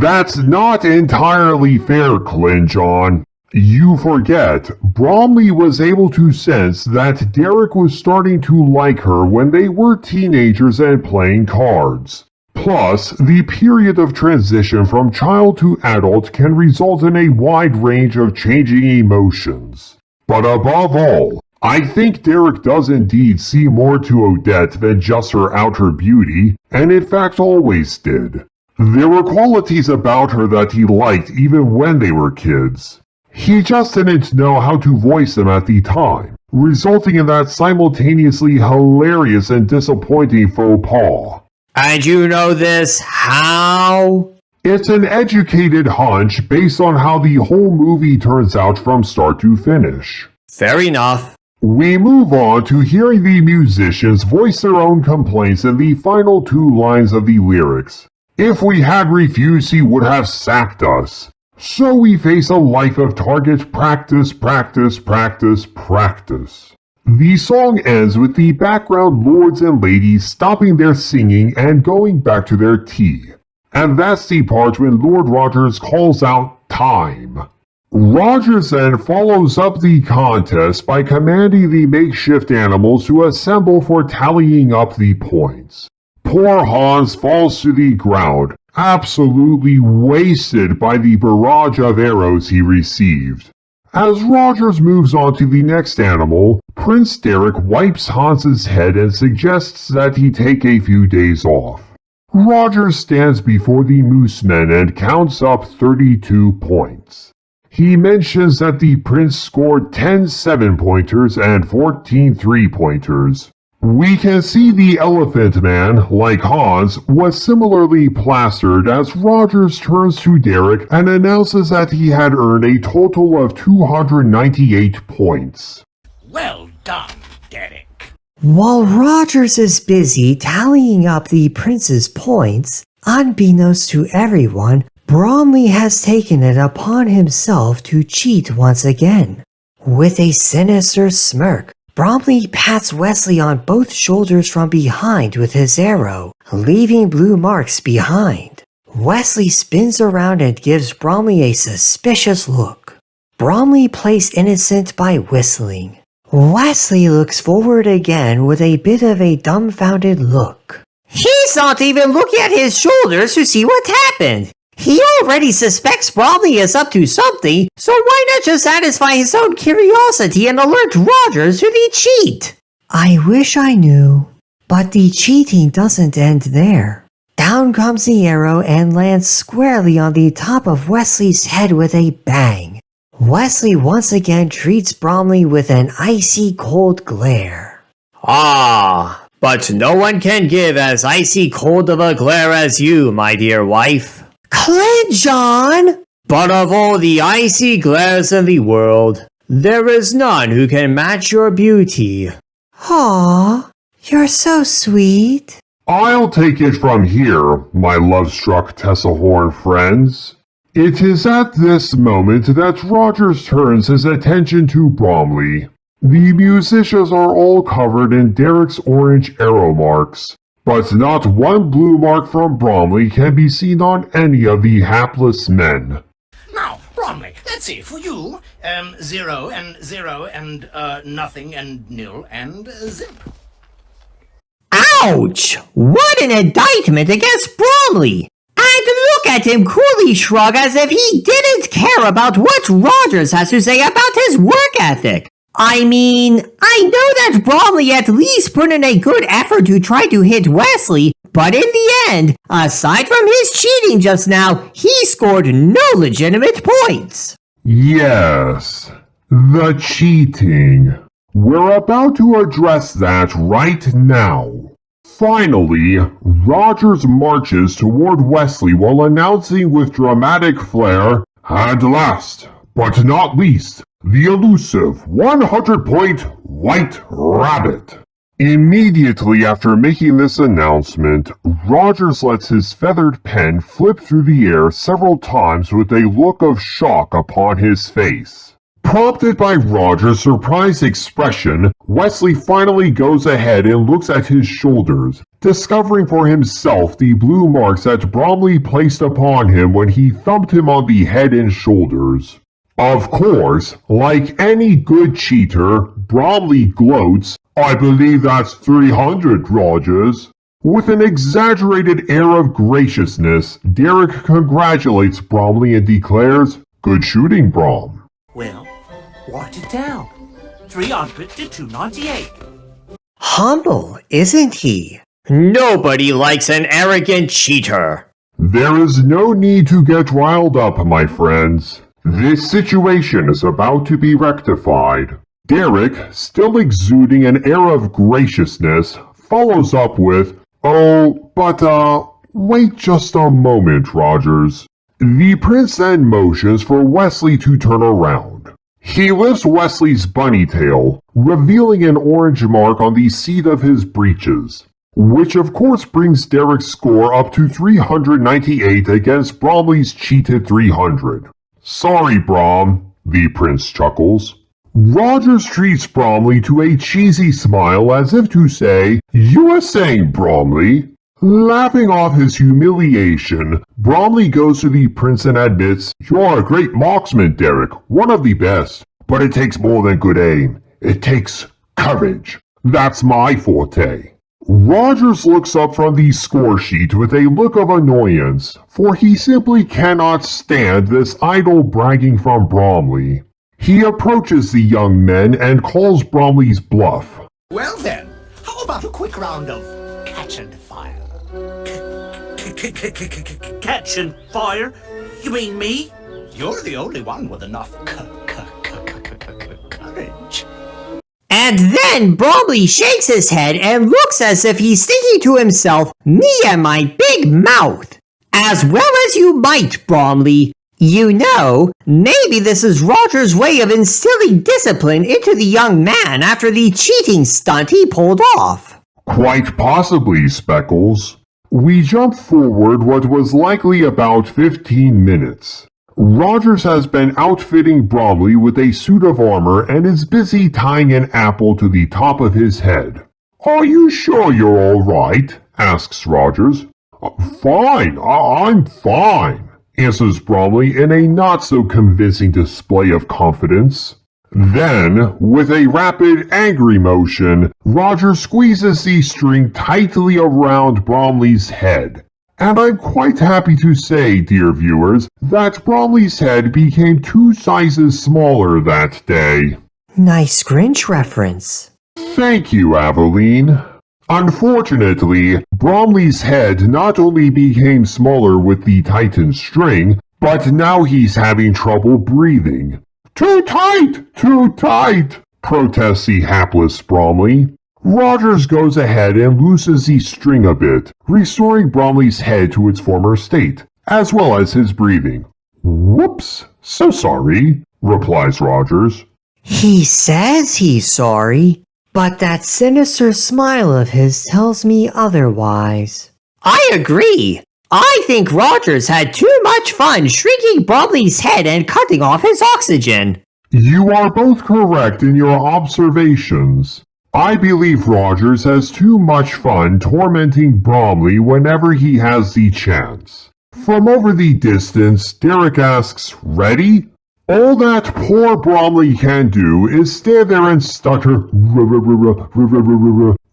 That's not entirely fair, Clint John. You forget, Bromley was able to sense that Derek was starting to like her when they were teenagers and playing cards. Plus, the period of transition from child to adult can result in a wide range of changing emotions. But above all, I think Derek does indeed see more to Odette than just her outer beauty, and in fact always did. There were qualities about her that he liked even when they were kids. He just didn't know how to voice them at the time, resulting in that simultaneously hilarious and disappointing faux pas. And you know this how? It's an educated hunch based on how the whole movie turns out from start to finish. Fair enough. We move on to hearing the musicians voice their own complaints in the final 2 lines of the lyrics. If we had refused, he would have sacked us. So we face a life of target practice, practice, practice, practice. The song ends with the background lords and ladies stopping their singing and going back to their tea. And that's the part when Lord Rogers calls out time. Rogers then follows up the contest by commanding the makeshift animals to assemble for tallying up the points. Poor Hans falls to the ground, absolutely wasted by the barrage of arrows he received. As Rogers moves on to the next animal, Prince Derek wipes Hans's head and suggests that he take a few days off. Rogers stands before the Moose Men and counts up 32 points. He mentions that the prince scored 10 7-pointers and 14 3-pointers. We can see the Elephant Man, like Hans, was similarly plastered as Rogers turns to Derek and announces that he had earned a total of 298 points. Well done, Derek. While Rogers is busy tallying up the prince's points, unbeknownst to everyone, Bromley has taken it upon himself to cheat once again. With a sinister smirk, Bromley pats Wesley on both shoulders from behind with his arrow, leaving blue marks behind. Wesley spins around and gives Bromley a suspicious look. Bromley plays innocent by whistling. Wesley looks forward again with a bit of a dumbfounded look. He's not even looking at his shoulders to see what happened. He already suspects Bromley is up to something, so why not just satisfy his own curiosity and alert Rogers to the cheat? I wish I knew, but the cheating doesn't end there. Down comes the arrow and lands squarely on the top of Wesley's head with a bang. Wesley once again treats Bromley with an icy cold glare. Ah, but no one can give as icy cold of a glare as you, my dear wife. Clint, John! But of all the icy glares in the world, there is none who can match your beauty. Aw, you're so sweet. I'll take it from here, my love-struck Tessahorn friends. It is at this moment that Rogers turns his attention to Bromley. The musicians are all covered in Derek's orange arrow marks, but not one blue mark from Bromley can be seen on any of the hapless men. Now, Bromley, let's see, for you, 0 and 0 and nothing and nil and zip. Ouch! What an indictment against Bromley! And look at him coolly shrug as if he didn't care about what Rogers has to say about his work ethic. I mean, I know that Bromley at least put in a good effort to try to hit Wesley, but in the end, aside from his cheating just now, he scored no legitimate points. Yes, the cheating. We're about to address that right now. Finally, Rogers marches toward Wesley while announcing with dramatic flair, "And last, but not least, the elusive 100-point White Rabbit." Immediately after making this announcement, Rogers lets his feathered pen flip through the air several times with a look of shock upon his face. Prompted by Rogers' surprised expression, Wesley finally goes ahead and looks at his shoulders, discovering for himself the blue marks that Bromley placed upon him when he thumped him on the head and shoulders. Of course, like any good cheater, Bromley gloats, "I believe that's 300, Rogers." With an exaggerated air of graciousness, Derek congratulates Bromley and declares, "Good shooting, Brom." Well, write it down. 300 to 298. Humble, isn't he? Nobody likes an arrogant cheater. There is no need to get riled up, my friends. This situation is about to be rectified. Derek, still exuding an air of graciousness, follows up with, "Oh, but wait just a moment, Rogers." The prince then motions for Wesley to turn around. He lifts Wesley's bunny tail, revealing an orange mark on the seat of his breeches, which of course brings Derek's score up to 398 against Bromley's cheated 300. "Sorry, Brom," the prince chuckles. Rogers treats Bromley to a cheesy smile as if to say, "You were saying, Bromley?" Laughing off his humiliation, Bromley goes to the prince and admits, "You're a great marksman, Derek, one of the best. But it takes more than good aim. It takes courage. That's my forte." Rogers looks up from the score sheet with a look of annoyance, for he simply cannot stand this idle bragging from Bromley. He approaches the young men and calls Bromley's bluff. Well then, how about a quick round of catch and fire? Catch and fire? You mean me? You're the only one with enough courage. And then Bromley shakes his head and looks as if he's thinking to himself, me and my big mouth. As well as you might, Bromley. You know, maybe this is Roger's way of instilling discipline into the young man after the cheating stunt he pulled off. Quite possibly, Speckles. We jump forward what was likely about 15 minutes. Rogers has been outfitting Bromley with a suit of armor and is busy tying an apple to the top of his head. Are you sure you're all right? Asks Rogers. Fine, I'm fine, answers Bromley in a not-so-convincing display of confidence. Then, with a rapid, angry motion, Roger squeezes the string tightly around Bromley's head. And I'm quite happy to say, dear viewers, that Bromley's head became 2 sizes smaller that day. Nice Grinch reference. Thank you, Aveline. Unfortunately, Bromley's head not only became smaller with the tightened string, but now he's having trouble breathing. Too tight, protests the hapless Bromley. Rogers goes ahead and loosens the string a bit, restoring Bromley's head to its former state, as well as his breathing. Whoops, so sorry, replies Rogers. He says he's sorry, but that sinister smile of his tells me otherwise. I agree. I think Rogers had too much fun shrinking Bromley's head and cutting off his oxygen. You are both correct in your observations. I believe Rogers has too much fun tormenting Bromley whenever he has the chance. From over the distance, Derek asks, "Ready?" All that poor Bromley can do is stand there and stutter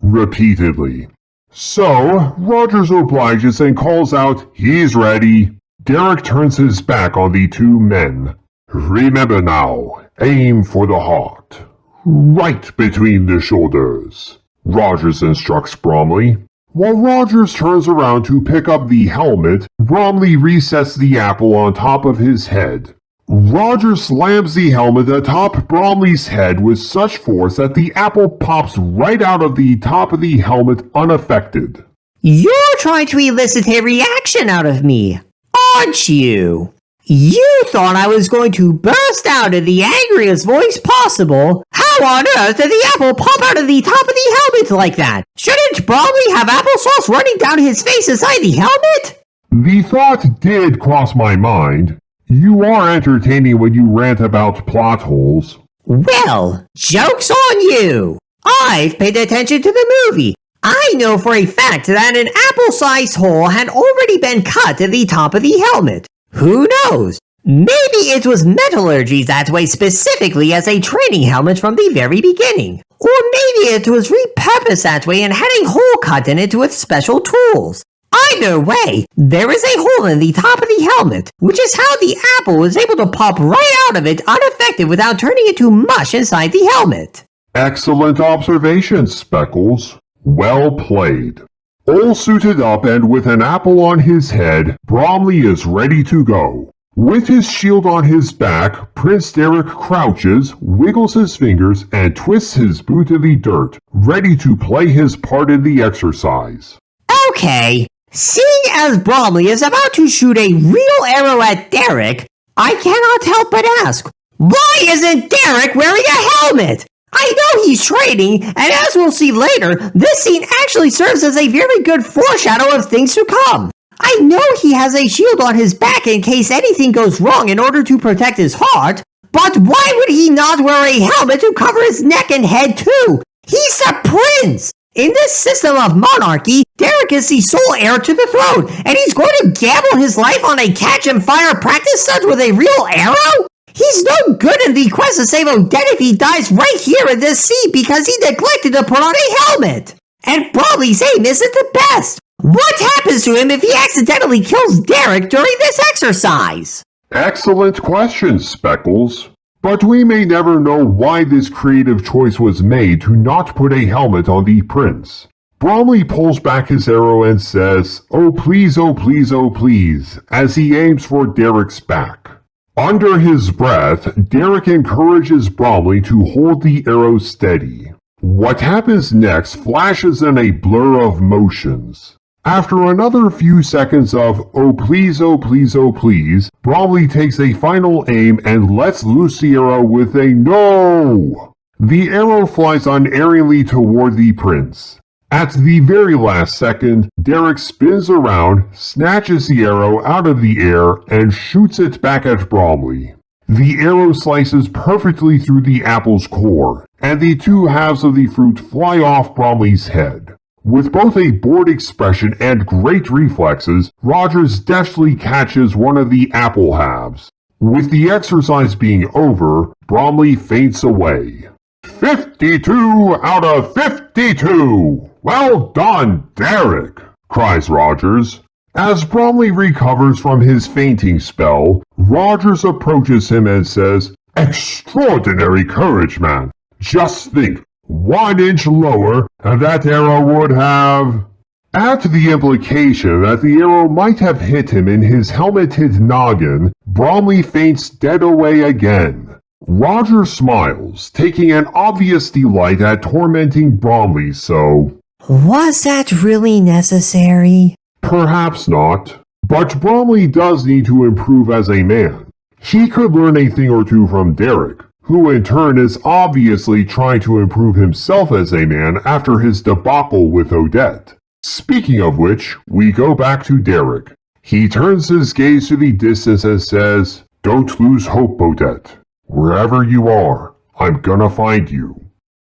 repeatedly. So, Rogers obliges and calls out, "He's ready." Derek turns his back on the 2 men. "Remember now, aim for the heart. Right between the shoulders," Rogers instructs Bromley. While Rogers turns around to pick up the helmet, Bromley resets the apple on top of his head. Rogers slams the helmet atop Bromley's head with such force that the apple pops right out of the top of the helmet unaffected. You're trying to elicit a reaction out of me, aren't you? You thought I was going to burst out in the angriest voice possible. How on earth did the apple pop out of the top of the helmet like that? Shouldn't Bromley have applesauce running down his face inside the helmet? The thought did cross my mind. You are entertaining when you rant about plot holes. Well, joke's on you. I've paid attention to the movie. I know for a fact that an apple-sized hole had already been cut at the top of the helmet. Who knows? Maybe it was metallurgy that way specifically as a training helmet from the very beginning. Or maybe it was repurposed that way and had a hole cut in it with special tools. Either way, there is a hole in the top of the helmet, which is how the apple was able to pop right out of it unaffected without turning into mush inside the helmet. Excellent observation, Speckles. Well played. All suited up and with an apple on his head, Bromley is ready to go. With his shield on his back, Prince Derek crouches, wiggles his fingers, and twists his boot in the dirt, ready to play his part in the exercise. Okay, seeing as Bromley is about to shoot a real arrow at Derek, I cannot help but ask, why isn't Derek wearing a helmet? I know he's training, and as we'll see later, this scene actually serves as a very good foreshadow of things to come. I know he has a shield on his back in case anything goes wrong in order to protect his heart, but why would he not wear a helmet to cover his neck and head too? He's a prince! In this system of monarchy, Derek is the sole heir to the throne, and he's going to gamble his life on a catch and fire practice stunt with a real arrow? He's no good in the quest to save Odette if he dies right here in this scene because he neglected to put on a helmet. And Bromley's aim isn't the best. What happens to him if he accidentally kills Derek during this exercise? Excellent question, Speckles. But we may never know why this creative choice was made to not put a helmet on the prince. Bromley pulls back his arrow and says, "Oh please, oh please, oh please," as he aims for Derek's back. Under his breath, Derek encourages Bromley to hold the arrow steady. What happens next flashes in a blur of motions. After another few seconds of "oh please, oh please, oh please," Bromley takes a final aim and lets loose the arrow with a "no!" The arrow flies unerringly toward the prince. At the very last second, Derek spins around, snatches the arrow out of the air, and shoots it back at Bromley. The arrow slices perfectly through the apple's core, and the two halves of the fruit fly off Bromley's head. With both a bored expression and great reflexes, Rogers deftly catches one of the apple halves. With the exercise being over, Bromley faints away. 52 out of 52! Well done, Derek! Cries Rogers. As Bromley recovers from his fainting spell, Rogers approaches him and says, "Extraordinary courage, man! Just think, 1 inch lower and that arrow would have..." At the implication that the arrow might have hit him in his helmeted noggin, Bromley faints dead away again. Roger smiles, taking an obvious delight at tormenting Bromley, so... Was that really necessary? Perhaps not. But Bromley does need to improve as a man. He could learn a thing or two from Derek, who in turn is obviously trying to improve himself as a man after his debacle with Odette. Speaking of which, we go back to Derek. He turns his gaze to the distance and says, "Don't lose hope, Odette. Wherever you are, I'm gonna find you."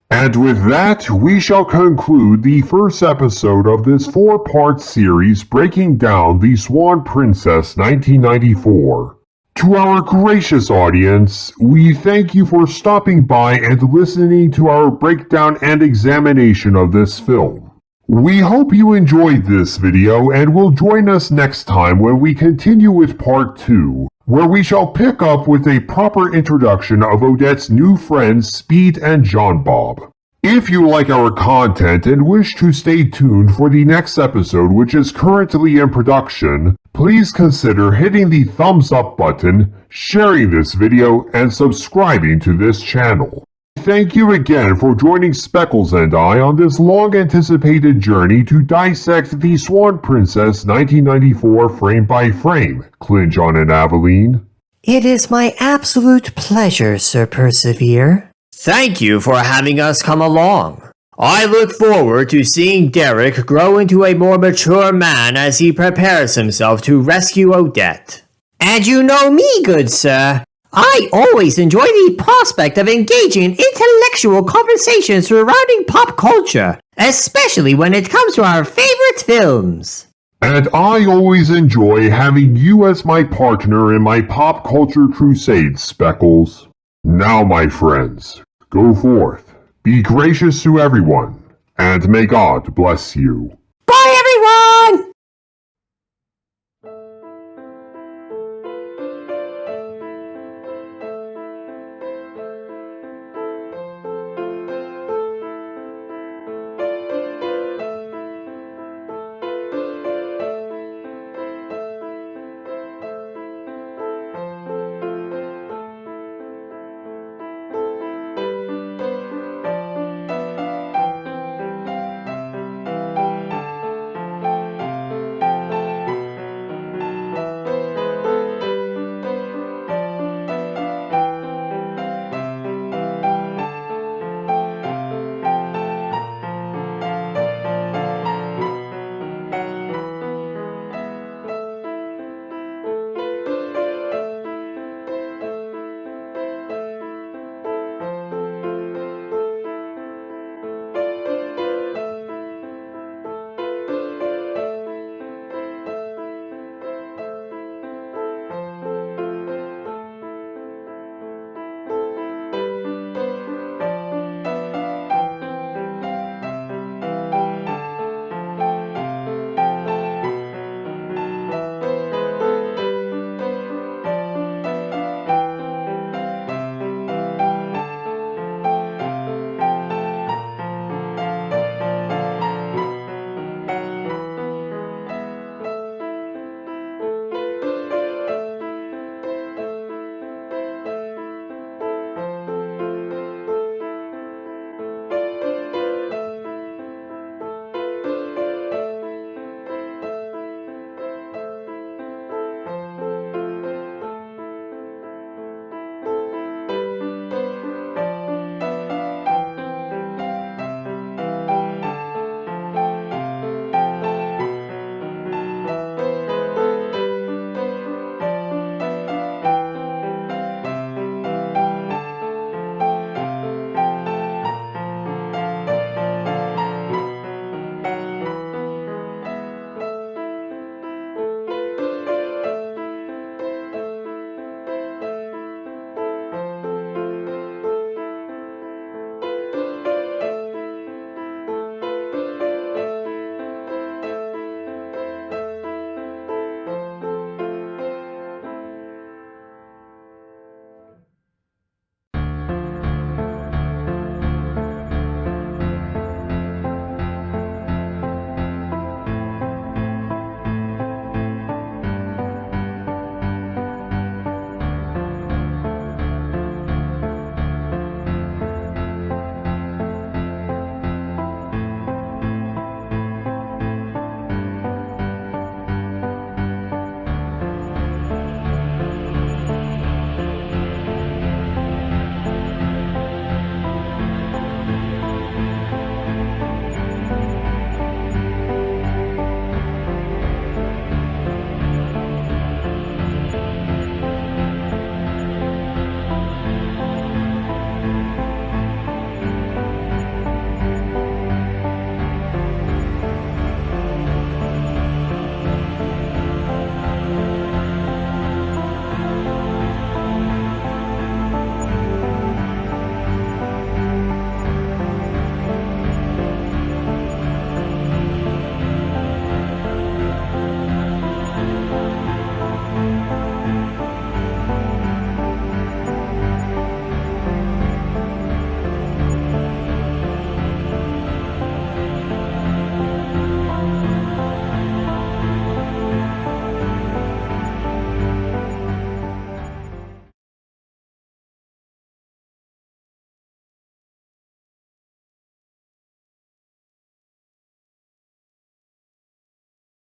And with that, we shall conclude the first episode of this 4-part series breaking down the Swan Princess 1994. To our gracious audience, we thank you for stopping by and listening to our breakdown and examination of this film. We hope you enjoyed this video and will join us next time when we continue with part 2, where we shall pick up with a proper introduction of Odette's new friends Speed and John Bob. If you like our content and wish to stay tuned for the next episode, which is currently in production, please consider hitting the thumbs up button, sharing this video, and subscribing to this channel. Thank you again for joining Speckles and I on this long-anticipated journey to dissect the Swan Princess 1994 frame by frame, Clint, John, and Aveline. It is my absolute pleasure, Sir Persevere. Thank you for having us come along. I look forward to seeing Derek grow into a more mature man as he prepares himself to rescue Odette. And you know me, good sir. I always enjoy the prospect of engaging in intellectual conversations surrounding pop culture, especially when it comes to our favorite films. And I always enjoy having you as my partner in my pop culture crusade, Speckles. Now, my friends, go forth, be gracious to everyone, and may God bless you.